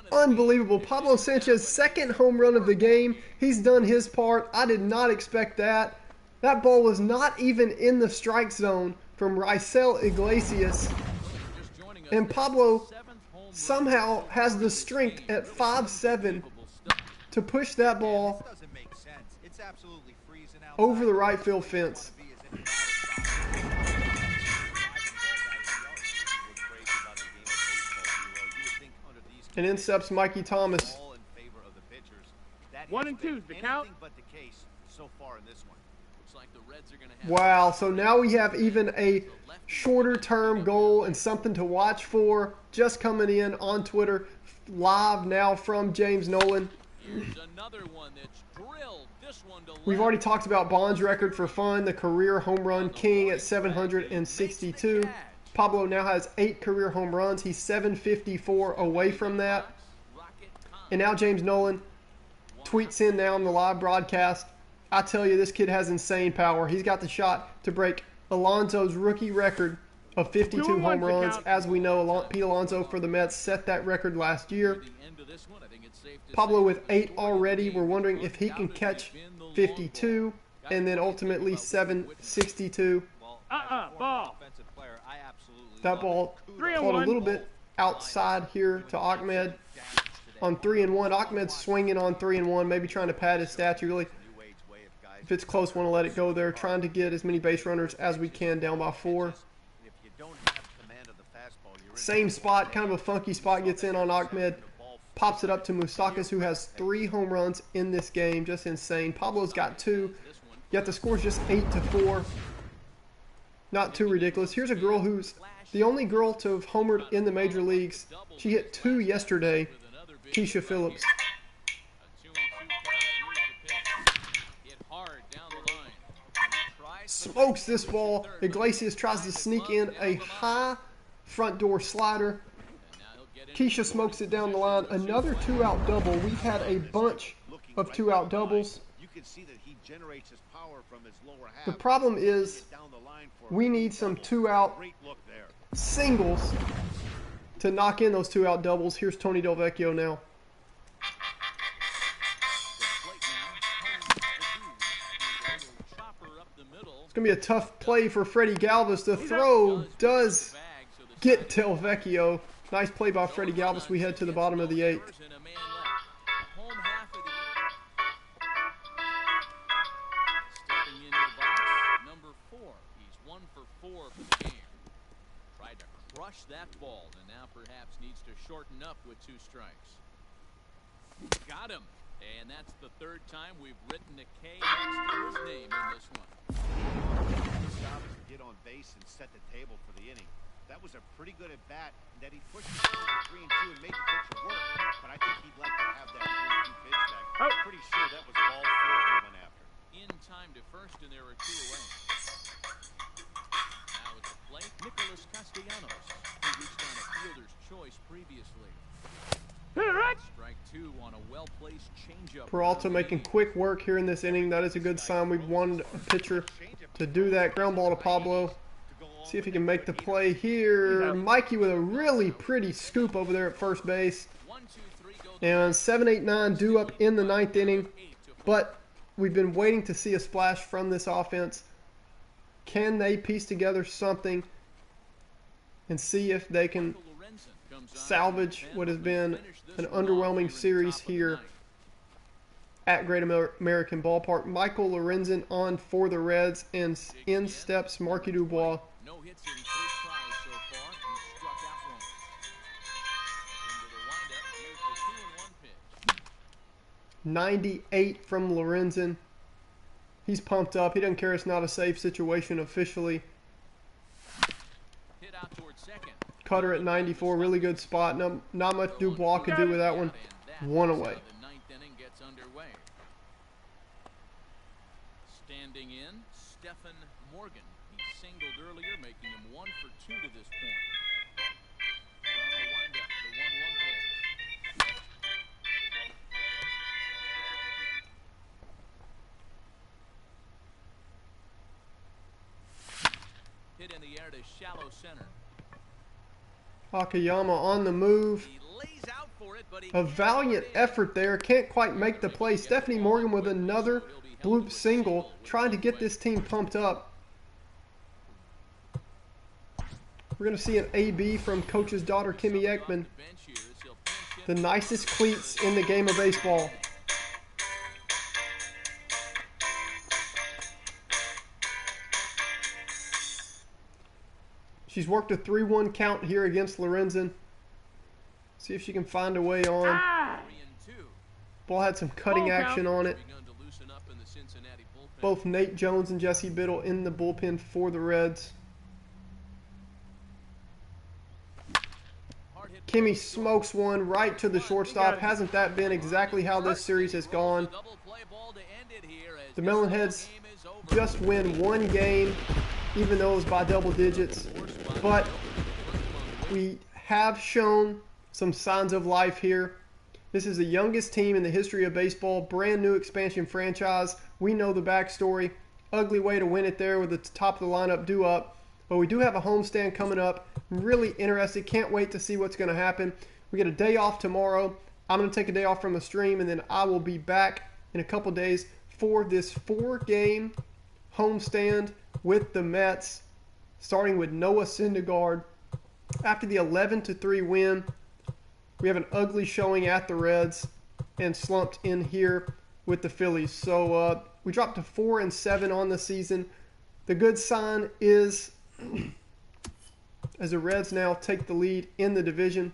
Unbelievable. Pablo Sanchez, second home run of the game. He's done his part. I did not expect that. That ball was not even in the strike zone from Raisel Iglesias. And Pablo somehow has the strength at 5'7" to push that ball over the right field fence. And in steps Mikey Thomas. 1 and 2's the count. Wow, so now we have even a shorter term goal and something to watch for. Just coming in on Twitter, live now from James Nolan. We've already talked about Bond's record for fun, the career home run king at 762. Pablo now has 8 career home runs. He's 754 away from that. And now James Nolan tweets in now on the live broadcast. I tell you, this kid has insane power. He's got the shot to break Alonso's rookie record of 52 home runs. As we know, Pete Alonso for the Mets set that record last year. Pablo with 8 already. We're wondering if he can catch 52 and then ultimately 762. Ball. That ball caught a little bit outside here to Ahmed on 3-1. Ahmed's swinging on 3-1, maybe trying to pad his stats. You really, if it's close, want to let it go there. Trying to get as many base runners as we can, down by 4. Same spot, kind of a funky spot, gets in on Ahmed. Pops it up to Moustakas, who has 3 home runs in this game. Just insane. Pablo's got 2, yet the score's just 8-4. Not too ridiculous. Here's a girl who's the only girl to have homered in the major leagues. She hit 2 yesterday. Keisha Phillips. Smokes this ball. Iglesias tries to sneak in a high front door slider. Keisha smokes it down the line. Another 2-out double. We've had a bunch of 2-out doubles. The problem is we need some 2-out singles to knock in those 2-out doubles. Here's Tony Delvecchio now. It's going to be a tough play for Freddie Galvis. The throw does get Delvecchio. Nice play by Freddie Galvis. We head to the bottom of the 8th. That ball, and now perhaps needs to shorten up with 2 strikes. Got him, and that's the 3rd time we've written a K next to his name in this one. job to get on base and set the table for the inning. That was a pretty good at bat, and that he pushed the zone to 3-2 and made the pitcher work. But I think he'd like to have that 3-2 pitch back. I'm pretty sure that was ball 4 he went after. In time to first, and there are 2 away. Now at the plate, Nicholas Castellanos, who reached on a fielder's choice previously. Strike 2 on a well-placed changeup. Peralta making quick work here in this inning. That is a good sign. We've wanted a pitcher to do that. Ground ball to Pablo. See if he can make the play here. Mikey with a really pretty scoop over there at first base. And 7-8-9 due up in the 9th inning. But we've been waiting to see a splash from this offense. Can they piece together something and see if they can salvage what has been an underwhelming series here at Great American Ballpark? Michael Lorenzen on for the Reds, and in steps Marky Dubois. No hits in 3 tries so far. He struck out once. Into the windup, here's the 2-1 pitch. 98 from Lorenzen. He's pumped up. He doesn't care. It's not a safe situation officially. Hit out towards second. Cutter at 94. Really good spot. Not much Dubois could do with that one. 1 away. The 9th inning gets underway. Standing in, Stephen Morgan. He singled earlier, making him 1 for 2 to this point. From the windup, the 1-1 pitch. Hit in the air to shallow center. Akiyama on the move. He lays out for it, but he A valiant effort there. Can't quite make the play. Stephanie Morgan with another bloop single, trying to get this team pumped up. We're going to see an AB from coach's daughter, Kimmy Ekman. The nicest cleats in the game of baseball. She's worked a 3-1 count here against Lorenzen. See if she can find a way on. Ball had some cutting action on it. Both Nate Jones and Jesse Biddle in the bullpen for the Reds. Kimmy smokes one right to the shortstop. Hasn't that been exactly how this series has gone? The Melonheads just win 1 game, even though it was by double digits. But we have shown some signs of life here. This is the youngest team in the history of baseball. Brand new expansion franchise. We know the backstory. Ugly way to win it there with the top of the lineup due up. But we do have a homestand coming up. I'm really interested. Can't wait to see what's going to happen. We get a day off tomorrow. I'm going to take a day off from the stream, and then I will be back in a couple days for this 4-game homestand with the Mets, starting with Noah Syndergaard. After the 11-3 win, we have an ugly showing at the Reds and slumped in here with the Phillies. So we dropped to 4-7 on the season. The good sign is as the Reds now take the lead in the division,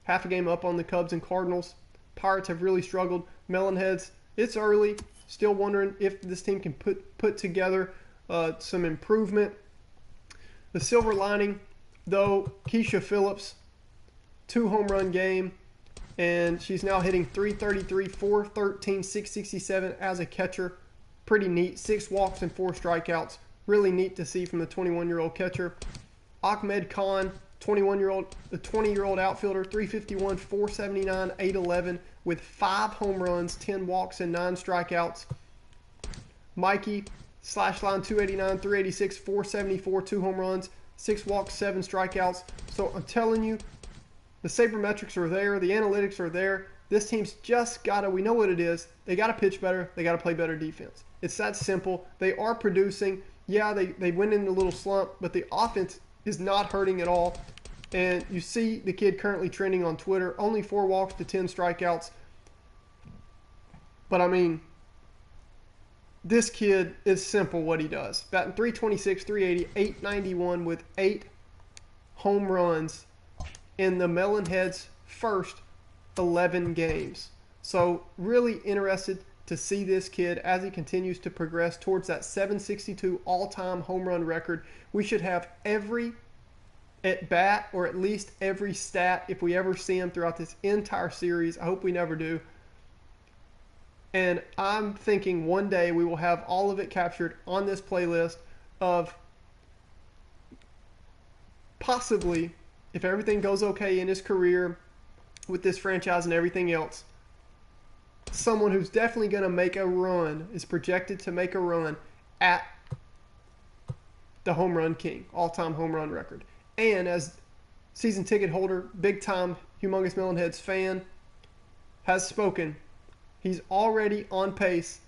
half a game up on the Cubs and Cardinals. Pirates have really struggled. Melonheads, it's early. Still wondering if this team can put together some improvement. The silver lining, though, Keisha Phillips, 2-home-run game, and she's now hitting .333, .413, .667 as a catcher. Pretty neat. 6 walks and 4 strikeouts. Really neat to see from the 21-year-old catcher. Ahmed Khan, the 20-year-old outfielder, .351, .479, .811 with 5 home runs, 10 walks, and 9 strikeouts. Mikey, slash line .289, .386, .474, 2 home runs, 6 walks, 7 strikeouts. So I'm telling you, the sabermetrics are there. The analytics are there. This team's just got to, we know what it is. They got to pitch better. They got to play better defense. It's that simple. They are producing. Yeah, they went in a little slump, but the offense is not hurting at all. And you see the kid currently trending on Twitter. Only 4 walks to 10 strikeouts. But, I mean, this kid is simple what he does. Batting .326, .380, .891 with 8 home runs in the Melonheads' first 11 games. So, really interested to see this kid as he continues to progress towards that 762 all-time home run record. We should have every at bat, or at least every stat, if we ever see him throughout this entire series. I hope we never do. And I'm thinking one day we will have all of it captured on this playlist of possibly, if everything goes okay in his career with this franchise and everything else, someone who's definitely going to make a run, is projected to make a run at the home run king, all-time home run record. And as season ticket holder, big-time Humongous Melonheads fan has spoken, he's already on pace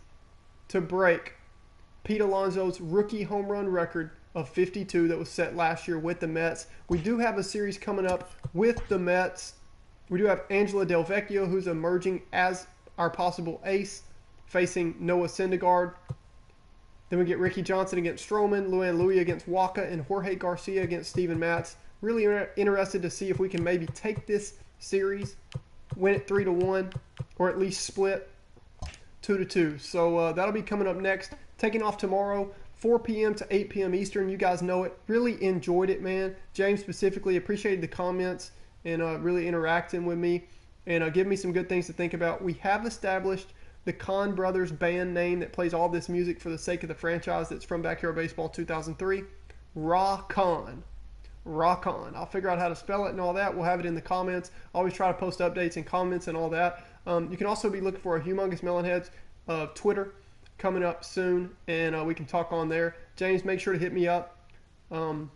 to break Pete Alonso's rookie home run record of 52 that was set last year with the Mets. We do have a series coming up with the Mets. We do have Angela Del Vecchio, who's emerging as our possible ace, facing Noah Syndergaard. Then we get Ricky Johnson against Stroman, Luan Louie against Waka, and Jorge Garcia against Steven Matz. Really interested to see if we can maybe take this series, win it 3-1, or at least split 2-2. So that'll be coming up next. Taking off tomorrow, 4 p.m. to 8 p.m. Eastern. You guys know it. Really enjoyed it, man. James specifically appreciated the comments and really interacting with me and giving me some good things to think about. We have established the Kahn Brothers band name that plays all this music for the sake of the franchise that's from Backyard Baseball 2003. Rock On. Rock On. I'll figure out how to spell it and all that. We'll have it in the comments. I always try to post updates and comments and all that. You can also be looking for a Humongous Melonheads Twitter coming up soon, and we can talk on there. James, make sure to hit me up. We'll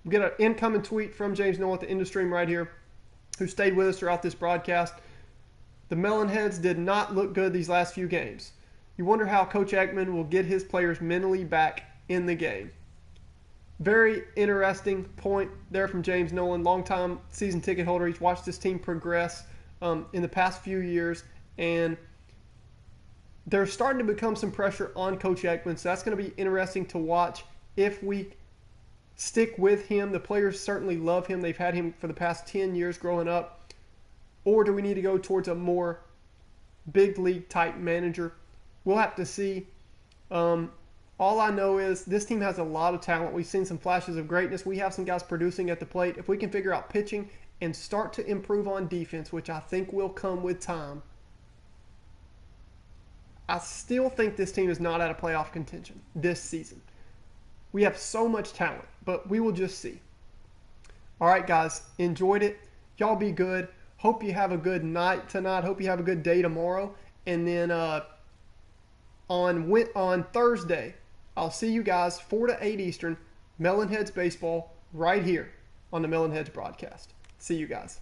get an incoming tweet from James Noel at the end of stream right here, who stayed with us throughout this broadcast. The Melonheads did not look good these last few games. You wonder how Coach Ekman will get his players mentally back in the game. Very interesting point there from James Nolan, longtime season ticket holder. He's watched this team progress in the past few years, and there's starting to become some pressure on Coach Ekman, so that's going to be interesting to watch if we stick with him. The players certainly love him. They've had him for the past 10 years growing up. Or do we need to go towards a more big league type manager? We'll have to see. All I know is this team has a lot of talent. We've seen some flashes of greatness. We have some guys producing at the plate. If we can figure out pitching and start to improve on defense, which I think will come with time, I still think this team is not out of playoff contention this season. We have so much talent, but we will just see. All right, guys, enjoyed it. Y'all be good. Hope you have a good night tonight. Hope you have a good day tomorrow. And then on Thursday, I'll see you guys 4 to 8 Eastern, Melonheads Baseball, right here on the Melonheads broadcast. See you guys.